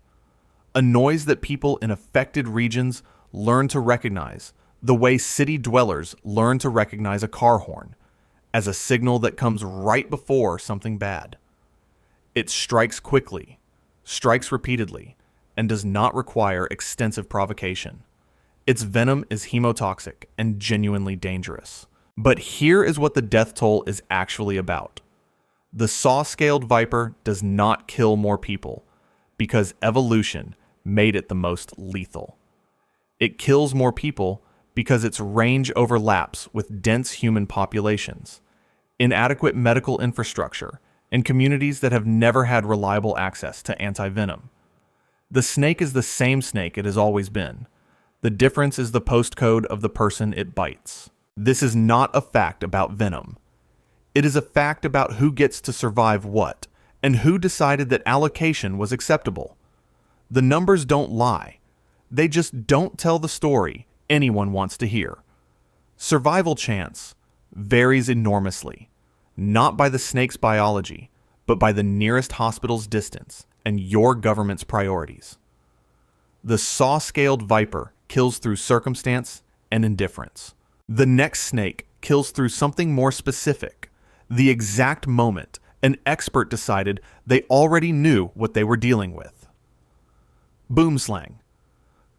A noise that people in affected regions learn to recognize the way city dwellers learn to recognize a car horn, as a signal that comes right before something bad. It strikes quickly, strikes repeatedly, and does not require extensive provocation. Its venom is hemotoxic and genuinely dangerous. But here is what the death toll is actually about. The saw-scaled viper does not kill more people, because evolution made it the most lethal. It kills more people because its range overlaps with dense human populations, inadequate medical infrastructure, and communities that have never had reliable access to anti-venom. The snake is the same snake it has always been. The difference is the postcode of the person it bites. This is not a fact about venom. It is a fact about who gets to survive what, and who decided that allocation was acceptable. The numbers don't lie. They just don't tell the story anyone wants to hear. Survival chance varies enormously, not by the snake's biology, but by the nearest hospital's distance and your government's priorities. The saw-scaled viper kills through circumstance and indifference. The next snake kills through something more specific, the exact moment an expert decided they already knew what they were dealing with. Boomslang.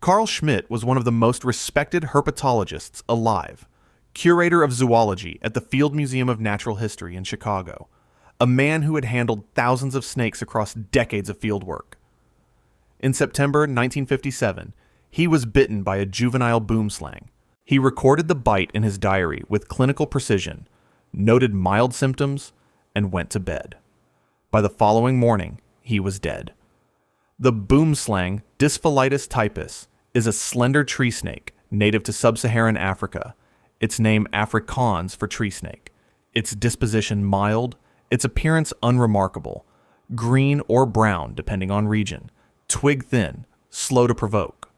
Carl Schmidt was one of the most respected herpetologists alive, curator of zoology at the Field Museum of Natural History in Chicago, a man who had handled thousands of snakes across decades of fieldwork. In September 1957, he was bitten by a juvenile boomslang. He recorded the bite in his diary with clinical precision, noted mild symptoms, and went to bed. By the following morning, he was dead. The boomslang Dysphylitis typus is a slender tree snake native to sub-Saharan Africa, its name Afrikaans for tree snake, its disposition mild, its appearance unremarkable, green or brown depending on region, twig thin, slow to provoke.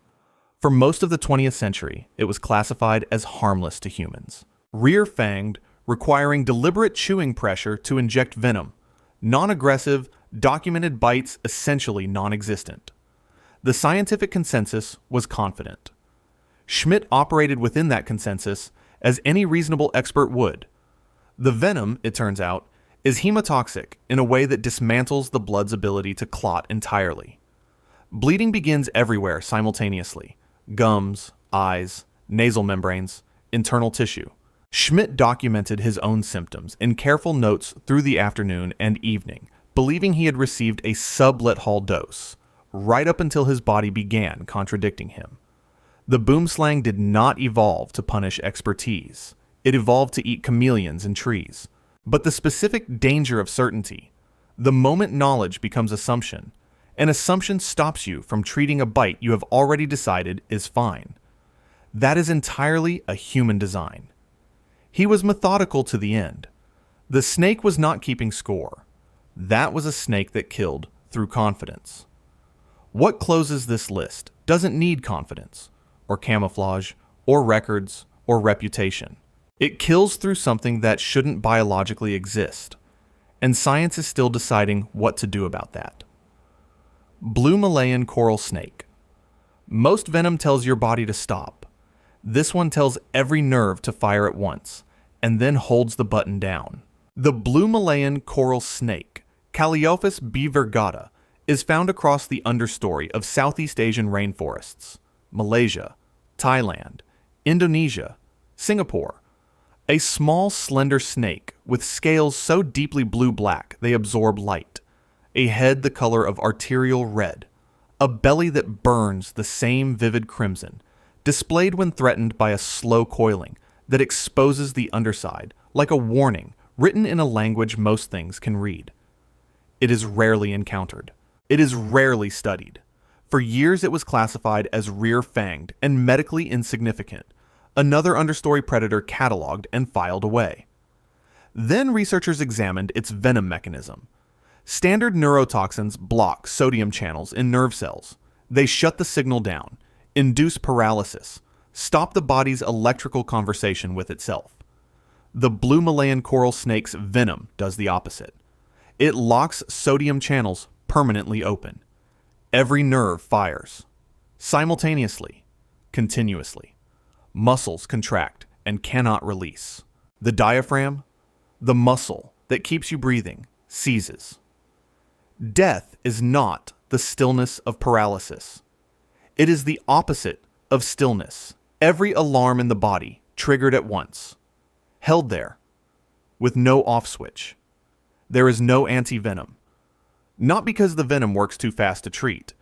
For most of the 20th century, it was classified as harmless to humans. Rear-fanged, requiring deliberate chewing pressure to inject venom. Non-aggressive, documented bites essentially non-existent. The scientific consensus was confident. Schmidt operated within that consensus as any reasonable expert would. The venom, it turns out, is hemotoxic in a way that dismantles the blood's ability to clot entirely. Bleeding begins everywhere simultaneously: gums, eyes, nasal membranes, internal tissue. Schmidt documented his own symptoms in careful notes through the afternoon and evening, believing he had received a sublet-hall dose, right up until his body began contradicting him. The boomslang did not evolve to punish expertise. It evolved to eat chameleons and trees. But the specific danger of certainty, the moment knowledge becomes assumption, an assumption stops you from treating a bite you have already decided is fine. That is entirely a human design. He was methodical to the end. The snake was not keeping score. That was a snake that killed through confidence. What closes this list doesn't need confidence, or camouflage, or records, or reputation. It kills through something that shouldn't biologically exist, and science is still deciding what to do about that. Blue Malayan coral snake. Most venom tells your body to stop. This one tells every nerve to fire at once, and then holds the button down. The blue Malayan coral snake, Calliophis b. virgata, is found across the understory of Southeast Asian rainforests, Malaysia, Thailand, Indonesia, Singapore. A small, slender snake with scales so deeply blue-black they absorb light, a head the color of arterial red, a belly that burns the same vivid crimson, displayed when threatened by a slow coiling that exposes the underside like a warning written in a language most things can read. It is rarely encountered. It is rarely studied. For years it was classified as rear-fanged and medically insignificant, another understory predator cataloged and filed away. Then researchers examined its venom mechanism. Standard neurotoxins block sodium channels in nerve cells. They shut the signal down, induce paralysis, stop the body's electrical conversation with itself. The blue Malayan coral snake's venom does the opposite. It locks sodium channels permanently open. Every nerve fires. Simultaneously. Continuously. Muscles contract and cannot release. The diaphragm, the muscle that keeps you breathing, seizes. Death is not the stillness of paralysis. It is the opposite of stillness. Every alarm in the body triggered at once. Held there, with no off switch. There is no anti-venom. Not because the venom works too fast to treat,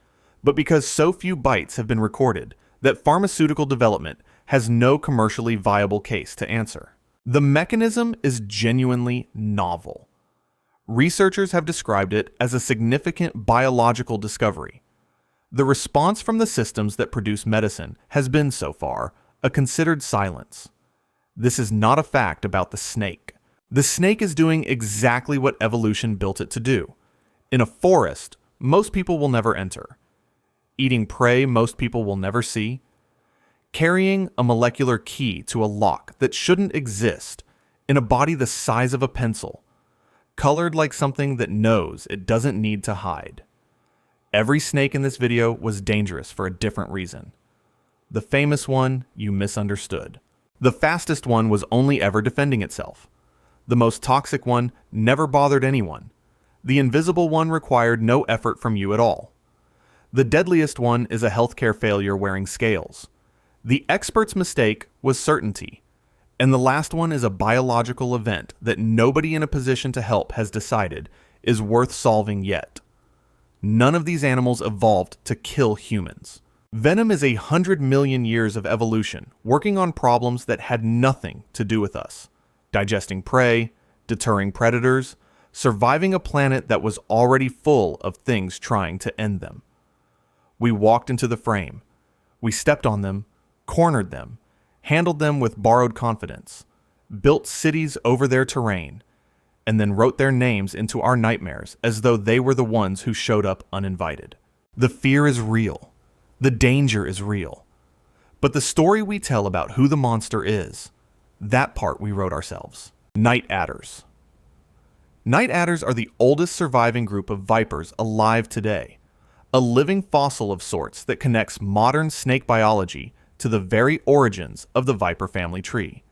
but because so few bites have been recorded that pharmaceutical development has no commercially viable case to answer. The mechanism is genuinely novel. Researchers have described it as a significant biological discovery. The response from the systems that produce medicine has been, so far, a considered silence. This is not a fact about the snake. The snake is doing exactly what evolution built it to do. In a forest, most people will never enter. Eating prey most people will never see. Carrying a molecular key to a lock that shouldn't exist in a body the size of a pencil, colored like something that knows it doesn't need to hide. Every snake in this video was dangerous for a different reason. The famous one you misunderstood. The fastest one was only ever defending itself. The most toxic one never bothered anyone. The invisible one required no effort from you at all. The deadliest one is a healthcare failure wearing scales. The expert's mistake was certainty. And the last one is a biological event that nobody in a position to help has decided is worth solving yet. None of these animals evolved to kill humans. Venom is 100 million years of evolution working on problems that had nothing to do with us. Digesting prey, deterring predators, surviving a planet that was already full of things trying to end them. We walked into the frame. We stepped on them, cornered them, handled them with borrowed confidence, built cities over their terrain, and then wrote their names into our nightmares as though they were the ones who showed up uninvited. The fear is real. The danger is real. But the story we tell about who the monster is, that part we wrote ourselves. Night adders. Night adders are the oldest surviving group of vipers alive today, a living fossil of sorts that connects modern snake biology to the very origins of the viper family tree.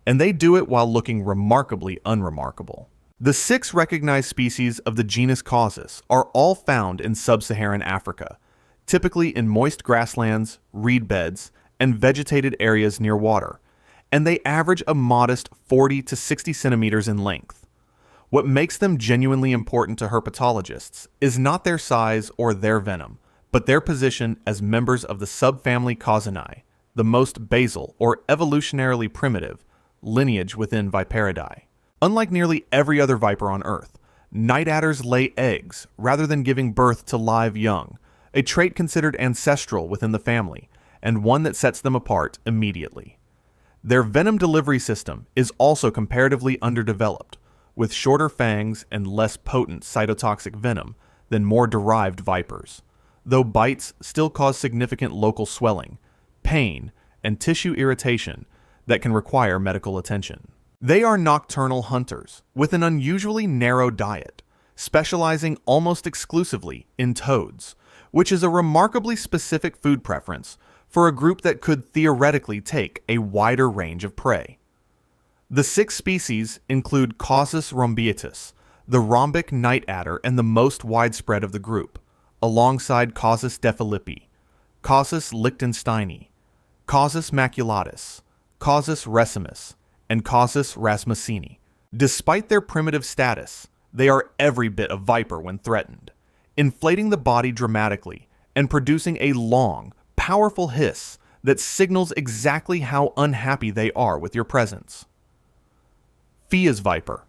And they do it while looking remarkably unremarkable. The 6 recognized species of the genus Causus are all found in sub-Saharan Africa, typically in moist grasslands, reed beds, and vegetated areas near water, and they average a modest 40 to 60 centimeters in length. What makes them genuinely important to herpetologists is not their size or their venom, but their position as members of the subfamily Causinae, the most basal or evolutionarily primitive lineage within Viperidae. Unlike nearly every other viper on Earth, night adders lay eggs rather than giving birth to live young, a trait considered ancestral within the family, and one that sets them apart immediately. Their venom delivery system is also comparatively underdeveloped, with shorter fangs and less potent cytotoxic venom than more derived vipers, though bites still cause significant local swelling, pain, and tissue irritation that can require medical attention. They are nocturnal hunters with an unusually narrow diet, specializing almost exclusively in toads, which is a remarkably specific food preference for a group that could theoretically take a wider range of prey. The 6 species include Causus rhombeatus, the rhombic night adder and the most widespread of the group, alongside Causus defilippi, Causus lichtensteini, Causus maculatus, Causus resimus, and Causus rasmusseni. Despite their primitive status, they are every bit a viper when threatened, inflating the body dramatically and producing a long, powerful hiss that signals exactly how unhappy they are with your presence. Phaea's viper.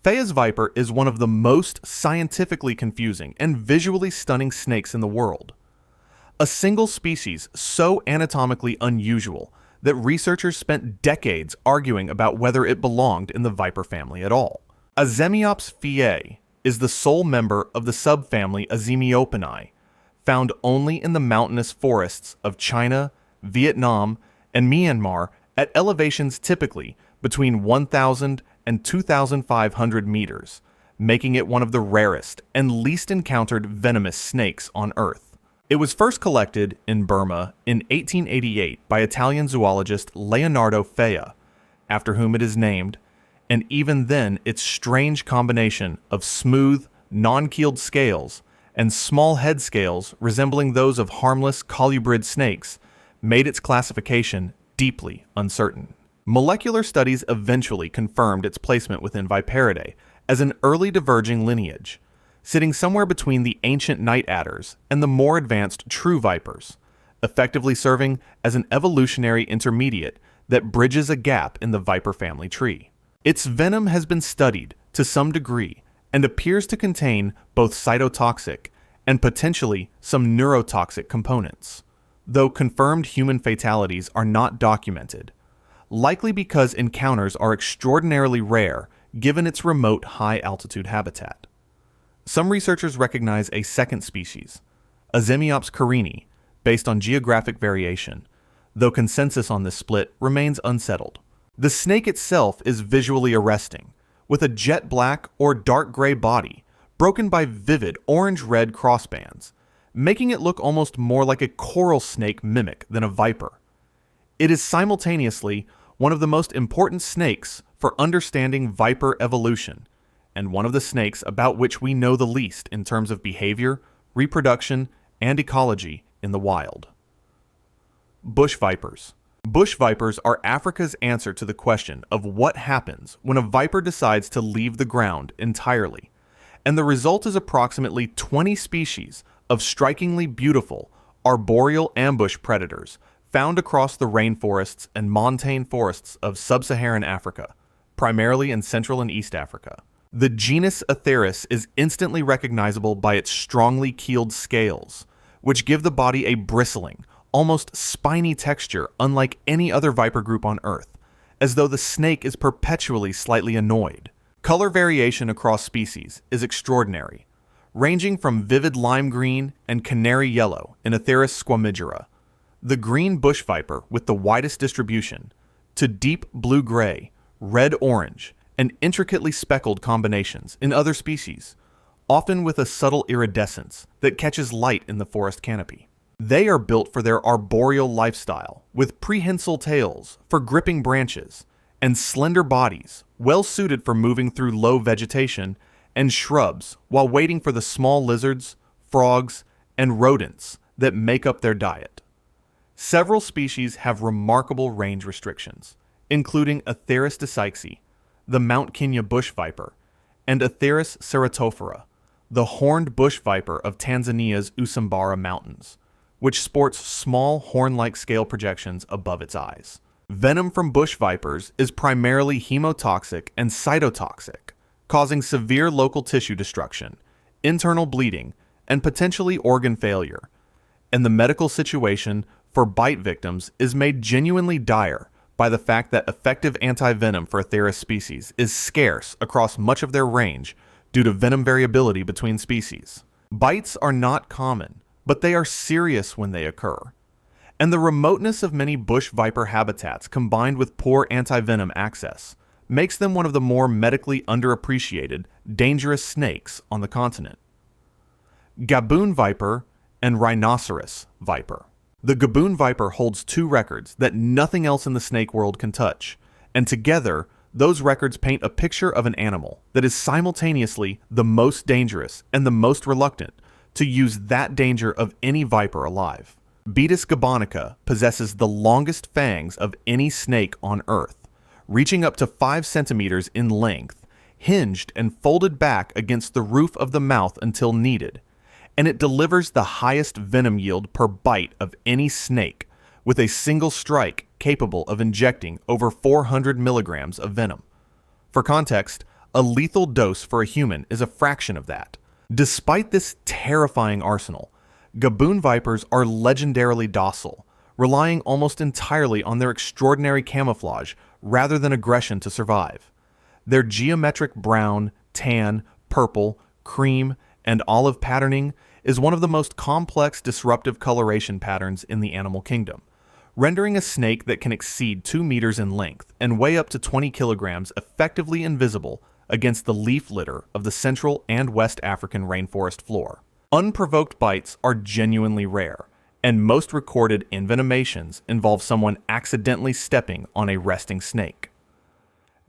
Phaea's viper is one of the most scientifically confusing and visually stunning snakes in the world. A single species so anatomically unusual that researchers spent decades arguing about whether it belonged in the viper family at all. Azemiops phaeae is the sole member of the subfamily Azemiopinae, found only in the mountainous forests of China, Vietnam, and Myanmar at elevations typically between 1,000 and 2,500 meters, making it one of the rarest and least encountered venomous snakes on Earth. It was first collected in Burma in 1888 by Italian zoologist Leonardo Fea, after whom it is named, and even then its strange combination of smooth, non-keeled scales and small head scales resembling those of harmless colubrid snakes made its classification deeply uncertain. Molecular studies eventually confirmed its placement within Viperidae as an early diverging lineage, sitting somewhere between the ancient night adders and the more advanced true vipers, effectively serving as an evolutionary intermediate that bridges a gap in the viper family tree. Its venom has been studied to some degree and appears to contain both cytotoxic and potentially some neurotoxic components, though confirmed human fatalities are not documented, likely because encounters are extraordinarily rare given its remote high-altitude habitat. Some researchers recognize a second species, Azemiops carini, based on geographic variation, though consensus on this split remains unsettled. The snake itself is visually arresting, with a jet black or dark gray body broken by vivid orange-red crossbands, making it look almost more like a coral snake mimic than a viper. It is simultaneously one of the most important snakes for understanding viper evolution, and one of the snakes about which we know the least in terms of behavior, reproduction, and ecology in the wild. Bush vipers. Bush vipers are Africa's answer to the question of what happens when a viper decides to leave the ground entirely, and the result is approximately 20 species of strikingly beautiful arboreal ambush predators found across the rainforests and montane forests of sub-Saharan Africa, primarily in Central and East Africa. The genus Atheris is instantly recognizable by its strongly keeled scales, which give the body a bristling, almost spiny texture unlike any other viper group on Earth, as though the snake is perpetually slightly annoyed. Color variation across species is extraordinary, ranging from vivid lime green and canary yellow in Atheris squamigera, the green bush viper with the widest distribution, to deep blue-gray, red-orange, and intricately speckled combinations in other species, often with a subtle iridescence that catches light in the forest canopy. They are built for their arboreal lifestyle, with prehensile tails for gripping branches, and slender bodies, well suited for moving through low vegetation and shrubs while waiting for the small lizards, frogs, and rodents that make up their diet. Several species have remarkable range restrictions, including Atheris dyseixi, the Mount Kenya bush viper, and Atheris ceratophora, the horned bush viper of Tanzania's Usambara Mountains, which sports small horn-like scale projections above its eyes. Venom from bush vipers is primarily hemotoxic and cytotoxic, causing severe local tissue destruction, internal bleeding, and potentially organ failure. And the medical situation for bite victims is made genuinely dire by the fact that effective anti-venom for Atheris species is scarce across much of their range due to venom variability between species. Bites are not common, but they are serious when they occur. And the remoteness of many bush viper habitats combined with poor anti-venom access makes them one of the more medically underappreciated, dangerous snakes on the continent. Gaboon viper and rhinoceros viper. The Gaboon viper holds two records that nothing else in the snake world can touch, and together, those records paint a picture of an animal that is simultaneously the most dangerous and the most reluctant to use that danger of any viper alive. Betis gabonica possesses the longest fangs of any snake on Earth, reaching up to 5 centimeters in length, hinged and folded back against the roof of the mouth until needed, and it delivers the highest venom yield per bite of any snake, with a single strike capable of injecting over 400 milligrams of venom. For context, a lethal dose for a human is a fraction of that. Despite this terrifying arsenal, Gaboon vipers are legendarily docile, relying almost entirely on their extraordinary camouflage rather than aggression to survive. Their geometric brown, tan, purple, cream, and olive patterning is one of the most complex disruptive coloration patterns in the animal kingdom, rendering a snake that can exceed 2 meters in length and weigh up to 20 kilograms effectively invisible against the leaf litter of the Central and West African rainforest floor. Unprovoked bites are genuinely rare, and most recorded envenomations involve someone accidentally stepping on a resting snake.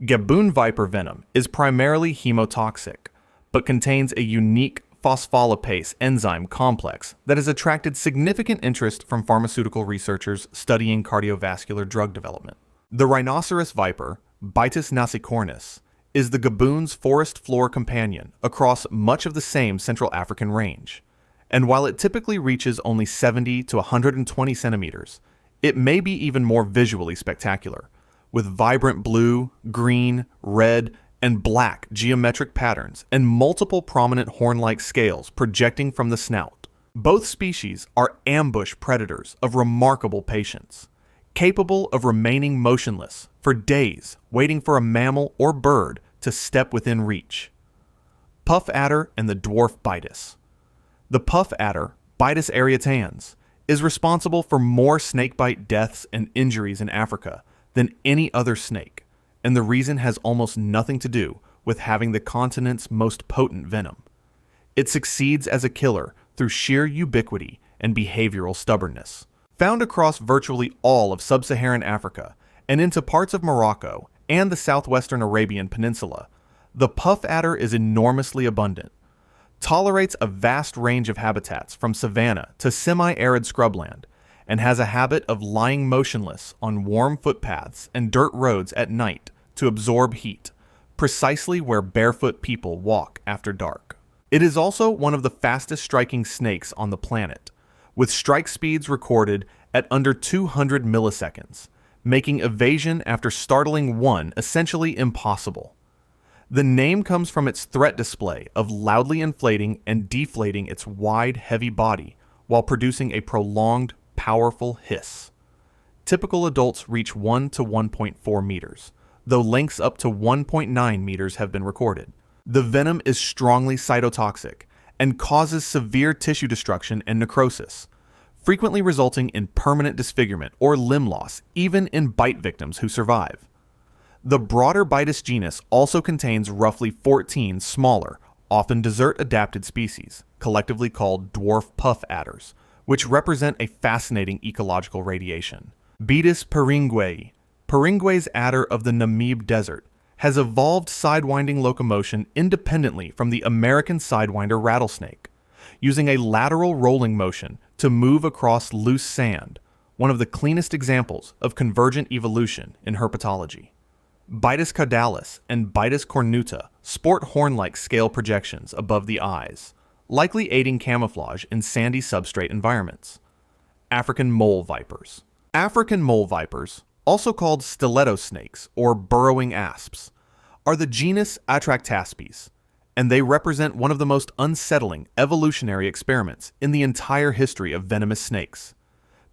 Gaboon viper venom is primarily hemotoxic, but contains a unique phospholipase enzyme complex that has attracted significant interest from pharmaceutical researchers studying cardiovascular drug development. The rhinoceros viper, Bitis nasicornis, is the Gaboon's forest floor companion across much of the same Central African range. And while it typically reaches only 70 to 120 centimeters, it may be even more visually spectacular, with vibrant blue, green, red, and black geometric patterns and multiple prominent horn-like scales projecting from the snout. Both species are ambush predators of remarkable patience, capable of remaining motionless for days waiting for a mammal or bird to step within reach. Puff adder and the dwarf Bitis. The puff adder, Bitis arietans, is responsible for more snakebite deaths and injuries in Africa than any other snake, and the reason has almost nothing to do with having the continent's most potent venom. It succeeds as a killer through sheer ubiquity and behavioral stubbornness. Found across virtually all of sub-Saharan Africa and into parts of Morocco and the southwestern Arabian Peninsula, the puff adder is enormously abundant, tolerates a vast range of habitats from savanna to semi-arid scrubland, and has a habit of lying motionless on warm footpaths and dirt roads at night to absorb heat, precisely where barefoot people walk after dark. It is also one of the fastest striking snakes on the planet, with strike speeds recorded at under 200 milliseconds, making evasion after startling one essentially impossible. The name comes from its threat display of loudly inflating and deflating its wide, heavy body while producing a prolonged, powerful hiss. Typical adults reach 1 to 1.4 meters, though lengths up to 1.9 meters have been recorded. The venom is strongly cytotoxic and causes severe tissue destruction and necrosis, frequently resulting in permanent disfigurement or limb loss, even in bite victims who survive. The broader Bitis genus also contains roughly 14 smaller, often desert-adapted species, collectively called dwarf puff adders, which represent a fascinating ecological radiation. Bitis peringuei, Peringuei's adder of the Namib Desert, has evolved sidewinding locomotion independently from the American sidewinder rattlesnake, using a lateral rolling motion to move across loose sand, one of the cleanest examples of convergent evolution in herpetology. Bitis caudalis and Bitis cornuta sport horn-like scale projections above the eyes, likely aiding camouflage in sandy substrate environments. African mole vipers. African mole vipers, also called stiletto snakes or burrowing asps, are the genus Atractaspes, and they represent one of the most unsettling evolutionary experiments in the entire history of venomous snakes,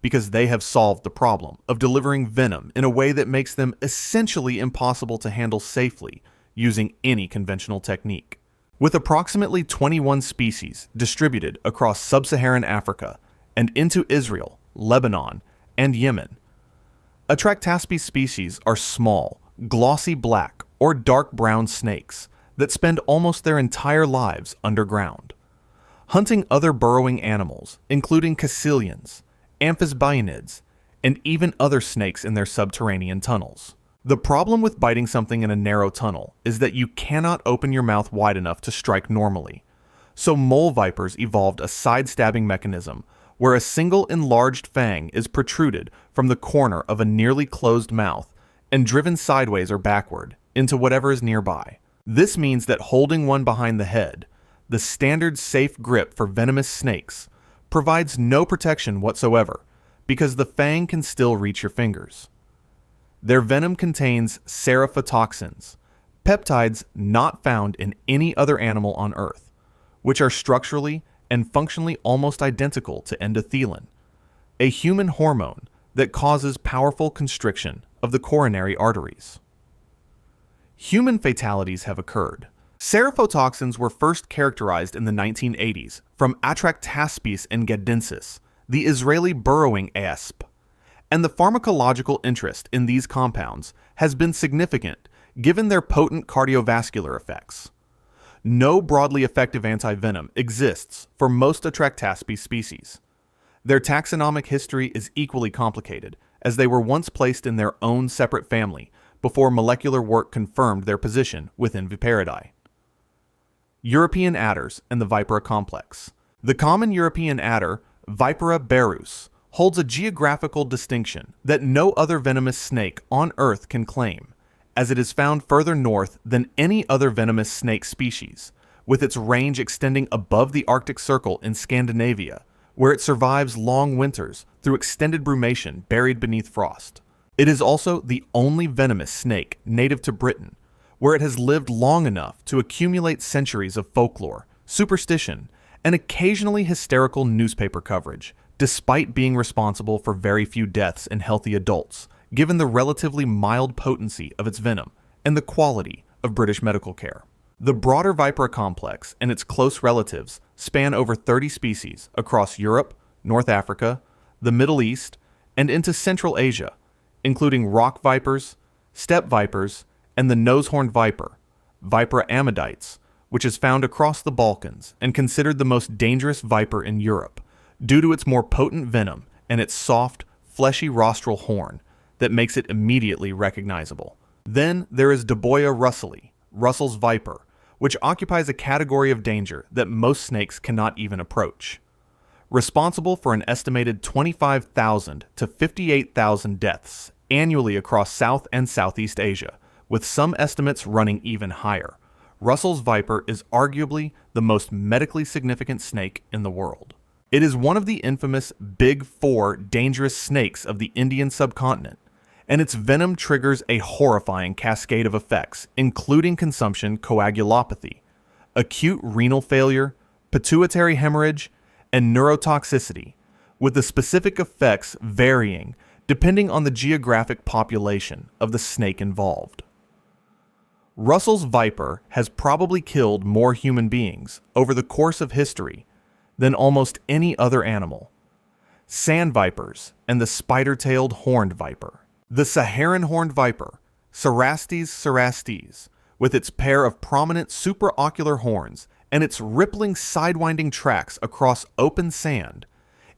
because they have solved the problem of delivering venom in a way that makes them essentially impossible to handle safely using any conventional technique. With approximately 21 species distributed across sub-Saharan Africa and into Israel, Lebanon, and Yemen, Atractaspes species are small, glossy black or dark brown snakes that spend almost their entire lives underground, hunting other burrowing animals, including caecilians, amphisbaenids, and even other snakes in their subterranean tunnels. The problem with biting something in a narrow tunnel is that you cannot open your mouth wide enough to strike normally, so mole vipers evolved a side-stabbing mechanism where a single enlarged fang is protruded from the corner of a nearly closed mouth and driven sideways or backward into whatever is nearby. This means that holding one behind the head, the standard safe grip for venomous snakes, provides no protection whatsoever because the fang can still reach your fingers. Their venom contains seraphotoxins, peptides not found in any other animal on Earth, which are structurally and functionally almost identical to endothelin, a human hormone that causes powerful constriction of the coronary arteries. Human fatalities have occurred. Seraphotoxins were first characterized in the 1980s from Atractaspes engadensis, the Israeli burrowing asp, and the pharmacological interest in these compounds has been significant given their potent cardiovascular effects. No broadly effective antivenom exists for most Atractaspes species. Their taxonomic history is equally complicated, as they were once placed in their own separate family before molecular work confirmed their position within Viperidae. European adders and the Vipera complex. The common European adder, Vipera berus, holds a geographical distinction that no other venomous snake on Earth can claim, as it is found further north than any other venomous snake species, with its range extending above the Arctic Circle in Scandinavia, where it survives long winters through extended brumation buried beneath frost. It is also the only venomous snake native to Britain, where it has lived long enough to accumulate centuries of folklore, superstition, and occasionally hysterical newspaper coverage, despite being responsible for very few deaths in healthy adults, given the relatively mild potency of its venom and the quality of British medical care. The broader Vipera complex and its close relatives span over 30 species across Europe, North Africa, the Middle East, and into Central Asia, including rock vipers, steppe vipers, and the nose-horned viper, Vipera amidites, which is found across the Balkans and considered the most dangerous viper in Europe due to its more potent venom and its soft, fleshy rostral horn that makes it immediately recognizable. Then there is Daboia russellii, Russell's viper, which occupies a category of danger that most snakes cannot even approach. Responsible for an estimated 25,000 to 58,000 deaths annually across South and Southeast Asia, with some estimates running even higher, Russell's viper is arguably the most medically significant snake in the world. It is one of the infamous Big Four dangerous snakes of the Indian subcontinent, and its venom triggers a horrifying cascade of effects, including consumption coagulopathy, acute renal failure, pituitary hemorrhage, and neurotoxicity, with the specific effects varying depending on the geographic population of the snake involved. Russell's viper has probably killed more human beings over the course of history than almost any other animal. Sand vipers and the spider-tailed horned viper. The Saharan horned viper, Cerastes cerastes, with its pair of prominent supraocular horns and its rippling sidewinding tracks across open sand,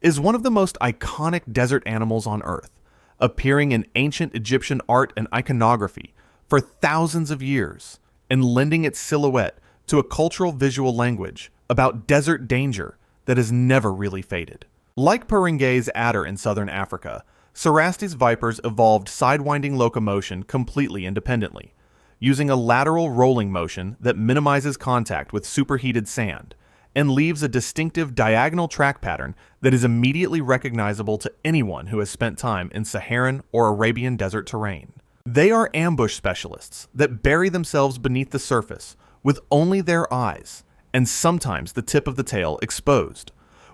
is one of the most iconic desert animals on Earth, appearing in ancient Egyptian art and iconography for thousands of years, and lending its silhouette to a cultural visual language about desert danger that has never really faded. Like Peringue's adder in southern Africa, Cerastes vipers evolved sidewinding locomotion completely independently, using a lateral rolling motion that minimizes contact with superheated sand and leaves a distinctive diagonal track pattern that is immediately recognizable to anyone who has spent time in Saharan or Arabian desert terrain. They are ambush specialists that bury themselves beneath the surface with only their eyes, and sometimes the tip of the tail exposed,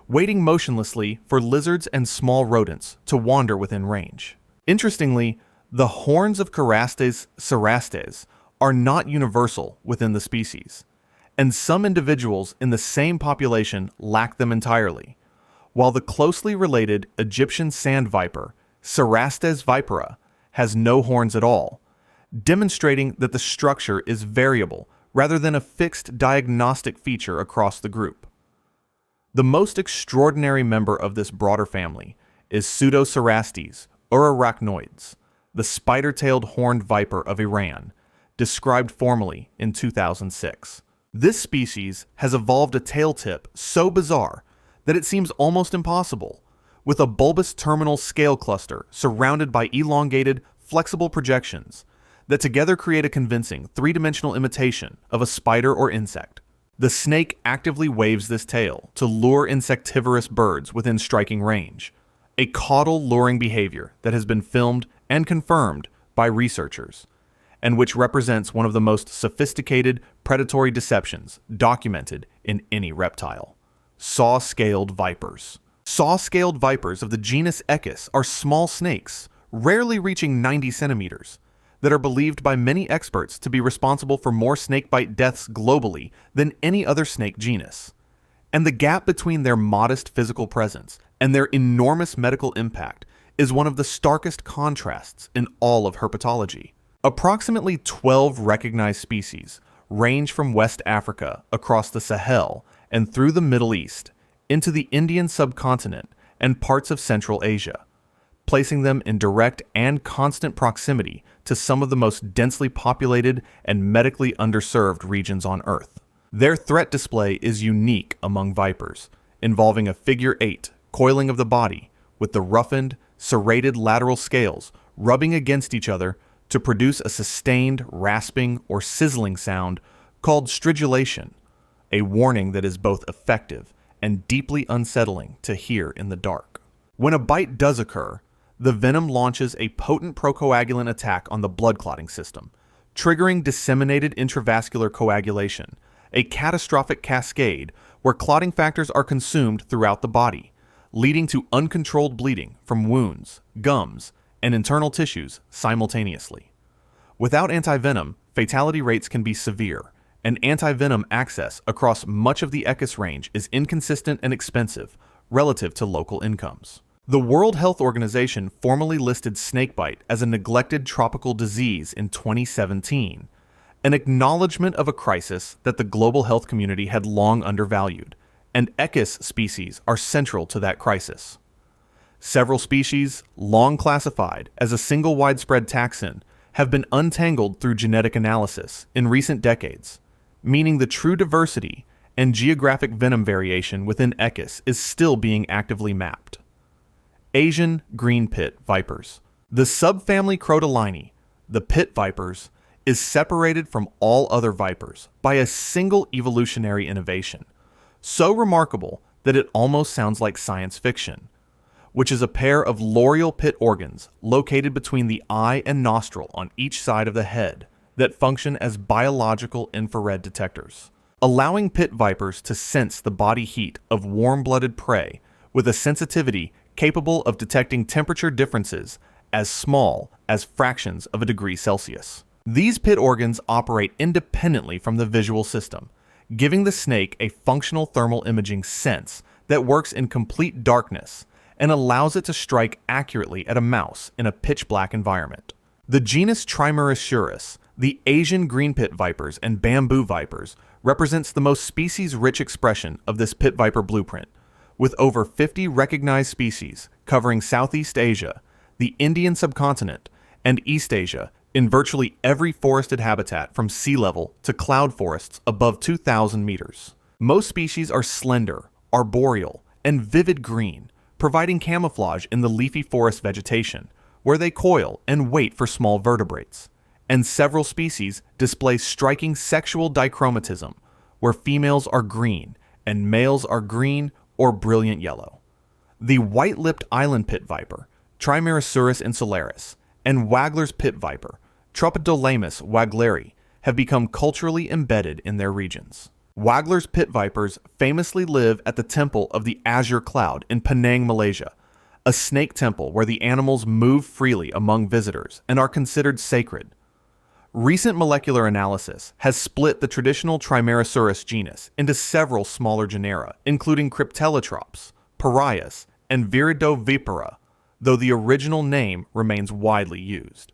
waiting motionlessly for lizards and small rodents to wander within range. Interestingly, the horns of Cerastes cerastes are not universal within the species, and some individuals in the same population lack them entirely, while the closely related Egyptian sand viper, Cerastes vipera, has no horns at all, demonstrating that the structure is variable rather than a fixed diagnostic feature across the group. The most extraordinary member of this broader family is Pseudocerastes, or arachnoides, the spider-tailed horned viper of Iran, described formally in 2006. This species has evolved a tail tip so bizarre that it seems almost impossible, with a bulbous terminal scale cluster surrounded by elongated, flexible projections that together create a convincing three-dimensional imitation of a spider or insect. The snake actively waves this tail to lure insectivorous birds within striking range, a caudal luring behavior that has been filmed and confirmed by researchers, and which represents one of the most sophisticated predatory deceptions documented in any reptile. Saw-scaled vipers. Saw-scaled vipers of the genus Equus are small snakes, rarely reaching 90 centimeters, that are believed by many experts to be responsible for more snakebite deaths globally than any other snake genus. And the gap between their modest physical presence and their enormous medical impact is one of the starkest contrasts in all of herpetology. Approximately 12 recognized species range from West Africa across the Sahel and through the Middle East into the Indian subcontinent and parts of Central Asia, placing them in direct and constant proximity to some of the most densely populated and medically underserved regions on Earth. Their threat display is unique among vipers, involving a figure 8 coiling of the body with the roughened, serrated lateral scales rubbing against each other to produce a sustained rasping or sizzling sound called stridulation, a warning that is both effective and deeply unsettling to hear in the dark. When a bite does occur, the venom launches a potent procoagulant attack on the blood clotting system, triggering disseminated intravascular coagulation, a catastrophic cascade where clotting factors are consumed throughout the body, leading to uncontrolled bleeding from wounds, gums, and internal tissues simultaneously. Without antivenom, fatality rates can be severe, and antivenom access across much of the Equus range is inconsistent and expensive relative to local incomes. The World Health Organization formally listed snakebite as a neglected tropical disease in 2017, an acknowledgement of a crisis that the global health community had long undervalued, and Equus species are central to that crisis. Several species, long classified as a single widespread taxon, have been untangled through genetic analysis in recent decades, meaning the true diversity and geographic venom variation within Equus is still being actively mapped. Asian green pit vipers. The subfamily Crotolini, the pit vipers, is separated from all other vipers by a single evolutionary innovation, so remarkable that it almost sounds like science fiction, which is a pair of loreal pit organs located between the eye and nostril on each side of the head that function as biological infrared detectors, allowing pit vipers to sense the body heat of warm-blooded prey with a sensitivity capable of detecting temperature differences as small as fractions of a degree Celsius. These pit organs operate independently from the visual system, giving the snake a functional thermal imaging sense that works in complete darkness and allows it to strike accurately at a mouse in a pitch-black environment. The genus Trimeresurus, the Asian green pit vipers and bamboo vipers, represents the most species-rich expression of this pit viper blueprint, with over 50 recognized species covering Southeast Asia, the Indian subcontinent, and East Asia in virtually every forested habitat from sea level to cloud forests above 2,000 meters. Most species are slender, arboreal, and vivid green, providing camouflage in the leafy forest vegetation, where they coil and wait for small vertebrates. And several species display striking sexual dichromatism, where females are green and males are green or brilliant yellow. The white-lipped island pit viper, Trimeresurus insularis, and Wagler's pit viper, Tropidolaemus wagleri, have become culturally embedded in their regions. Wagler's pit vipers famously live at the Temple of the Azure Cloud in Penang, Malaysia, a snake temple where the animals move freely among visitors and are considered sacred. Recent molecular analysis has split the traditional Trimeresurus genus into several smaller genera, including Cryptelytrops, Parias, and Viridovipera, though the original name remains widely used.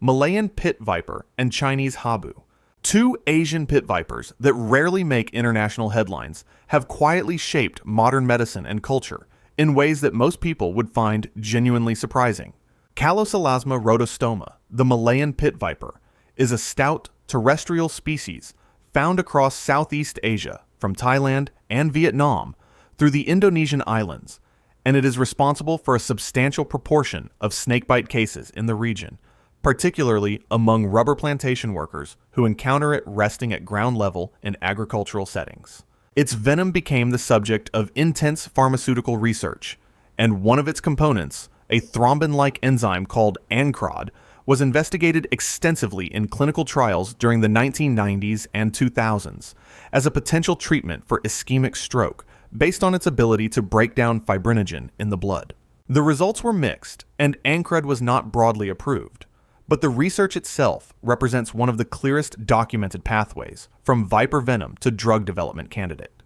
Malayan pit viper and Chinese habu, two Asian pit vipers that rarely make international headlines, have quietly shaped modern medicine and culture in ways that most people would find genuinely surprising. Calloselasma rotostoma, the Malayan pit viper, is a stout, terrestrial species found across Southeast Asia, from Thailand and Vietnam through the Indonesian islands, and it is responsible for a substantial proportion of snakebite cases in the region, particularly among rubber plantation workers who encounter it resting at ground level in agricultural settings. Its venom became the subject of intense pharmaceutical research, and one of its components, a thrombin-like enzyme called ancrod, was investigated extensively in clinical trials during the 1990s and 2000s as a potential treatment for ischemic stroke based on its ability to break down fibrinogen in the blood. The results were mixed, and ancrod was not broadly approved, but the research itself represents one of the clearest documented pathways from viper venom to drug development candidate.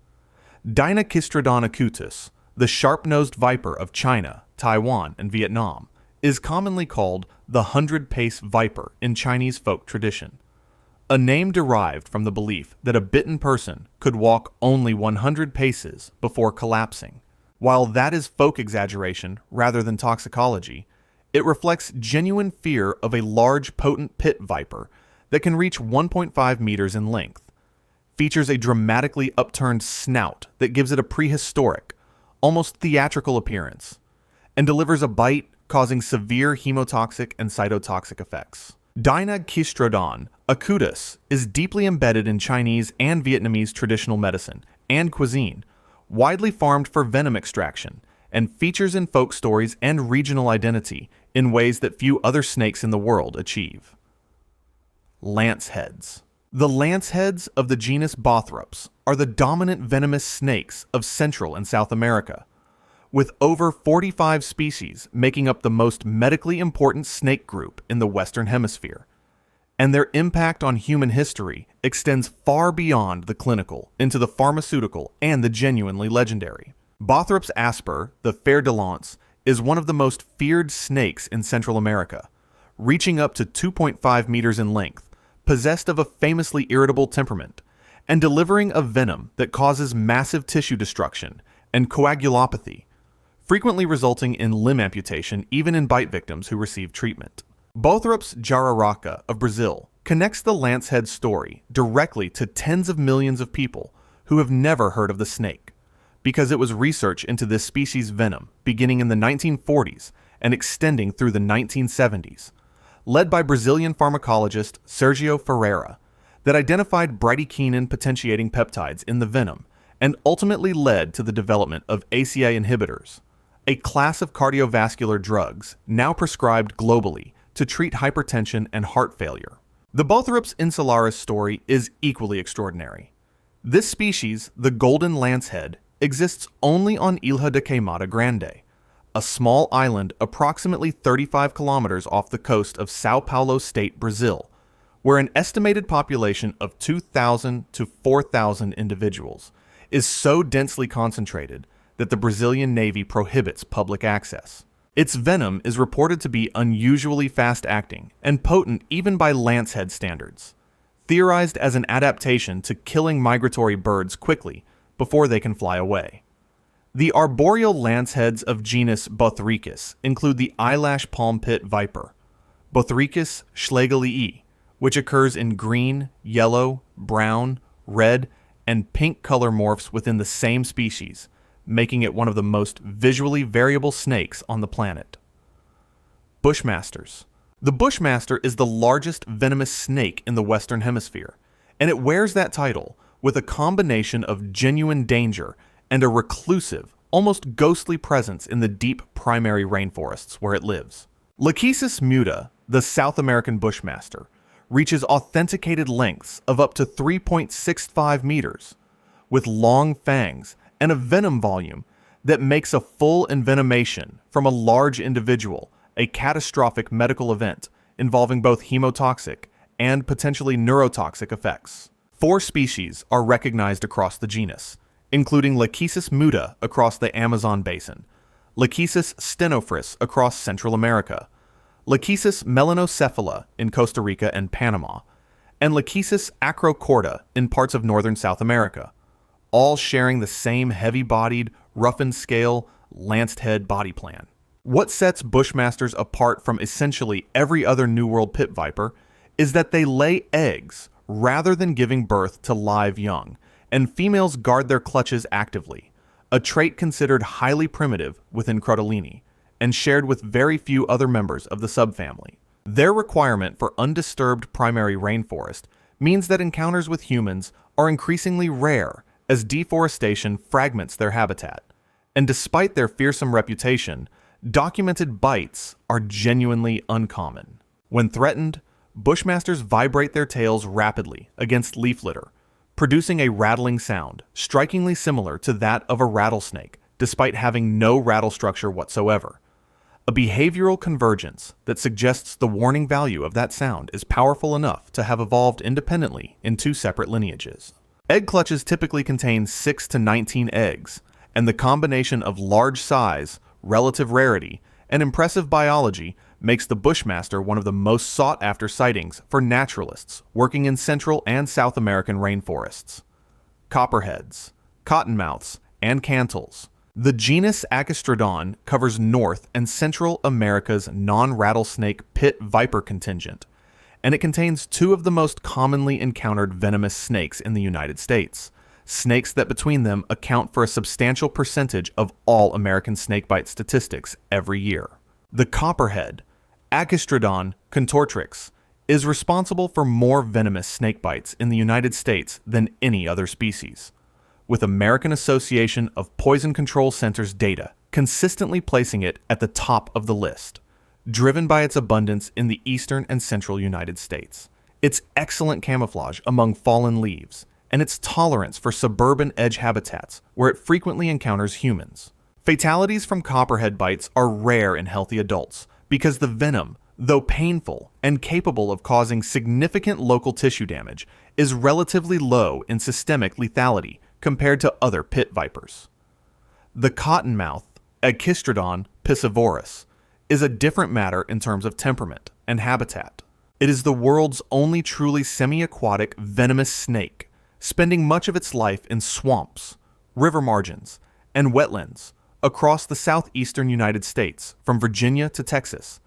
Dinachistrodon acutus, the sharp-nosed viper of China, Taiwan, and Vietnam, is commonly called the 100-pace viper in Chinese folk tradition, a name derived from the belief that a bitten person could walk only 100 paces before collapsing. While that is folk exaggeration rather than toxicology, it reflects genuine fear of a large, potent pit viper that can reach 1.5 meters in length, features a dramatically upturned snout that gives it a prehistoric, almost theatrical appearance, and delivers a bite causing severe hemotoxic and cytotoxic effects. Dinachistrodon acutus is deeply embedded in Chinese and Vietnamese traditional medicine and cuisine, widely farmed for venom extraction, and features in folk stories and regional identity in ways that few other snakes in the world achieve. Lanceheads. The lanceheads of the genus Bothrops are the dominant venomous snakes of Central and South America, with over 45 species making up the most medically important snake group in the Western Hemisphere. And their impact on human history extends far beyond the clinical into the pharmaceutical and the genuinely legendary. Bothrops asper, the fer de lance, is one of the most feared snakes in Central America, reaching up to 2.5 meters in length, possessed of a famously irritable temperament, and delivering a venom that causes massive tissue destruction and coagulopathy, frequently resulting in limb amputation even in bite victims who receive treatment. Bothrops jararaca of Brazil connects the lancehead story directly to tens of millions of people who have never heard of the snake, because it was research into this species' venom beginning in the 1940s and extending through the 1970s, led by Brazilian pharmacologist Sergio Ferreira, that identified bradykinin potentiating peptides in the venom and ultimately led to the development of ACA inhibitors, a class of cardiovascular drugs now prescribed globally to treat hypertension and heart failure. The Bothrops insularis story is equally extraordinary. This species, the golden lancehead, exists only on Ilha de Queimada Grande, a small island approximately 35 kilometers off the coast of São Paulo State, Brazil, where an estimated population of 2,000 to 4,000 individuals is so densely concentrated that the Brazilian Navy prohibits public access. Its venom is reported to be unusually fast-acting and potent even by lancehead standards, theorized as an adaptation to killing migratory birds quickly before they can fly away. The arboreal lanceheads of genus Bothricus include the eyelash palm pit viper, Bothricus schlegelii, which occurs in green, yellow, brown, red, and pink color morphs within the same species, making it one of the most visually variable snakes on the planet. Bushmasters. The Bushmaster is the largest venomous snake in the Western Hemisphere, and it wears that title with a combination of genuine danger and a reclusive, almost ghostly presence in the deep primary rainforests where it lives. Lachesis muta, the South American Bushmaster, reaches authenticated lengths of up to 3.65 meters, with long fangs and a venom volume that makes a full envenomation from a large individual a catastrophic medical event involving both hemotoxic and potentially neurotoxic effects. 4 species are recognized across the genus, including Lachesis muta across the Amazon basin, Lachesis stenophrys across Central America, Lachesis melanocephala in Costa Rica and Panama, and Lachesis acrocorda in parts of northern South America, all sharing the same heavy-bodied, roughened scale, lanced head body plan. What sets Bushmasters apart from essentially every other New World pit viper is that they lay eggs rather than giving birth to live young, and females guard their clutches actively, a trait considered highly primitive within Crotolini, and shared with very few other members of the subfamily. Their requirement for undisturbed primary rainforest means that encounters with humans are increasingly rare as deforestation fragments their habitat, and despite their fearsome reputation, documented bites are genuinely uncommon. When threatened, Bushmasters vibrate their tails rapidly against leaf litter, producing a rattling sound strikingly similar to that of a rattlesnake, despite having no rattle structure whatsoever. A behavioral convergence that suggests the warning value of that sound is powerful enough to have evolved independently in 2 separate lineages. Egg clutches typically contain 6 to 19 eggs, and the combination of large size, relative rarity, and impressive biology makes the Bushmaster one of the most sought-after sightings for naturalists working in Central and South American rainforests. Copperheads, cottonmouths, and cantles. The genus Achistrodon covers North and Central America's non-rattlesnake pit viper contingent, and it contains 2 of the most commonly encountered venomous snakes in the United States, snakes that between them account for a substantial percentage of all American snakebite statistics every year. The copperhead, Achistrodon contortrix, is responsible for more venomous snakebites in the United States than any other species, with American Association of Poison Control Centers data consistently placing it at the top of the list, driven by its abundance in the eastern and central United States, its excellent camouflage among fallen leaves, and its tolerance for suburban edge habitats where it frequently encounters humans. Fatalities from copperhead bites are rare in healthy adults because the venom, though painful and capable of causing significant local tissue damage, is relatively low in systemic lethality compared to other pit vipers. The cottonmouth, Achistrodon piscivorus, is a different matter in terms of temperament and habitat. It is the world's only truly semi-aquatic venomous snake, spending much of its life in swamps, river margins, and wetlands across the southeastern United States from Virginia to Texas,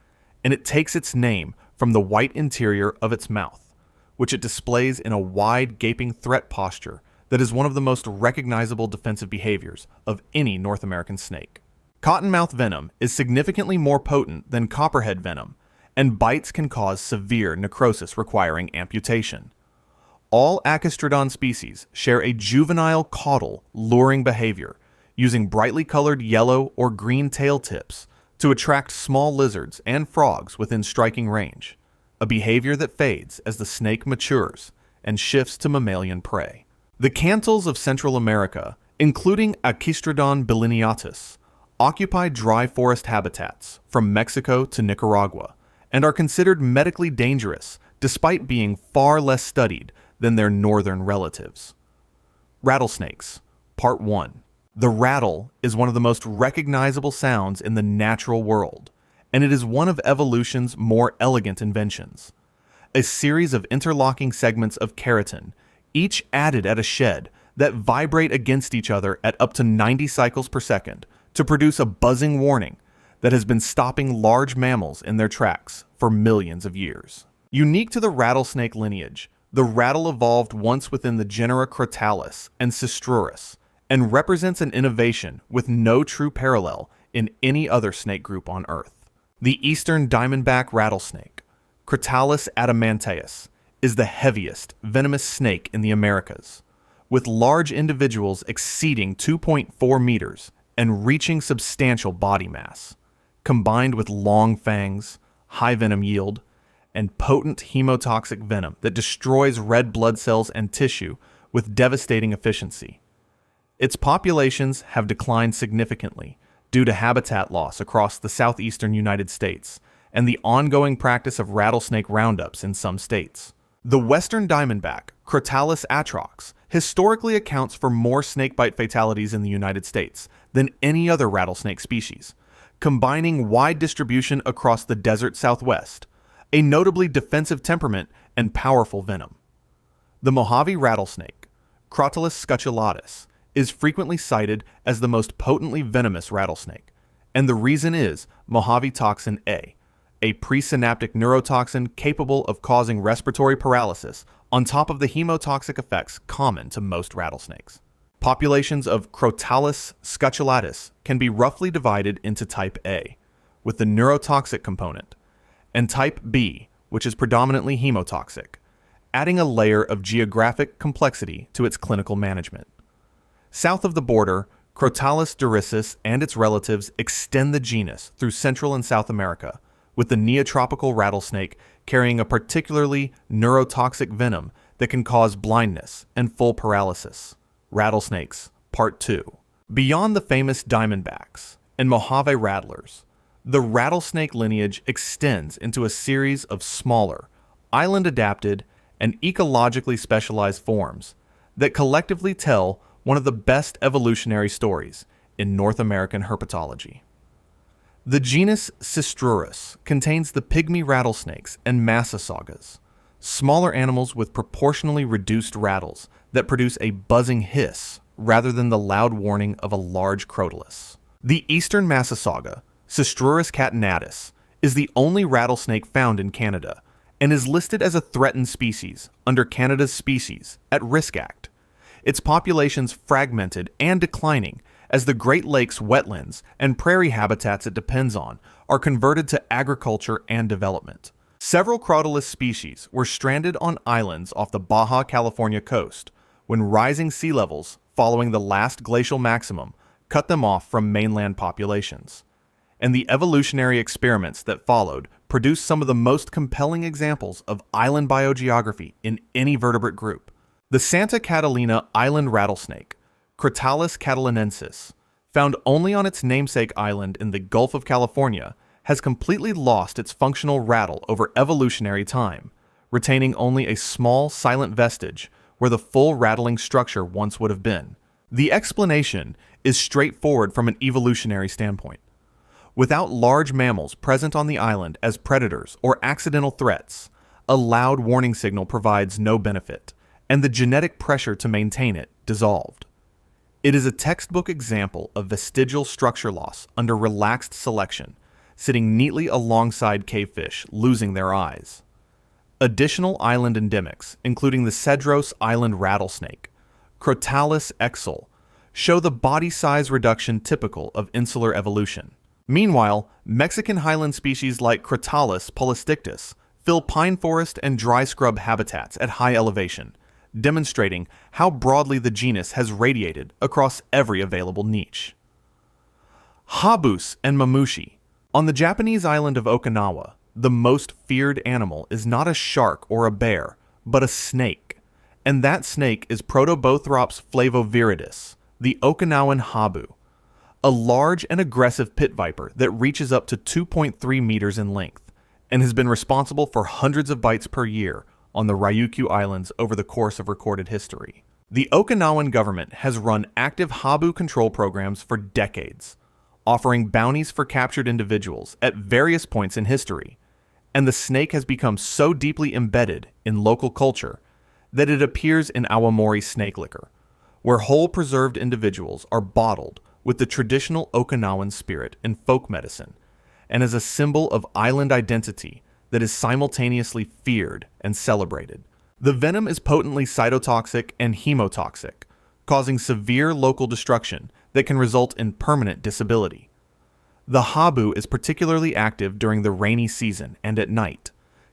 and it takes its name from the white interior of its mouth, which it displays in a wide gaping threat posture that is one of the most recognizable defensive behaviors of any North American snake. Cottonmouth venom is significantly more potent than copperhead venom, and bites can cause severe necrosis requiring amputation. All Achistrodon species share a juvenile caudal luring behavior, using brightly colored yellow or green tail tips to attract small lizards and frogs within striking range, a behavior that fades as the snake matures and shifts to mammalian prey. The cantles of Central America, including Achistrodon bilineatus, occupy dry forest habitats from Mexico to Nicaragua and are considered medically dangerous despite being far less studied than their northern relatives. Rattlesnakes, Part 1. The rattle is one of the most recognizable sounds in the natural world, and it is one of evolution's more elegant inventions. A series of interlocking segments of keratin, each added at a shed, that vibrate against each other at up to 90 cycles per second to produce a buzzing warning that has been stopping large mammals in their tracks for millions of years. Unique to the rattlesnake lineage, the rattle evolved once within the genera Crotalus and Cistrurus and represents an innovation with no true parallel in any other snake group on Earth. The eastern diamondback rattlesnake, Crotalus adamanteus, is the heaviest venomous snake in the Americas, with large individuals exceeding 2.4 meters and reaching substantial body mass, combined with long fangs, high venom yield, and potent hemotoxic venom that destroys red blood cells and tissue with devastating efficiency. Its populations have declined significantly due to habitat loss across the southeastern United States and the ongoing practice of rattlesnake roundups in some states. The western diamondback, Crotalus atrox, historically accounts for more snakebite fatalities in the United States than any other rattlesnake species, combining wide distribution across the desert Southwest, a notably defensive temperament and powerful venom. The Mojave rattlesnake, Crotalus scutellatus, is frequently cited as the most potently venomous rattlesnake, and the reason is Mojave toxin A, a presynaptic neurotoxin capable of causing respiratory paralysis on top of the hemotoxic effects common to most rattlesnakes. Populations of Crotalus scutellatus can be roughly divided into type A, with the neurotoxic component, and type B, which is predominantly hemotoxic, adding a layer of geographic complexity to its clinical management. South of the border, Crotalus dorissus and its relatives extend the genus through Central and South America, with the neotropical rattlesnake carrying a particularly neurotoxic venom that can cause blindness and full paralysis. Rattlesnakes, Part 2. Beyond the famous diamondbacks and Mojave rattlers, the rattlesnake lineage extends into a series of smaller, island-adapted, and ecologically specialized forms that collectively tell one of the best evolutionary stories in North American herpetology. The genus Cistrurus contains the pygmy rattlesnakes and massasaugas, smaller animals with proportionally reduced rattles that produce a buzzing hiss rather than the loud warning of a large crotalus. The eastern massasauga, Cistrurus catenatus, is the only rattlesnake found in Canada and is listed as a threatened species under Canada's Species at Risk Act. Its populations fragmented and declining as the Great Lakes wetlands and prairie habitats it depends on are converted to agriculture and development. Several crotalus species were stranded on islands off the Baja California coast when rising sea levels following the last glacial maximum cut them off from mainland populations. And the evolutionary experiments that followed produced some of the most compelling examples of island biogeography in any vertebrate group. The Santa Catalina island rattlesnake, Crotalus catalinensis, found only on its namesake island in the Gulf of California, has completely lost its functional rattle over evolutionary time, retaining only a small silent vestige where the full rattling structure once would have been. The explanation is straightforward from an evolutionary standpoint. Without large mammals present on the island as predators or accidental threats, a loud warning signal provides no benefit, and the genetic pressure to maintain it dissolved. It is a textbook example of vestigial structure loss under relaxed selection, sitting neatly alongside cavefish losing their eyes. Additional island endemics, including the Cedros island rattlesnake, Crotalus exul, show the body size reduction typical of insular evolution. Meanwhile, Mexican highland species like Crotalus polystinctus fill pine forest and dry scrub habitats at high elevation, demonstrating how broadly the genus has radiated across every available niche. Habus and mamushi. On the Japanese island of Okinawa, the most feared animal is not a shark or a bear, but a snake. And that snake is Protobothrops flavoviridis, the Okinawan habu, a large and aggressive pit viper that reaches up to 2.3 meters in length and has been responsible for hundreds of bites per year on the Ryukyu Islands over the course of recorded history. The Okinawan government has run active habu control programs for decades, offering bounties for captured individuals at various points in history, and the snake has become so deeply embedded in local culture that it appears in awamori snake liquor, where whole preserved individuals are bottled with the traditional Okinawan spirit in folk medicine, and as a symbol of island identity that is simultaneously feared and celebrated. The venom is potently cytotoxic and hemotoxic, causing severe local destruction that can result in permanent disability. The habu is particularly active during the rainy season and at night,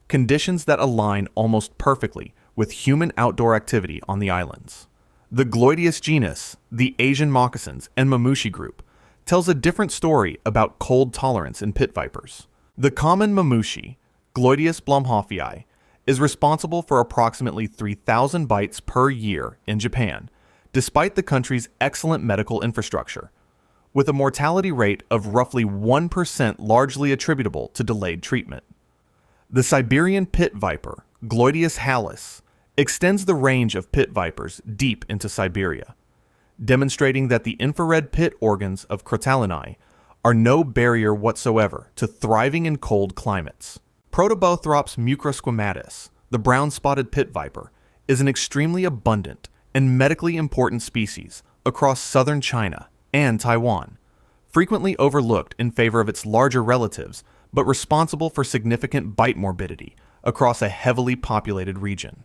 conditions that align almost perfectly with human outdoor activity on the islands. The Gloideus genus, the Asian moccasins, and mamushi group tells a different story about cold tolerance in pit vipers. The common mamushi, Gloideus blomhoffii, is responsible for approximately 3,000 bites per year in Japan, despite the country's excellent medical infrastructure, with a mortality rate of roughly 1% largely attributable to delayed treatment. The Siberian pit viper, Gloideus hallis, extends the range of pit vipers deep into Siberia, demonstrating that the infrared pit organs of Crotalinae are no barrier whatsoever to thriving in cold climates. Protobothrops mucrosquamatus, the brown-spotted pit viper, is an extremely abundant and medically important species across southern China and Taiwan, frequently overlooked in favor of its larger relatives, but responsible for significant bite morbidity across a heavily populated region.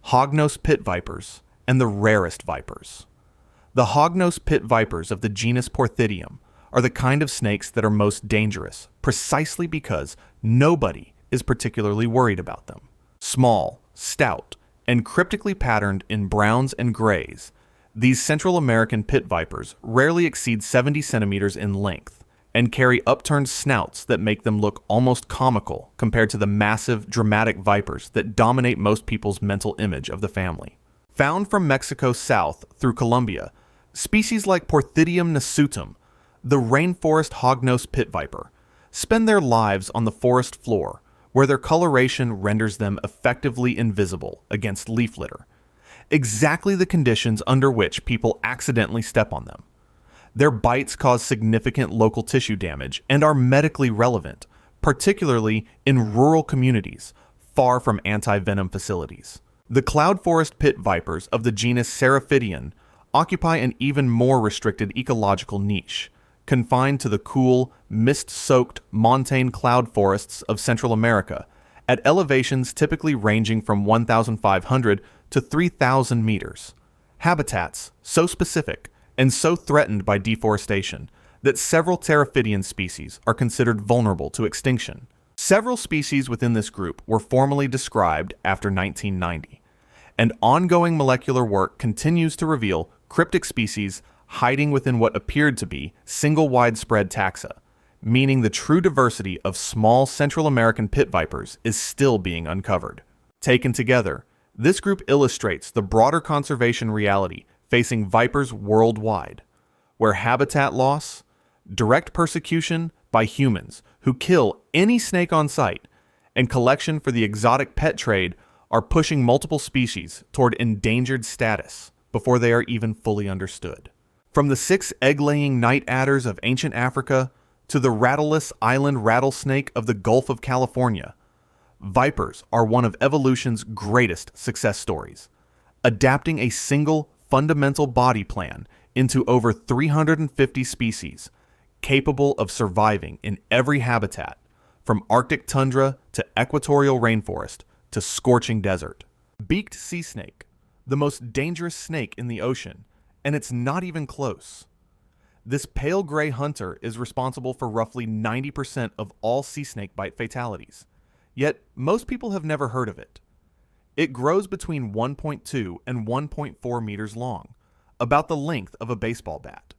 Hognose pit vipers and the rarest vipers. The hognose pit vipers of the genus Porthidium are the kind of snakes that are most dangerous, precisely because nobody is particularly worried about them. Small, stout, and cryptically patterned in browns and grays, these Central American pit vipers rarely exceed 70 centimeters in length and carry upturned snouts that make them look almost comical compared to the massive, dramatic vipers that dominate most people's mental image of the family. Found from Mexico south through Colombia, species like Porthidium nasutum, the rainforest hognose pit viper, spend their lives on the forest floor, where their coloration renders them effectively invisible against leaf litter, exactly the conditions under which people accidentally step on them. Their bites cause significant local tissue damage and are medically relevant, particularly in rural communities far from anti-venom facilities. The cloud forest pit vipers of the genus Seraphidion occupy an even more restricted ecological niche, confined to the cool, mist-soaked montane cloud forests of Central America, at elevations typically ranging from 1,500 to 3,000 meters. Habitats so specific and so threatened by deforestation that several Terraphidian species are considered vulnerable to extinction. Several species within this group were formally described after 1990, and ongoing molecular work continues to reveal cryptic species hiding within what appeared to be single widespread taxa, meaning the true diversity of small Central American pit vipers is still being uncovered. Taken together, this group illustrates the broader conservation reality facing vipers worldwide, where habitat loss, direct persecution by humans who kill any snake on sight, and collection for the exotic pet trade are pushing multiple species toward endangered status before they are even fully understood. From the 6 egg-laying night adders of ancient Africa to the rattleless island rattlesnake of the Gulf of California, vipers are one of evolution's greatest success stories, adapting a single fundamental body plan into over 350 species, capable of surviving in every habitat, from Arctic tundra to equatorial rainforest to scorching desert. Beaked sea snake, the most dangerous snake in the ocean, and it's not even close. This pale gray hunter is responsible for roughly 90% of all sea snake bite fatalities, yet most people have never heard of it. It grows between 1.2 and 1.4 meters long, about the length of a baseball bat,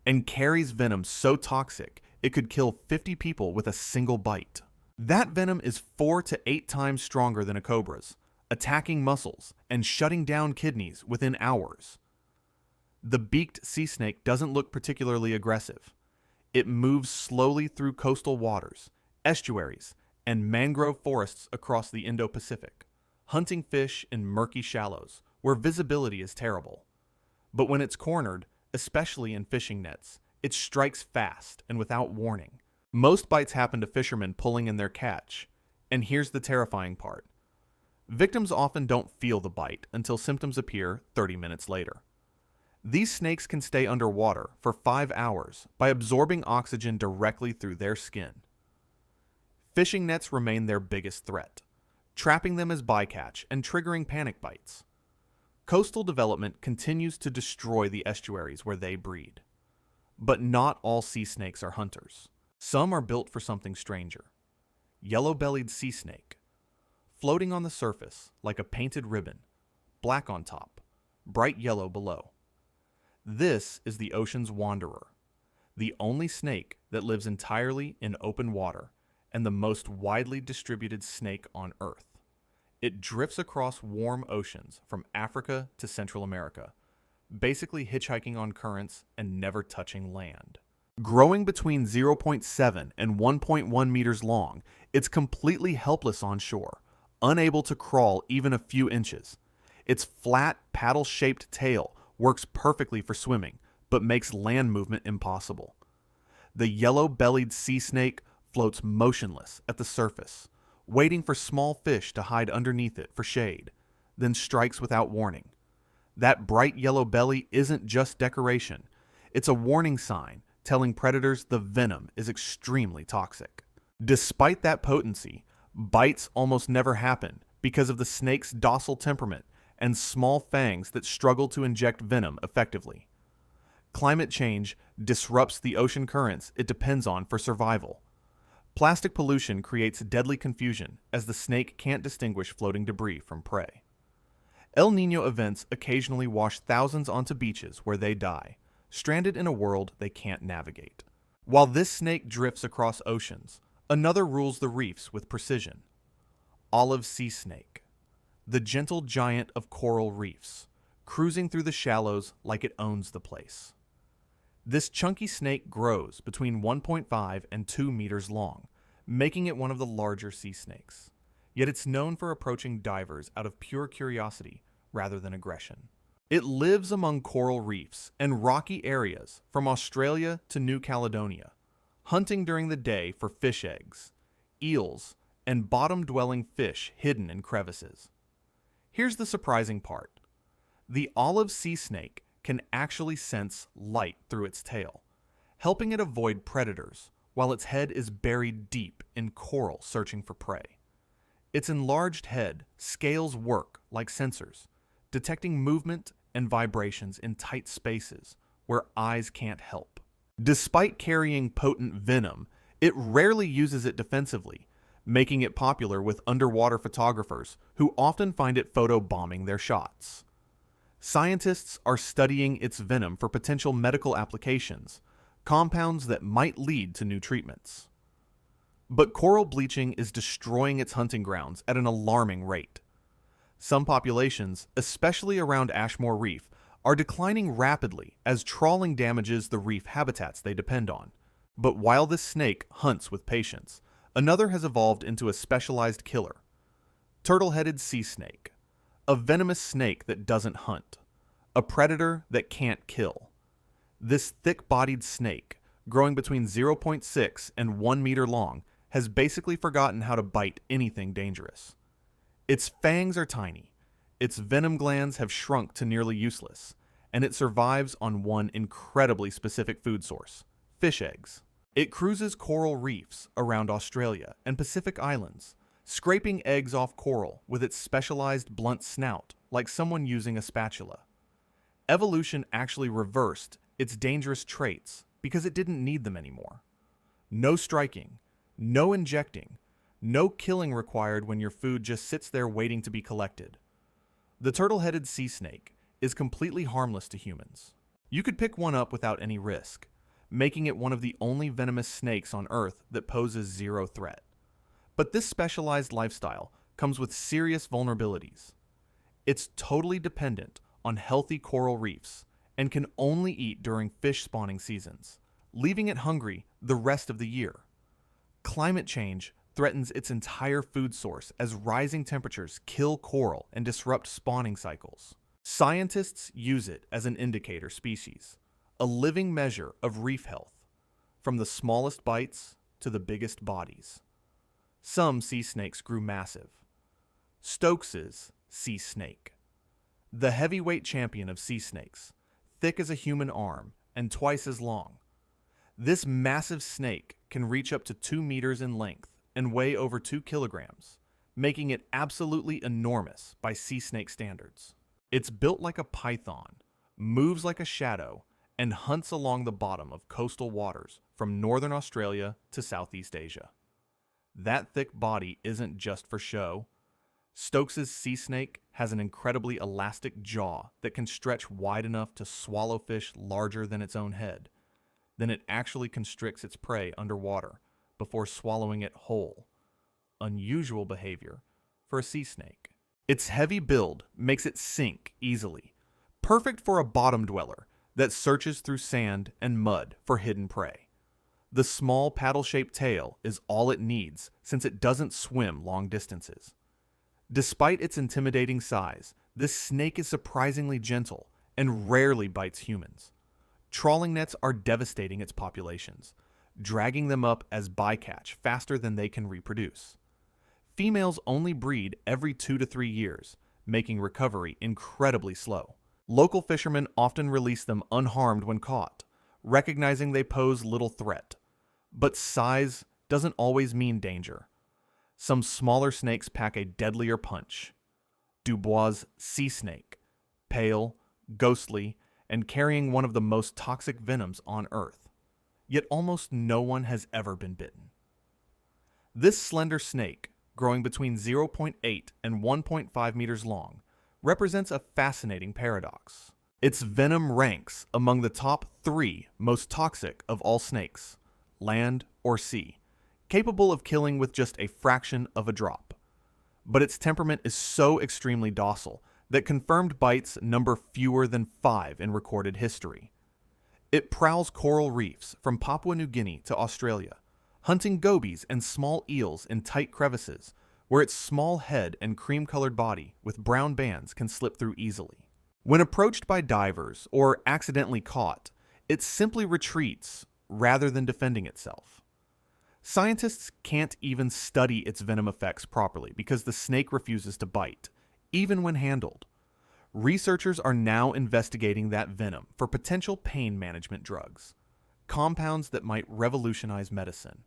and carries venom so toxic it could kill 50 people with a single bite. That venom is 4 to 8 times stronger than a cobra's, attacking muscles and shutting down kidneys within hours. The beaked sea snake doesn't look particularly aggressive. It moves slowly through coastal waters, estuaries, and mangrove forests across the Indo-Pacific, hunting fish in murky shallows where visibility is terrible. But when it's cornered, especially in fishing nets, it strikes fast and without warning. Most bites happen to fishermen pulling in their catch, and here's the terrifying part. Victims often don't feel the bite until symptoms appear 30 minutes later. These snakes can stay underwater for 5 hours by absorbing oxygen directly through their skin. Fishing nets remain their biggest threat, trapping them as bycatch and triggering panic bites. Coastal development continues to destroy the estuaries where they breed. But not all sea snakes are hunters. Some are built for something stranger. Yellow-bellied sea snake, floating on the surface like a painted ribbon, black on top, bright yellow below. This is the ocean's wanderer, the only snake that lives entirely in open water and the most widely distributed snake on Earth. It drifts across warm oceans from Africa to Central America, basically hitchhiking on currents and never touching land. Growing between 0.7 and 1.1 meters long, it's completely helpless on shore, unable to crawl even a few inches. Its flat, paddle-shaped tail works perfectly for swimming, but makes land movement impossible. The yellow-bellied sea snake floats motionless at the surface, waiting for small fish to hide underneath it for shade, then strikes without warning. That bright yellow belly isn't just decoration. It's a warning sign telling predators the venom is extremely toxic. Despite that potency, bites almost never happen because of the snake's docile temperament and small fangs that struggle to inject venom effectively. Climate change disrupts the ocean currents it depends on for survival. Plastic pollution creates deadly confusion as the snake can't distinguish floating debris from prey. El Niño events occasionally wash thousands onto beaches where they die, stranded in a world they can't navigate. While this snake drifts across oceans, another rules the reefs with precision. Olive sea snake, the gentle giant of coral reefs, cruising through the shallows like it owns the place. This chunky snake grows between 1.5 and 2 meters long, making it one of the larger sea snakes. Yet it's known for approaching divers out of pure curiosity rather than aggression. It lives among coral reefs and rocky areas from Australia to New Caledonia, hunting during the day for fish eggs, eels, and bottom-dwelling fish hidden in crevices. Here's the surprising part. The olive sea snake can actually sense light through its tail, helping it avoid predators while its head is buried deep in coral searching for prey. Its enlarged head scales work like sensors, detecting movement and vibrations in tight spaces where eyes can't help. Despite carrying potent venom, it rarely uses it defensively, making it popular with underwater photographers who often find it photobombing their shots. Scientists are studying its venom for potential medical applications, compounds that might lead to new treatments. But coral bleaching is destroying its hunting grounds at an alarming rate. Some populations, especially around Ashmore Reef, are declining rapidly as trawling damages the reef habitats they depend on. But while this snake hunts with patience, another has evolved into a specialized killer. Turtle-headed sea snake, a venomous snake that doesn't hunt, a predator that can't kill. This thick-bodied snake, growing between 0.6 and 1 meter long, has basically forgotten how to bite anything dangerous. Its fangs are tiny, its venom glands have shrunk to nearly useless, and it survives on one incredibly specific food source: fish eggs. It cruises coral reefs around Australia and Pacific Islands, scraping eggs off coral with its specialized blunt snout like someone using a spatula. Evolution actually reversed its dangerous traits because it didn't need them anymore. No striking, no injecting, no killing required when your food just sits there waiting to be collected. The turtle-headed sea snake is completely harmless to humans. You could pick one up without any risk, making it one of the only venomous snakes on Earth that poses zero threat. But this specialized lifestyle comes with serious vulnerabilities. It's totally dependent on healthy coral reefs and can only eat during fish spawning seasons, leaving it hungry the rest of the year. Climate change threatens its entire food source as rising temperatures kill coral and disrupt spawning cycles. Scientists use it as an indicator species, a living measure of reef health, from the smallest bites to the biggest bodies. Some sea snakes grew massive. Stokes's sea snake, the heavyweight champion of sea snakes, thick as a human arm and twice as long. This massive snake can reach up to 2 meters in length and weigh over 2 kilograms, making it absolutely enormous by sea snake standards. It's built like a python, moves like a shadow, and hunts along the bottom of coastal waters from northern Australia to Southeast Asia. That thick body isn't just for show. Stokes's sea snake has an incredibly elastic jaw that can stretch wide enough to swallow fish larger than its own head. Then it actually constricts its prey underwater before swallowing it whole. Unusual behavior for a sea snake. Its heavy build makes it sink easily, perfect for a bottom dweller that searches through sand and mud for hidden prey. The small paddle-shaped tail is all it needs since it doesn't swim long distances. Despite its intimidating size, this snake is surprisingly gentle and rarely bites humans. Trawling nets are devastating its populations, dragging them up as bycatch faster than they can reproduce. Females only breed every 2 to 3 years, making recovery incredibly slow. Local fishermen often release them unharmed when caught, recognizing they pose little threat. But size doesn't always mean danger. Some smaller snakes pack a deadlier punch. Dubois' sea snake, pale, ghostly, and carrying one of the most toxic venoms on Earth. Yet almost no one has ever been bitten. This slender snake, growing between 0.8 and 1.5 meters long, represents a fascinating paradox. Its venom ranks among the top 3 most toxic of all snakes, land or sea, capable of killing with just a fraction of a drop. But its temperament is so extremely docile that confirmed bites number fewer than 5 in recorded history. It prowls coral reefs from Papua New Guinea to Australia, hunting gobies and small eels in tight crevices where its small head and cream-colored body with brown bands can slip through easily. When approached by divers or accidentally caught, it simply retreats rather than defending itself. Scientists can't even study its venom effects properly because the snake refuses to bite, even when handled. Researchers are now investigating that venom for potential pain management drugs, compounds that might revolutionize medicine.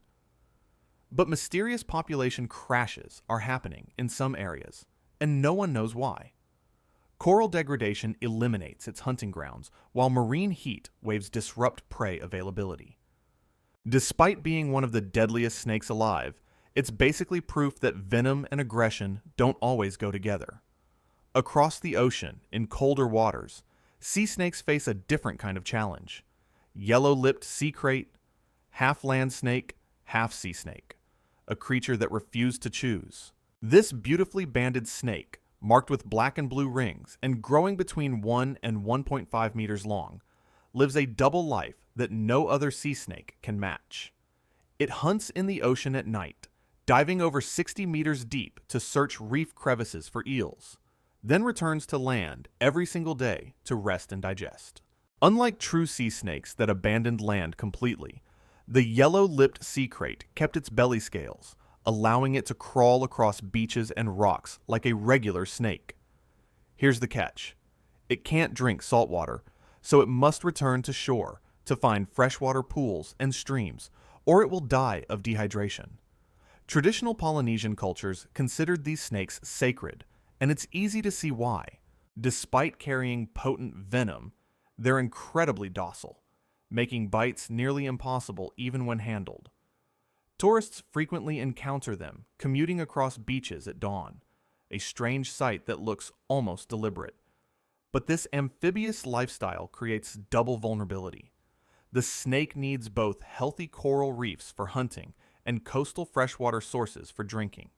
But mysterious population crashes are happening in some areas, and no one knows why. Coral degradation eliminates its hunting grounds, while marine heat waves disrupt prey availability. Despite being one of the deadliest snakes alive, it's basically proof that venom and aggression don't always go together. Across the ocean, in colder waters, sea snakes face a different kind of challenge. Yellow-lipped sea crate, half land snake, half sea snake, a creature that refused to choose. This beautifully banded snake, marked with black and blue rings and growing between 1 and 1.5 meters long, lives a double life that no other sea snake can match. It hunts in the ocean at night, diving over 60 meters deep to search reef crevices for eels, then returns to land every single day to rest and digest. Unlike true sea snakes that abandoned land completely, the yellow-lipped sea crate kept its belly scales, allowing it to crawl across beaches and rocks like a regular snake. Here's the catch. It can't drink salt water, so it must return to shore to find freshwater pools and streams, or it will die of dehydration. Traditional Polynesian cultures considered these snakes sacred, and it's easy to see why. Despite carrying potent venom, they're incredibly docile, making bites nearly impossible even when handled. Tourists frequently encounter them commuting across beaches at dawn, a strange sight that looks almost deliberate. But this amphibious lifestyle creates double vulnerability. The snake needs both healthy coral reefs for hunting and coastal freshwater sources for drinking.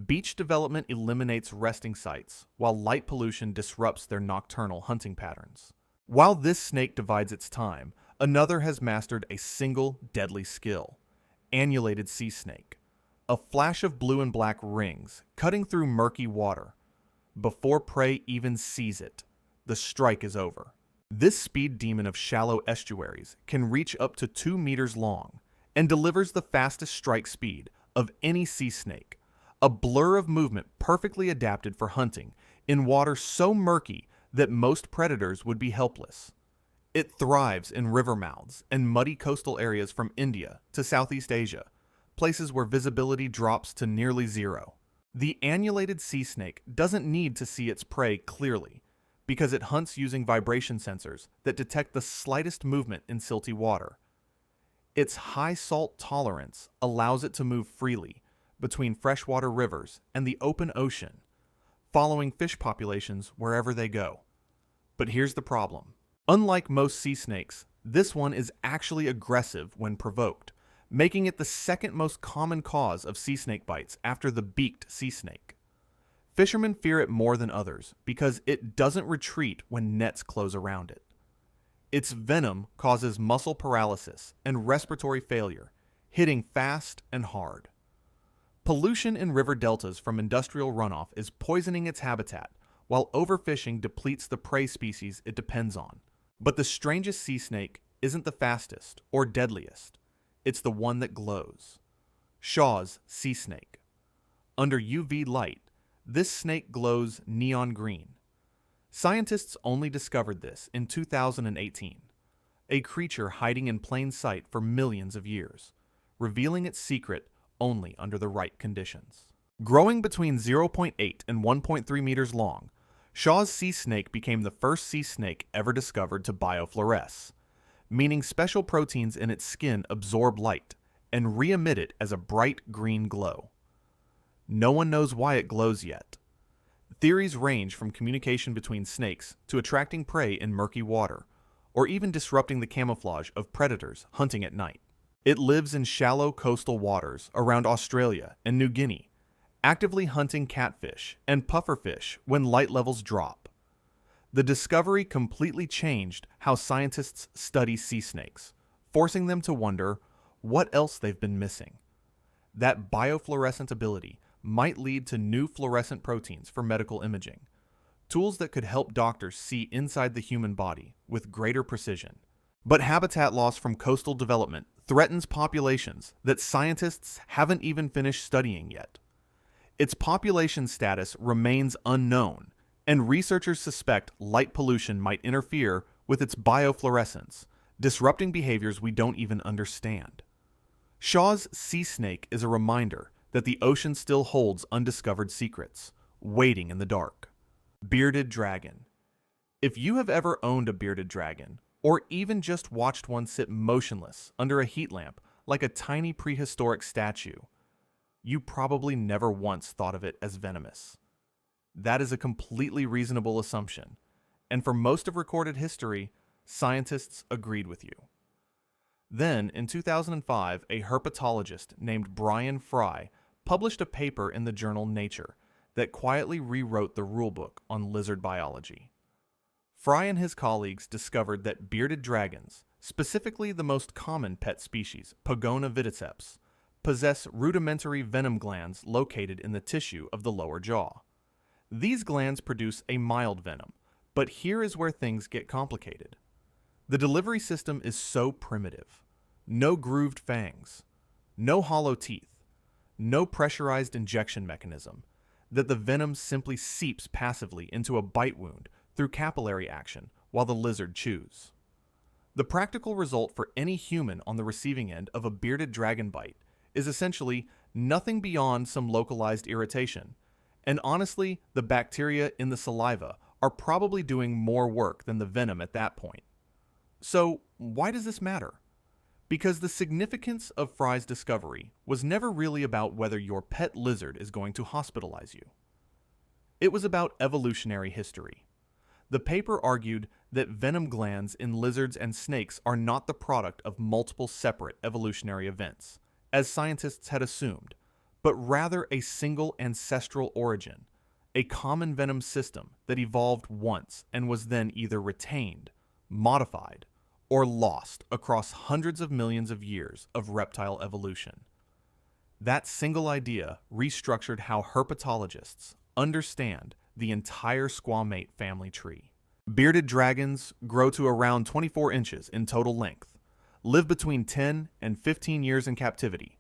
Beach development eliminates resting sites, while light pollution disrupts their nocturnal hunting patterns. While this snake divides its time, another has mastered a single deadly skill: annulated sea snake, a flash of blue and black rings cutting through murky water. Before prey even sees it, the strike is over. This speed demon of shallow estuaries can reach up to 2 meters long and delivers the fastest strike speed of any sea snake, a blur of movement perfectly adapted for hunting in water so murky that most predators would be helpless. It thrives in river mouths and muddy coastal areas from India to Southeast Asia, places where visibility drops to nearly zero. The annulated sea snake doesn't need to see its prey clearly, because it hunts using vibration sensors that detect the slightest movement in silty water. Its high salt tolerance allows it to move freely between freshwater rivers and the open ocean, following fish populations wherever they go. But here's the problem. Unlike most sea snakes, this one is actually aggressive when provoked, making it the second most common cause of sea snake bites after the beaked sea snake. Fishermen fear it more than others because it doesn't retreat when nets close around it. Its venom causes muscle paralysis and respiratory failure, hitting fast and hard. Pollution in river deltas from industrial runoff is poisoning its habitat, while overfishing depletes the prey species it depends on. But the strangest sea snake isn't the fastest or deadliest. It's the one that glows. Shaw's sea snake. Under UV light, this snake glows neon green. Scientists only discovered this in 2018, a creature hiding in plain sight for millions of years, revealing its secret only under the right conditions. Growing between 0.8 and 1.3 meters long, Shaw's sea snake became the first sea snake ever discovered to biofluoresce, meaning special proteins in its skin absorb light and re-emit it as a bright green glow. No one knows why it glows yet. Theories range from communication between snakes to attracting prey in murky water, or even disrupting the camouflage of predators hunting at night. It lives in shallow coastal waters around Australia and New Guinea, actively hunting catfish and pufferfish when light levels drop. The discovery completely changed how scientists study sea snakes, forcing them to wonder what else they've been missing. That biofluorescent ability might lead to new fluorescent proteins for medical imaging, tools that could help doctors see inside the human body with greater precision. But habitat loss from coastal development threatens populations that scientists haven't even finished studying yet. Its population status remains unknown, and researchers suspect light pollution might interfere with its biofluorescence, disrupting behaviors we don't even understand. Shaw's sea snake is a reminder that the ocean still holds undiscovered secrets, waiting in the dark. Bearded dragon. If you have ever owned a bearded dragon, or even just watched one sit motionless under a heat lamp like a tiny prehistoric statue, you probably never once thought of it as venomous. That is a completely reasonable assumption, and for most of recorded history, scientists agreed with you. Then, in 2005, a herpetologist named Brian Fry published a paper in the journal Nature that quietly rewrote the rulebook on lizard biology. Fry and his colleagues discovered that bearded dragons, specifically the most common pet species, Pogona viticeps, possess rudimentary venom glands located in the tissue of the lower jaw. These glands produce a mild venom, but here is where things get complicated. The delivery system is so primitive. No grooved fangs, no hollow teeth, no pressurized injection mechanism, that the venom simply seeps passively into a bite wound through capillary action while the lizard chews. The practical result for any human on the receiving end of a bearded dragon bite is essentially nothing beyond some localized irritation, and honestly, the bacteria in the saliva are probably doing more work than the venom at that point. So, why does this matter? Because the significance of Fry's discovery was never really about whether your pet lizard is going to hospitalize you. It was about evolutionary history. The paper argued that venom glands in lizards and snakes are not the product of multiple separate evolutionary events, as scientists had assumed, but rather a single ancestral origin, a common venom system that evolved once and was then either retained, modified, or lost across hundreds of millions of years of reptile evolution. That single idea restructured how herpetologists understand the entire squamate family tree. Bearded dragons grow to around 24 inches in total length, live between 10 and 15 years in captivity,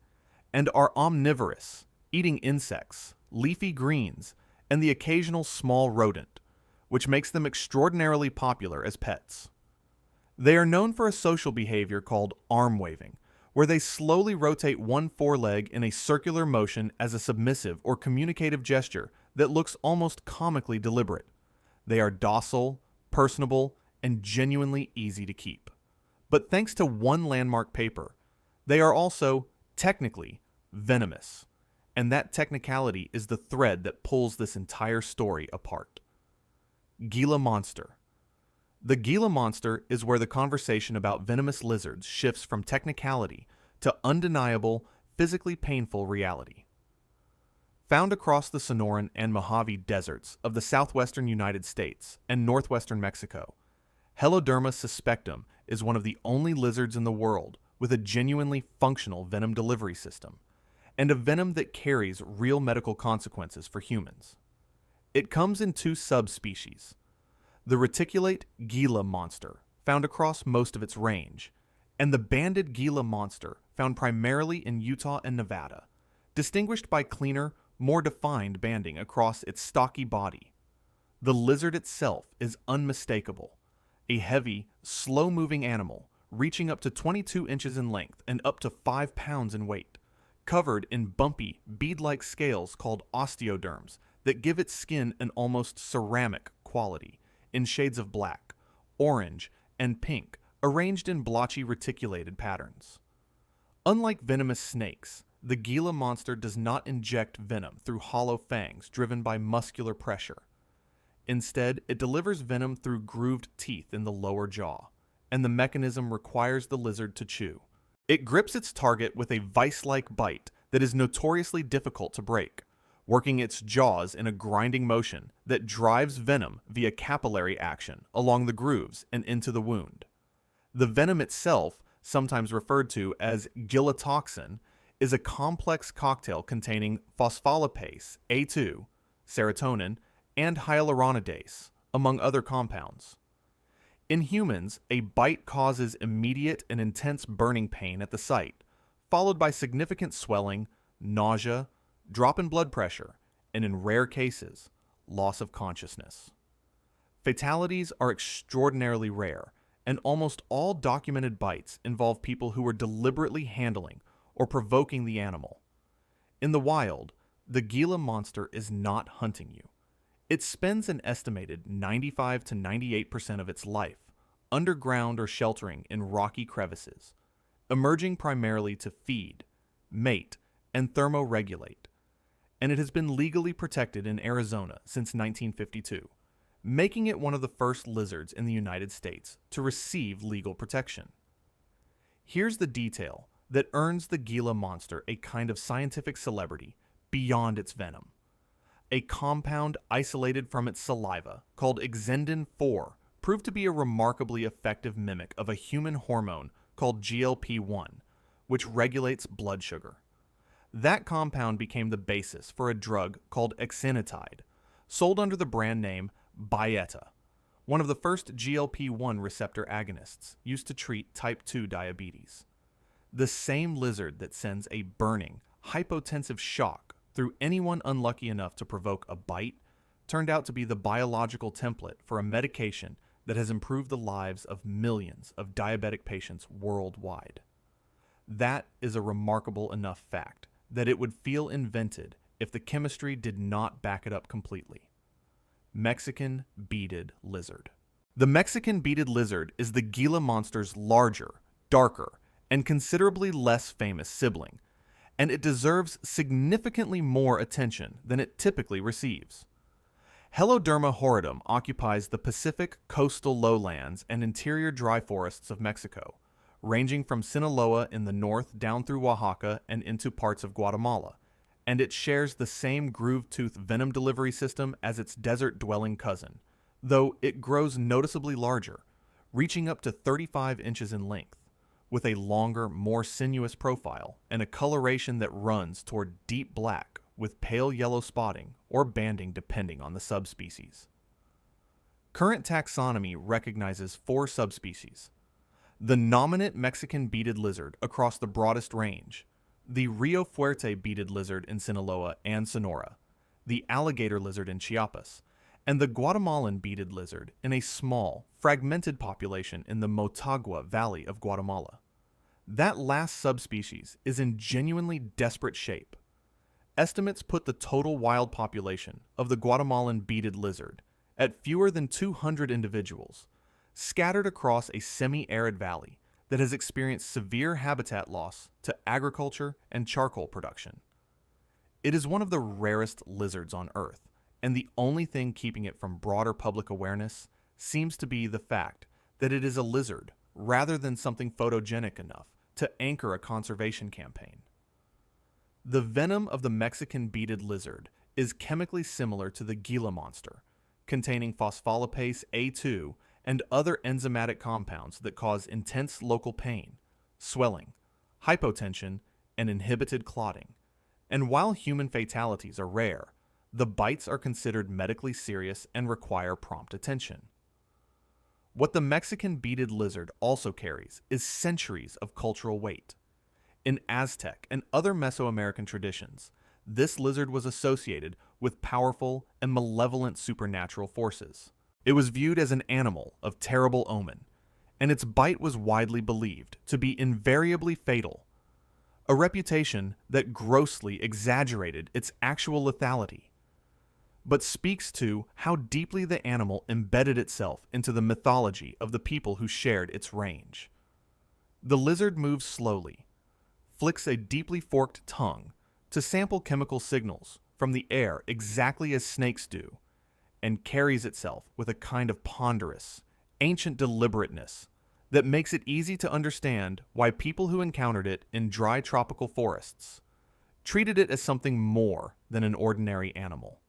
and are omnivorous, eating insects, leafy greens, and the occasional small rodent, which makes them extraordinarily popular as pets. They are known for a social behavior called arm waving, where they slowly rotate one foreleg in a circular motion as a submissive or communicative gesture that looks almost comically deliberate. They are docile, personable, and genuinely easy to keep. But thanks to one landmark paper, they are also, technically, venomous. And that technicality is the thread that pulls this entire story apart. Gila monster. The Gila monster is where the conversation about venomous lizards shifts from technicality to undeniable, physically painful reality. Found across the Sonoran and Mojave deserts of the southwestern United States and northwestern Mexico, Heloderma suspectum is one of the only lizards in the world with a genuinely functional venom delivery system, and a venom that carries real medical consequences for humans. It comes in two subspecies: the reticulate Gila monster, found across most of its range, and the banded Gila monster, found primarily in Utah and Nevada, distinguished by cleaner, more defined banding across its stocky body. The lizard itself is unmistakable, a heavy, slow-moving animal reaching up to 22 inches in length and up to 5 pounds in weight, covered in bumpy, bead-like scales called osteoderms that give its skin an almost ceramic quality, in shades of black, orange, and pink, arranged in blotchy reticulated patterns. Unlike venomous snakes, the Gila monster does not inject venom through hollow fangs driven by muscular pressure. Instead, it delivers venom through grooved teeth in the lower jaw, and the mechanism requires the lizard to chew. It grips its target with a vice-like bite that is notoriously difficult to break, working its jaws in a grinding motion that drives venom via capillary action along the grooves and into the wound. The venom itself, sometimes referred to as gilatoxin, is a complex cocktail containing phospholipase, A2, serotonin, and hyaluronidase, among other compounds. In humans, a bite causes immediate and intense burning pain at the site, followed by significant swelling, nausea, drop in blood pressure, and in rare cases, loss of consciousness. Fatalities are extraordinarily rare, and almost all documented bites involve people who were deliberately handling or provoking the animal. In the wild, the Gila monster is not hunting you. It spends an estimated 95 to 98% of its life underground or sheltering in rocky crevices, emerging primarily to feed, mate, and thermoregulate. And it has been legally protected in Arizona since 1952, making it one of the first lizards in the United States to receive legal protection. Here's the detail that earns the Gila monster a kind of scientific celebrity beyond its venom. A compound isolated from its saliva called exendin-4 proved to be a remarkably effective mimic of a human hormone called GLP-1, which regulates blood sugar. That compound became the basis for a drug called exenatide, sold under the brand name Byetta, one of the first GLP-1 receptor agonists used to treat type 2 diabetes. The same lizard that sends a burning, hypotensive shock through anyone unlucky enough to provoke a bite turned out to be the biological template for a medication that has improved the lives of millions of diabetic patients worldwide. That is a remarkable enough fact that it would feel invented if the chemistry did not back it up completely. Mexican beaded lizard. The Mexican beaded lizard is the Gila monster's larger, darker, and considerably less famous sibling, and it deserves significantly more attention than it typically receives. Heloderma horridum occupies the Pacific coastal lowlands and interior dry forests of Mexico, ranging from Sinaloa in the north down through Oaxaca and into parts of Guatemala, and it shares the same groove-tooth venom delivery system as its desert-dwelling cousin, though it grows noticeably larger, reaching up to 35 inches in length, with a longer, more sinuous profile and a coloration that runs toward deep black with pale yellow spotting or banding depending on the subspecies. Current taxonomy recognizes 4 subspecies: the nominate Mexican beaded lizard across the broadest range, the Rio Fuerte beaded lizard in Sinaloa and Sonora, the alligator lizard in Chiapas, and the Guatemalan beaded lizard in a small, fragmented population in the Motagua Valley of Guatemala. That last subspecies is in genuinely desperate shape. Estimates put the total wild population of the Guatemalan beaded lizard at fewer than 200 individuals, scattered across a semi-arid valley that has experienced severe habitat loss to agriculture and charcoal production. It is one of the rarest lizards on Earth, and the only thing keeping it from broader public awareness seems to be the fact that it is a lizard rather than something photogenic enough to anchor a conservation campaign. The venom of the Mexican beaded lizard is chemically similar to the Gila monster, containing phospholipase A2 and other enzymatic compounds that cause intense local pain, swelling, hypotension, and inhibited clotting. And while human fatalities are rare, the bites are considered medically serious and require prompt attention. What the Mexican beaded lizard also carries is centuries of cultural weight. In Aztec and other Mesoamerican traditions, this lizard was associated with powerful and malevolent supernatural forces. It was viewed as an animal of terrible omen, and its bite was widely believed to be invariably fatal, a reputation that grossly exaggerated its actual lethality, but speaks to how deeply the animal embedded itself into the mythology of the people who shared its range. The lizard moves slowly, flicks a deeply forked tongue to sample chemical signals from the air exactly as snakes do, and carries itself with a kind of ponderous, ancient deliberateness that makes it easy to understand why people who encountered it in dry tropical forests treated it as something more than an ordinary animal.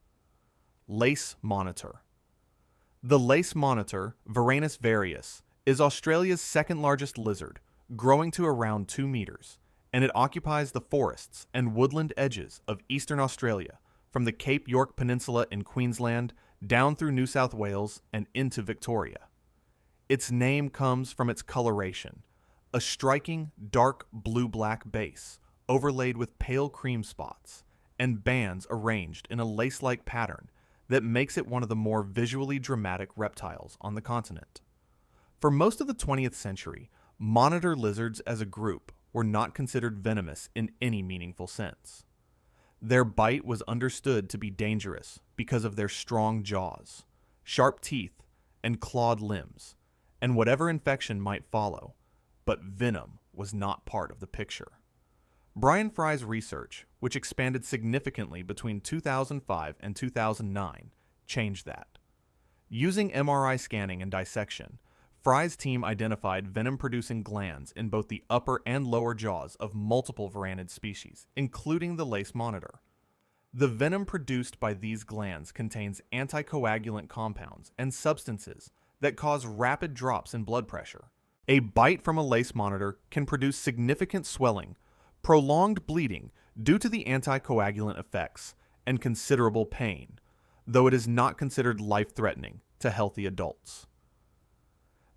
Lace monitor. The lace monitor, Varanus varius, is Australia's second largest lizard, growing to around 2 meters, and it occupies the forests and woodland edges of eastern Australia, from the Cape York Peninsula in Queensland down through New South Wales and into Victoria. Its name comes from its coloration, a striking dark blue-black base overlaid with pale cream spots and bands arranged in a lace-like pattern that makes it one of the more visually dramatic reptiles on the continent. For most of the 20th century, monitor lizards as a group were not considered venomous in any meaningful sense. Their bite was understood to be dangerous because of their strong jaws, sharp teeth, and clawed limbs, and whatever infection might follow, but venom was not part of the picture. Brian Fry's research, which expanded significantly between 2005 and 2009, changed that. Using MRI scanning and dissection, Fry's team identified venom-producing glands in both the upper and lower jaws of multiple varanid species, including the lace monitor. The venom produced by these glands contains anticoagulant compounds and substances that cause rapid drops in blood pressure. A bite from a lace monitor can produce significant swelling, prolonged bleeding due to the anticoagulant effects, and considerable pain, though it is not considered life-threatening to healthy adults.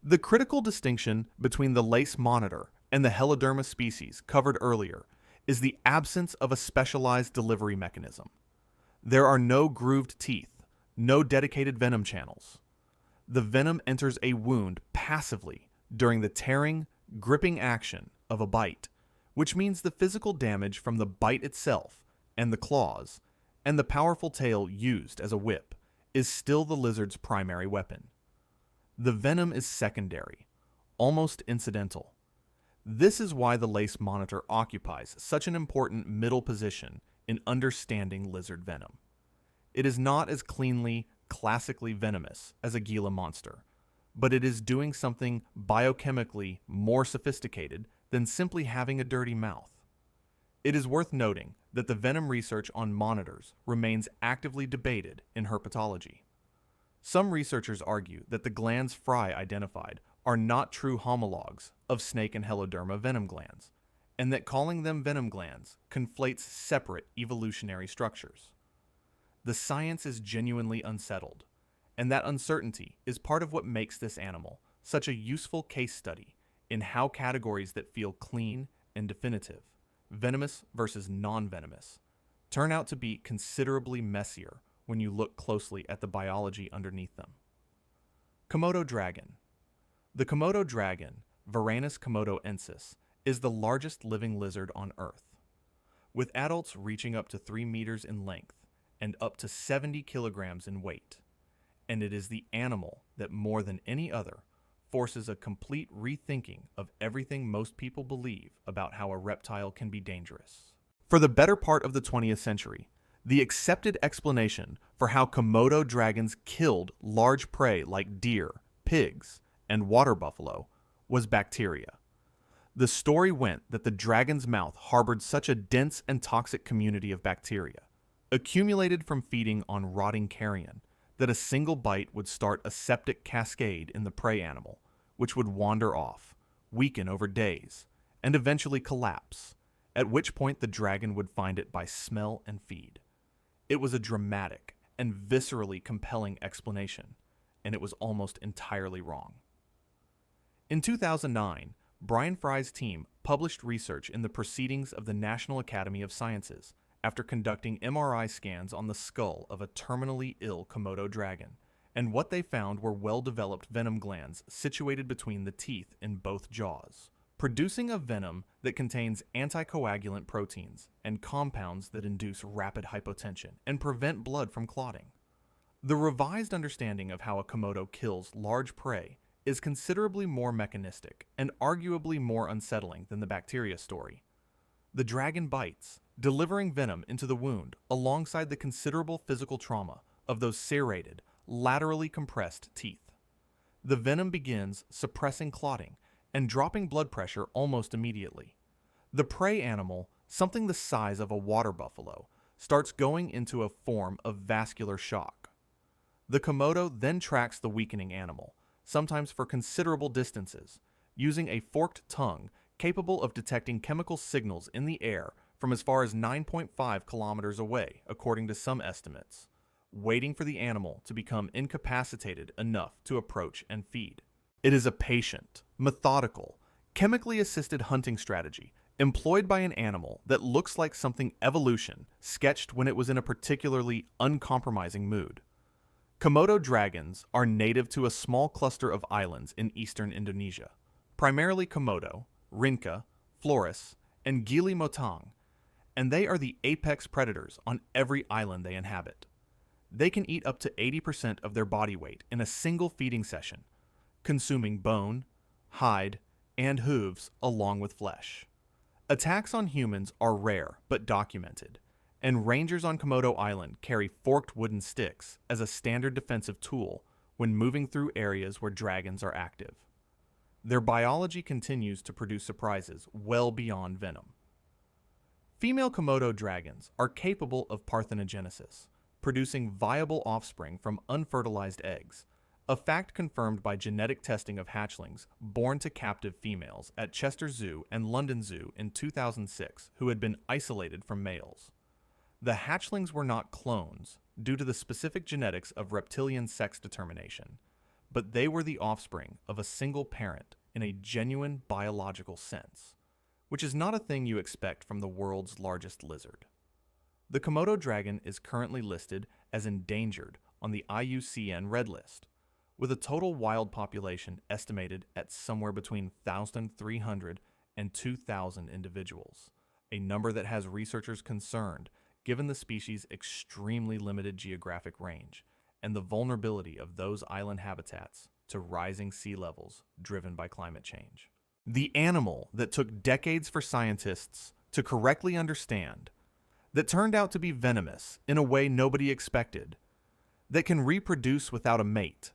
The critical distinction between the lace monitor and the Heloderma species covered earlier is the absence of a specialized delivery mechanism. There are no grooved teeth, no dedicated venom channels. The venom enters a wound passively during the tearing, gripping action of a bite, which means the physical damage from the bite itself and the claws, and the powerful tail used as a whip, is still the lizard's primary weapon. The venom is secondary, almost incidental. This is why the lace monitor occupies such an important middle position in understanding lizard venom. It is not as cleanly, classically venomous as a Gila monster, but it is doing something biochemically more sophisticated than simply having a dirty mouth. It is worth noting that the venom research on monitors remains actively debated in herpetology. Some researchers argue that the glands Fry identified are not true homologs of snake and heloderma venom glands, and that calling them venom glands conflates separate evolutionary structures. The science is genuinely unsettled, and that uncertainty is part of what makes this animal such a useful case study in how categories that feel clean and definitive, venomous versus non-venomous, turn out to be considerably messier when you look closely at the biology underneath them. Komodo dragon. The Komodo dragon, Varanus komodoensis, is the largest living lizard on Earth, with adults reaching up to 3 meters in length and up to 70 kilograms in weight. And it is the animal that, more than any other, forces a complete rethinking of everything most people believe about how a reptile can be dangerous. For the better part of the 20th century, the accepted explanation for how Komodo dragons killed large prey like deer, pigs, and water buffalo was bacteria. The story went that the dragon's mouth harbored such a dense and toxic community of bacteria, accumulated from feeding on rotting carrion, that a single bite would start a septic cascade in the prey animal, which would wander off, weaken over days, and eventually collapse, at which point the dragon would find it by smell and feed. It was a dramatic and viscerally compelling explanation, and it was almost entirely wrong. In 2009, Brian Fry's team published research in the Proceedings of the National Academy of Sciences after conducting MRI scans on the skull of a terminally ill Komodo dragon, and what they found were well-developed venom glands situated between the teeth in both jaws, producing a venom that contains anticoagulant proteins and compounds that induce rapid hypotension and prevent blood from clotting. The revised understanding of how a Komodo kills large prey is considerably more mechanistic and arguably more unsettling than the bacteria story. The dragon bites, delivering venom into the wound alongside the considerable physical trauma of those serrated, laterally compressed teeth. The venom begins suppressing clotting and dropping blood pressure almost immediately. The prey animal, something the size of a water buffalo, starts going into a form of vascular shock. The Komodo then tracks the weakening animal, sometimes for considerable distances, using a forked tongue capable of detecting chemical signals in the air from as far as 9.5 kilometers away, according to some estimates, waiting for the animal to become incapacitated enough to approach and feed. It is a patient, methodical, chemically assisted hunting strategy employed by an animal that looks like something evolution sketched when it was in a particularly uncompromising mood. Komodo dragons are native to a small cluster of islands in eastern Indonesia, primarily Komodo, Rinca, Flores, and Gili Motang, and they are the apex predators on every island they inhabit. They can eat up to 80% of their body weight in a single feeding session, consuming bone, hide, and hooves along with flesh. Attacks on humans are rare but documented, and rangers on Komodo Island carry forked wooden sticks as a standard defensive tool when moving through areas where dragons are active. Their biology continues to produce surprises well beyond venom. Female Komodo dragons are capable of parthenogenesis, producing viable offspring from unfertilized eggs, a fact confirmed by genetic testing of hatchlings born to captive females at Chester Zoo and London Zoo in 2006 who had been isolated from males. The hatchlings were not clones due to the specific genetics of reptilian sex determination, but they were the offspring of a single parent in a genuine biological sense, which is not a thing you expect from the world's largest lizard. The Komodo dragon is currently listed as endangered on the IUCN Red List, with a total wild population estimated at somewhere between 1,300 and 2,000 individuals, a number that has researchers concerned given the species' extremely limited geographic range and the vulnerability of those island habitats to rising sea levels driven by climate change. The animal that took decades for scientists to correctly understand, that turned out to be venomous in a way nobody expected, that can reproduce without a mate,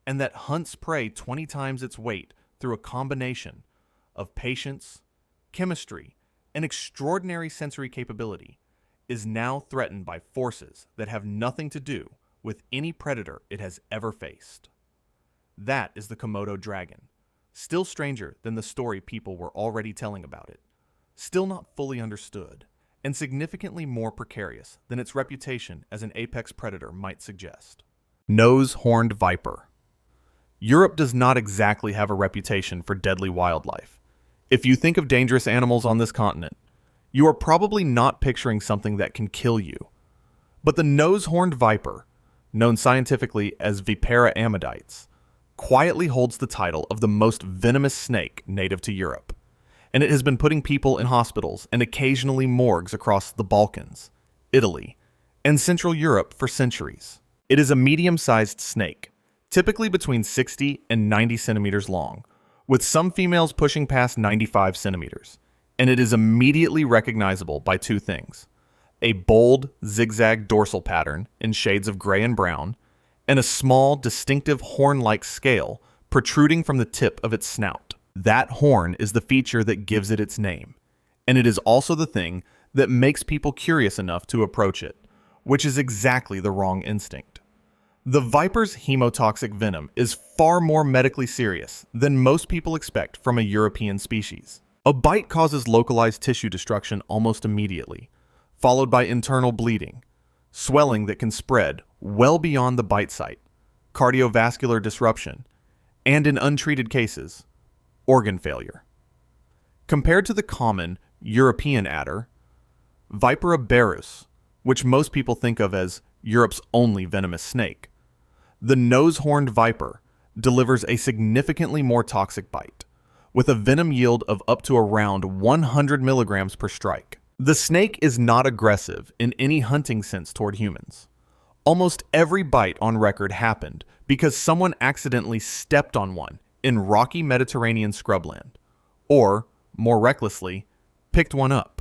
and that hunts prey 20 times its weight through a combination of patience, chemistry, and extraordinary sensory capability, is now threatened by forces that have nothing to do with any predator it has ever faced. That is the Komodo dragon, Still stranger than the story people were already telling about it. Still not fully understood, and significantly more precarious than its reputation as an apex predator might suggest. Nose-horned viper. Europe does not exactly have a reputation for deadly wildlife. If you think of dangerous animals on this continent, you are probably not picturing something that can kill you. But the nose-horned viper, known scientifically as Vipera ammodytes, quietly holds the title of the most venomous snake native to Europe, and it has been putting people in hospitals and occasionally morgues across the Balkans, Italy, and Central Europe for centuries. It is a medium-sized snake, typically between 60 and 90 centimeters long, with some females pushing past 95 centimeters, and it is immediately recognizable by two things: a bold, zigzag dorsal pattern in shades of gray and brown, and a small, distinctive horn-like scale protruding from the tip of its snout. That horn is the feature that gives it its name, and it is also the thing that makes people curious enough to approach it, which is exactly the wrong instinct. The viper's hemotoxic venom is far more medically serious than most people expect from a European species. A bite causes localized tissue destruction almost immediately, followed by internal bleeding, swelling that can spread well beyond the bite site, cardiovascular disruption, and in untreated cases, organ failure. Compared to the common European adder, Vipera berus, which most people think of as Europe's only venomous snake, the nose-horned viper delivers a significantly more toxic bite, with a venom yield of up to around 100 milligrams per strike. The snake is not aggressive in any hunting sense toward humans. Almost every bite on record happened because someone accidentally stepped on one in rocky Mediterranean scrubland, or, more recklessly, picked one up.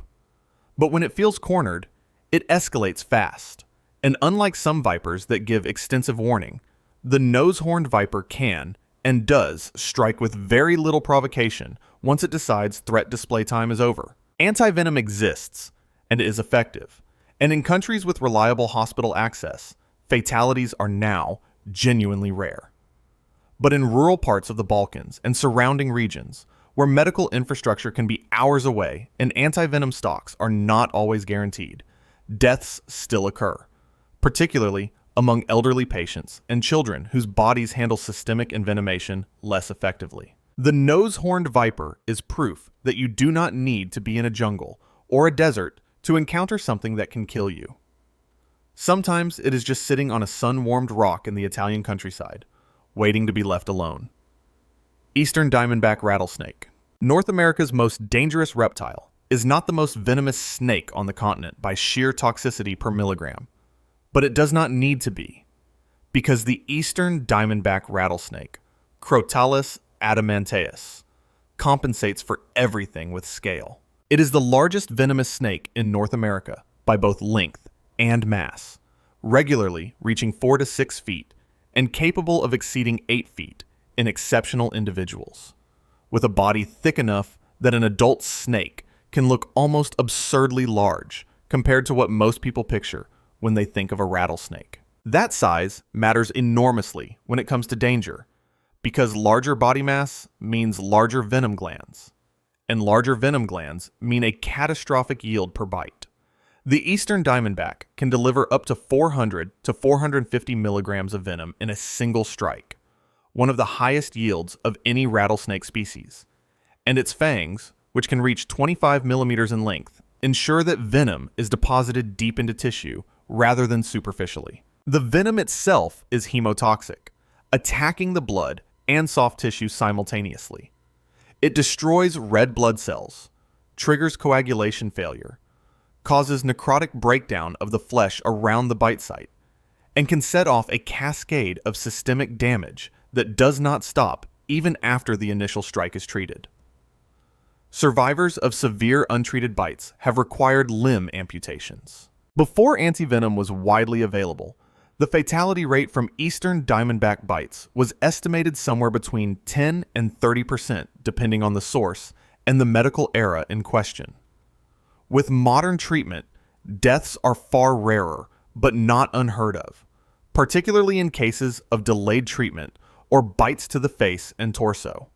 But when it feels cornered, it escalates fast, and unlike some vipers that give extensive warning, the nose-horned viper can, and does, strike with very little provocation once it decides threat display time is over. Antivenom exists, and it is effective, and in countries with reliable hospital access, fatalities are now genuinely rare. But in rural parts of the Balkans and surrounding regions, where medical infrastructure can be hours away and antivenom stocks are not always guaranteed, deaths still occur, particularly among elderly patients and children whose bodies handle systemic envenomation less effectively. The nose-horned viper is proof that you do not need to be in a jungle or a desert to encounter something that can kill you. Sometimes it is just sitting on a sun-warmed rock in the Italian countryside, waiting to be left alone. Eastern diamondback rattlesnake. North America's most dangerous reptile is not the most venomous snake on the continent by sheer toxicity per milligram, but it does not need to be, because the eastern diamondback rattlesnake, Crotalus adamanteus, compensates for everything with scale. It is the largest venomous snake in North America by both length and mass, regularly reaching 4 to 6 feet and capable of exceeding 8 feet in exceptional individuals, with a body thick enough that an adult snake can look almost absurdly large compared to what most people picture when they think of a rattlesnake. That size matters enormously when it comes to danger, because larger body mass means larger venom glands, and larger venom glands mean a catastrophic yield per bite. The eastern diamondback can deliver up to 400 to 450 milligrams of venom in a single strike, one of the highest yields of any rattlesnake species, and its fangs, which can reach 25 millimeters in length, ensure that venom is deposited deep into tissue rather than superficially. The venom itself is hemotoxic, attacking the blood and soft tissue simultaneously. It destroys red blood cells, triggers coagulation failure, causes necrotic breakdown of the flesh around the bite site, and can set off a cascade of systemic damage that does not stop even after the initial strike is treated. Survivors of severe untreated bites have required limb amputations. Before antivenom was widely available, the fatality rate from eastern diamondback bites was estimated somewhere between 10 and 30% depending on the source and the medical era in question. With modern treatment, deaths are far rarer, but not unheard of, particularly in cases of delayed treatment or bites to the face and torso.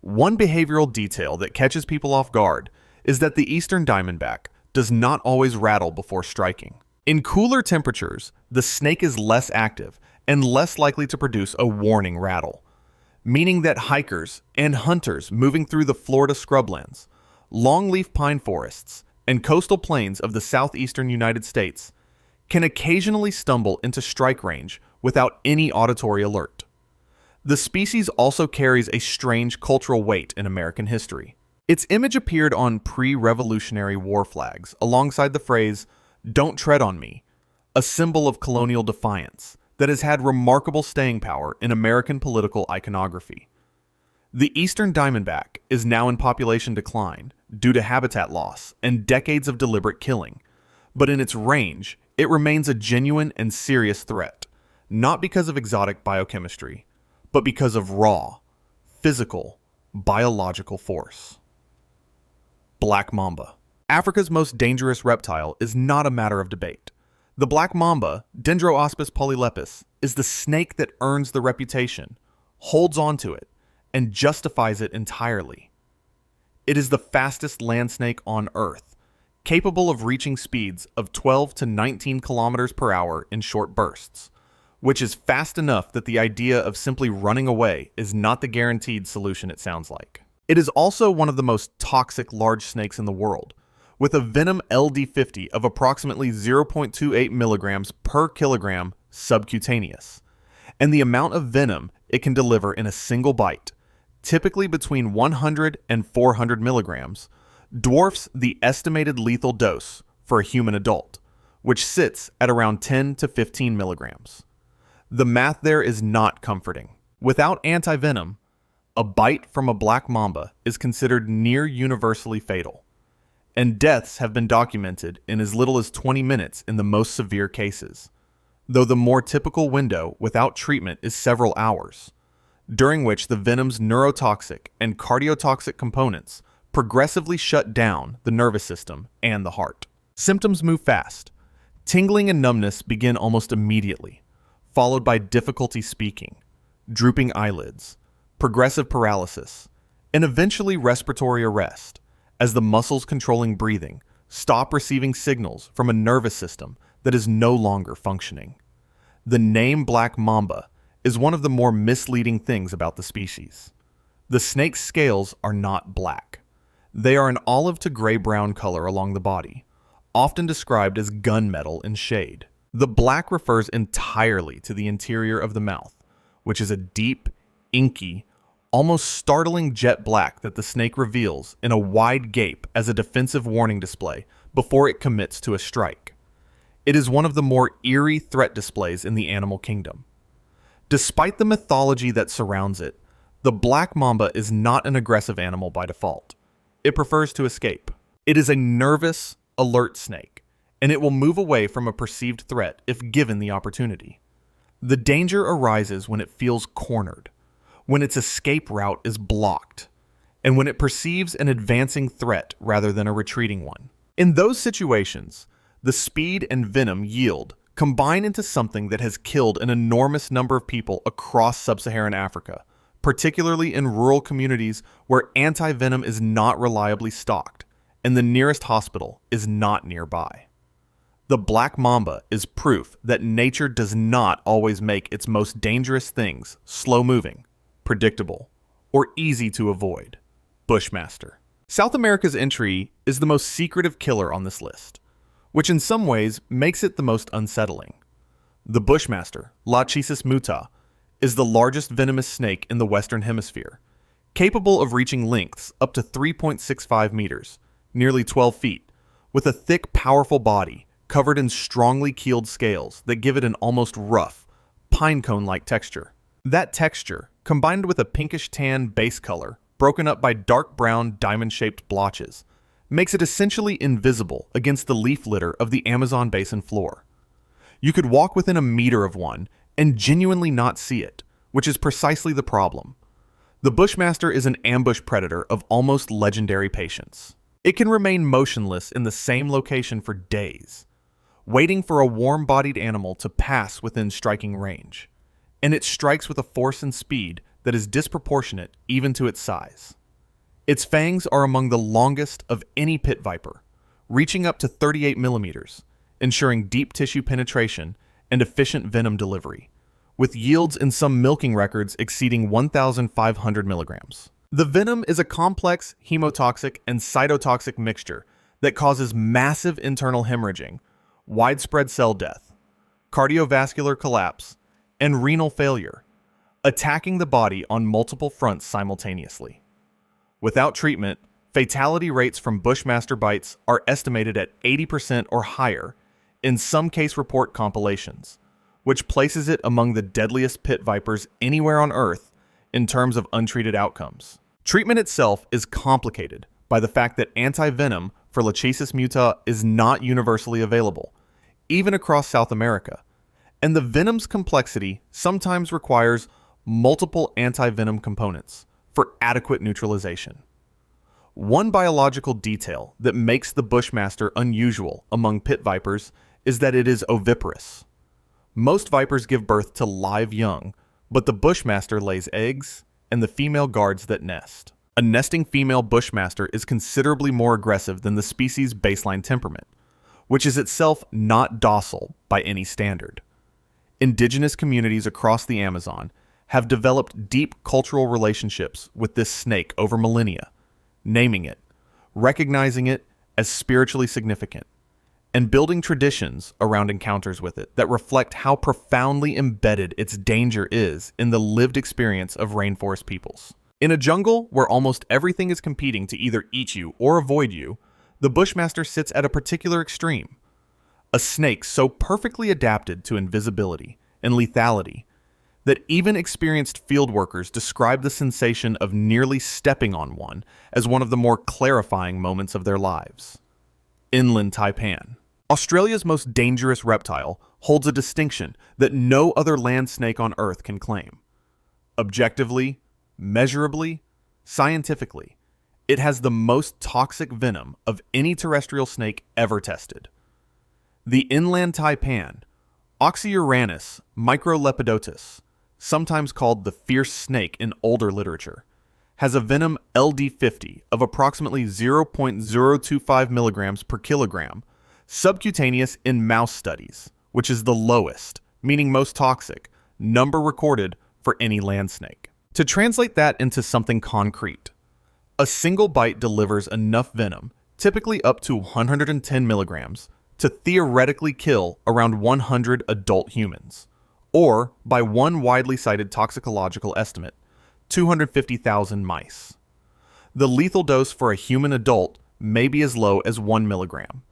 One behavioral detail that catches people off guard is that the eastern diamondback does not always rattle before striking. In cooler temperatures, the snake is less active and less likely to produce a warning rattle, meaning that hikers and hunters moving through the Florida scrublands, longleaf pine forests, and coastal plains of the southeastern United States can occasionally stumble into strike range without any auditory alert. The species also carries a strange cultural weight in American history. Its image appeared on pre-Revolutionary War flags alongside the phrase, "Don't tread on me," a symbol of colonial defiance that has had remarkable staying power in American political iconography. The eastern diamondback is now in population decline due to habitat loss and decades of deliberate killing, but in its range, it remains a genuine and serious threat, not because of exotic biochemistry, but because of raw, physical, biological force. Black mamba. Africa's most dangerous reptile is not a matter of debate. The black mamba, Dendroaspis polylepis, is the snake that earns the reputation, holds onto it, and justifies it entirely. It is the fastest land snake on Earth, capable of reaching speeds of 12 to 19 kilometers per hour in short bursts, which is fast enough that the idea of simply running away is not the guaranteed solution it sounds like. It is also one of the most toxic large snakes in the world, with a venom LD50 of approximately 0.28 milligrams per kilogram subcutaneous, and the amount of venom it can deliver in a single bite, typically between 100 and 400 milligrams, dwarfs the estimated lethal dose for a human adult, which sits at around 10 to 15 milligrams. The math there is not comforting. Without antivenom, a bite from a black mamba is considered near universally fatal, and deaths have been documented in as little as 20 minutes in the most severe cases, though the more typical window without treatment is several hours, during which the venom's neurotoxic and cardiotoxic components progressively shut down the nervous system and the heart. Symptoms move fast. Tingling and numbness begin almost immediately, followed by difficulty speaking, drooping eyelids, progressive paralysis, and eventually respiratory arrest, as the muscles controlling breathing stop receiving signals from a nervous system that is no longer functioning. The name black mamba is one of the more misleading things about the species. The snake's scales are not black. They are an olive to gray-brown color along the body, often described as gunmetal in shade. The black refers entirely to the interior of the mouth, which is a deep, inky, almost startling jet black that the snake reveals in a wide gape as a defensive warning display before it commits to a strike. It is one of the more eerie threat displays in the animal kingdom. Despite the mythology that surrounds it, the black mamba is not an aggressive animal by default. It prefers to escape. It is a nervous, alert snake, and it will move away from a perceived threat if given the opportunity. The danger arises when it feels cornered, when its escape route is blocked, and when it perceives an advancing threat rather than a retreating one. In those situations, the speed and venom yield combine into something that has killed an enormous number of people across sub-Saharan Africa, particularly in rural communities where anti-venom is not reliably stocked, and the nearest hospital is not nearby. The black mamba is proof that nature does not always make its most dangerous things slow-moving, predictable, or easy to avoid. Bushmaster. South America's entry is the most secretive killer on this list, which in some ways makes it the most unsettling. The Bushmaster, Lachesis muta, is the largest venomous snake in the Western Hemisphere, capable of reaching lengths up to 3.65 meters, nearly 12 feet, with a thick, powerful body covered in strongly keeled scales that give it an almost rough, pine cone-like texture. That texture, combined with a pinkish-tan base color broken up by dark brown diamond-shaped blotches, makes it essentially invisible against the leaf litter of the Amazon basin floor. You could walk within a meter of one and genuinely not see it, which is precisely the problem. The Bushmaster is an ambush predator of almost legendary patience. It can remain motionless in the same location for days, waiting for a warm-bodied animal to pass within striking range, and it strikes with a force and speed that is disproportionate even to its size. Its fangs are among the longest of any pit viper, reaching up to 38 millimeters, ensuring deep tissue penetration and efficient venom delivery, with yields in some milking records exceeding 1,500 milligrams. The venom is a complex hemotoxic and cytotoxic mixture that causes massive internal hemorrhaging, widespread cell death, cardiovascular collapse, and renal failure, attacking the body on multiple fronts simultaneously. Without treatment, fatality rates from bushmaster bites are estimated at 80% or higher in some case report compilations, which places it among the deadliest pit vipers anywhere on Earth in terms of untreated outcomes. Treatment itself is complicated by the fact that anti-venom for Lachesis muta is not universally available, even across South America, and the venom's complexity sometimes requires multiple anti-venom components for adequate neutralization. One biological detail that makes the bushmaster unusual among pit vipers is that it is oviparous. Most vipers give birth to live young, but the bushmaster lays eggs and the female guards that nest. A nesting female bushmaster is considerably more aggressive than the species' baseline temperament, which is itself not docile by any standard. Indigenous communities across the Amazon have developed deep cultural relationships with this snake over millennia, naming it, recognizing it as spiritually significant, and building traditions around encounters with it that reflect how profoundly embedded its danger is in the lived experience of rainforest peoples. In a jungle where almost everything is competing to either eat you or avoid you, the bushmaster sits at a particular extreme. A snake so perfectly adapted to invisibility and lethality that even experienced field workers describe the sensation of nearly stepping on one as one of the more clarifying moments of their lives. Inland taipan. Australia's most dangerous reptile holds a distinction that no other land snake on Earth can claim. Objectively, measurably, scientifically, it has the most toxic venom of any terrestrial snake ever tested. The inland taipan, Oxyuranus microlepidotus, sometimes called the fierce snake in older literature, has a venom LD50 of approximately 0.025 milligrams per kilogram, subcutaneous in mouse studies, which is the lowest, meaning most toxic, number recorded for any land snake. To translate that into something concrete, a single bite delivers enough venom, typically up to 110 milligrams, to theoretically kill around 100 adult humans, or, by one widely cited toxicological estimate, 250,000 mice. The lethal dose for a human adult may be as low as 1 milligram,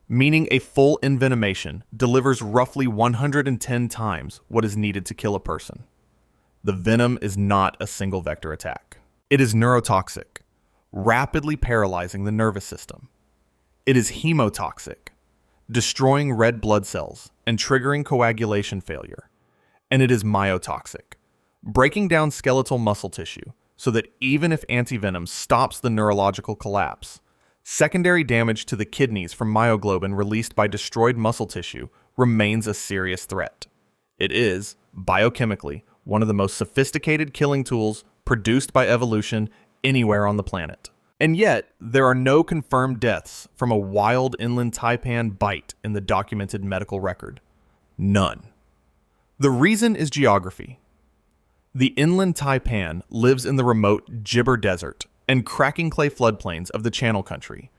meaning a full envenomation delivers roughly 110 times what is needed to kill a person. The venom is not a single vector attack. It is neurotoxic, rapidly paralyzing the nervous system. It is hemotoxic, destroying red blood cells and triggering coagulation failure. And it is myotoxic, breaking down skeletal muscle tissue so that even if antivenom stops the neurological collapse, secondary damage to the kidneys from myoglobin released by destroyed muscle tissue remains a serious threat. It is, biochemically, one of the most sophisticated killing tools produced by evolution anywhere on the planet. And yet, there are no confirmed deaths from a wild inland taipan bite in the documented medical record. None. The reason is geography. The inland taipan lives in the remote Gibber Desert and cracking clay floodplains of the Channel Country,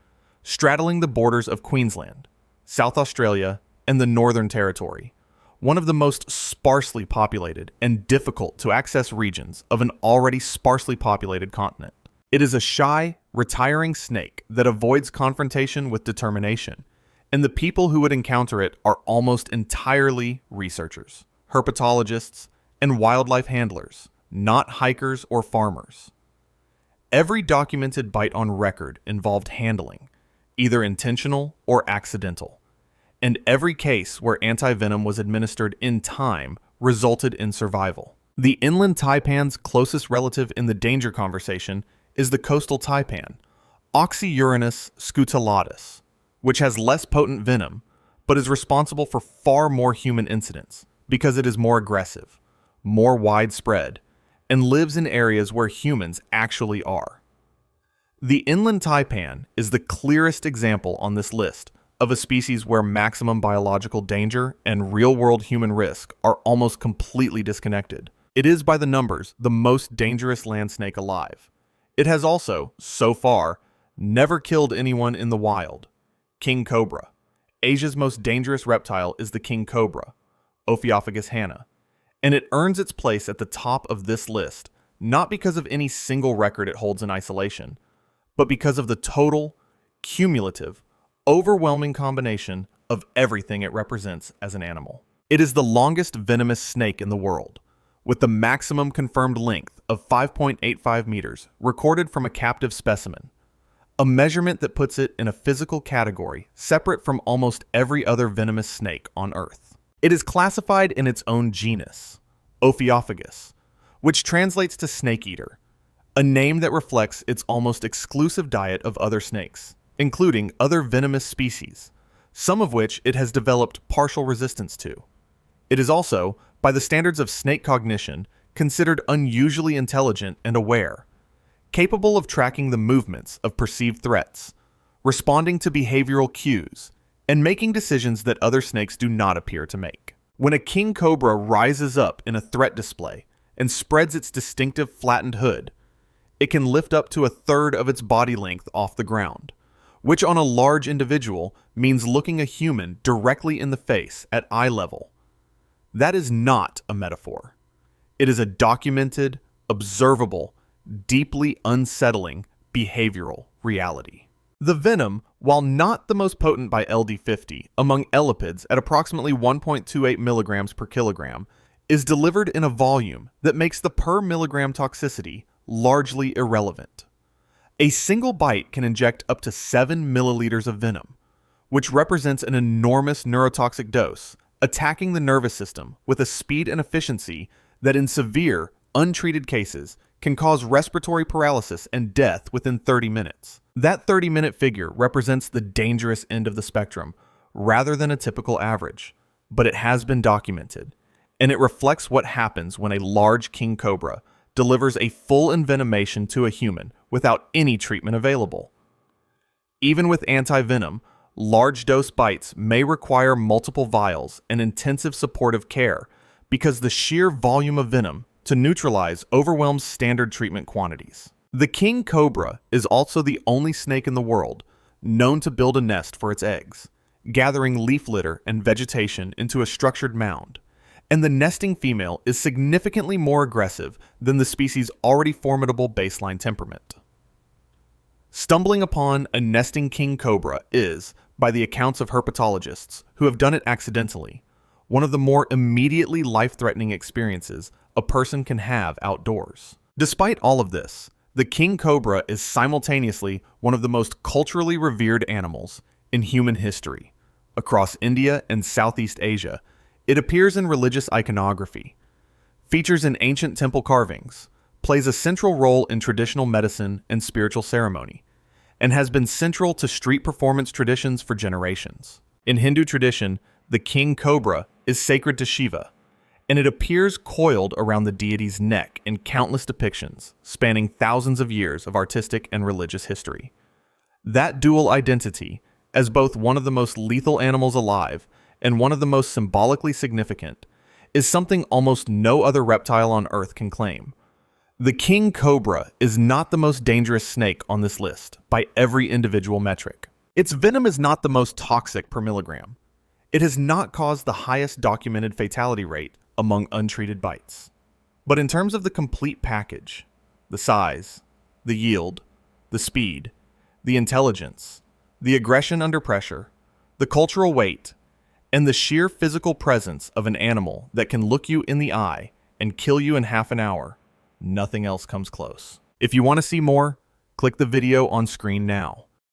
straddling the borders of Queensland, South Australia, and the Northern Territory, one of the most sparsely populated and difficult to access regions of an already sparsely populated continent. It is a shy, retiring snake that avoids confrontation with determination, and the people who would encounter it are almost entirely researchers, herpetologists, and wildlife handlers, not hikers or farmers. Every documented bite on record involved handling, either intentional or accidental, and every case where antivenom was administered in time resulted in survival. The inland taipan's closest relative in the danger conversation is the coastal taipan, Oxyuranus scutulatus, which has less potent venom, but is responsible for far more human incidents because it is more aggressive, more widespread, and lives in areas where humans actually are. The inland taipan is the clearest example on this list of a species where maximum biological danger and real-world human risk are almost completely disconnected. It is by the numbers the most dangerous land snake alive. It has also, so far, never killed anyone in the wild. King cobra. Asia's most dangerous reptile is the king cobra, Ophiophagus hanna, and it earns its place at the top of this list, not because of any single record it holds in isolation, but because of the total, cumulative, overwhelming combination of everything it represents as an animal. It is the longest venomous snake in the world, with the maximum confirmed length of 5.85 meters recorded from a captive specimen, a measurement that puts it in a physical category separate from almost every other venomous snake on Earth. It is classified in its own genus, Ophiophagus, which translates to snake eater, a name that reflects its almost exclusive diet of other snakes, including other venomous species, some of which it has developed partial resistance to. It is also, by the standards of snake cognition, considered unusually intelligent and aware, capable of tracking the movements of perceived threats, responding to behavioral cues, and making decisions that other snakes do not appear to make. When a king cobra rises up in a threat display and spreads its distinctive flattened hood, it can lift up to a third of its body length off the ground, which on a large individual means looking a human directly in the face at eye level. That is not a metaphor. It is a documented, observable, deeply unsettling behavioral reality. The venom, while not the most potent by LD50 among elapids at approximately 1.28 milligrams per kilogram, is delivered in a volume that makes the per milligram toxicity largely irrelevant. A single bite can inject up to 7 milliliters of venom, which represents an enormous neurotoxic dose, attacking the nervous system with a speed and efficiency that in severe, untreated cases can cause respiratory paralysis and death within 30 minutes. That 30-minute figure represents the dangerous end of the spectrum rather than a typical average, but it has been documented, and it reflects what happens when a large king cobra delivers a full envenomation to a human without any treatment available. Even with anti-venom, large dose bites may require multiple vials and intensive supportive care because the sheer volume of venom to neutralize overwhelms standard treatment quantities. The king cobra is also the only snake in the world known to build a nest for its eggs, gathering leaf litter and vegetation into a structured mound, and the nesting female is significantly more aggressive than the species' already formidable baseline temperament. Stumbling upon a nesting king cobra is, by the accounts of herpetologists who have done it accidentally, one of the more immediately life-threatening experiences a person can have outdoors. Despite all of this, the king cobra is simultaneously one of the most culturally revered animals in human history. Across India and Southeast Asia, it appears in religious iconography, features in ancient temple carvings, plays a central role in traditional medicine and spiritual ceremony, and has been central to street performance traditions for generations. In Hindu tradition, the king cobra is sacred to Shiva, and it appears coiled around the deity's neck in countless depictions spanning thousands of years of artistic and religious history. That dual identity, as both one of the most lethal animals alive and one of the most symbolically significant, is something almost no other reptile on Earth can claim. The king cobra is not the most dangerous snake on this list by every individual metric. Its venom is not the most toxic per milligram. It has not caused the highest documented fatality rate among untreated bites. But in terms of the complete package, the size, the yield, the speed, the intelligence, the aggression under pressure, the cultural weight, and the sheer physical presence of an animal that can look you in the eye and kill you in half an hour, nothing else comes close. If you want to see more, click the video on screen now.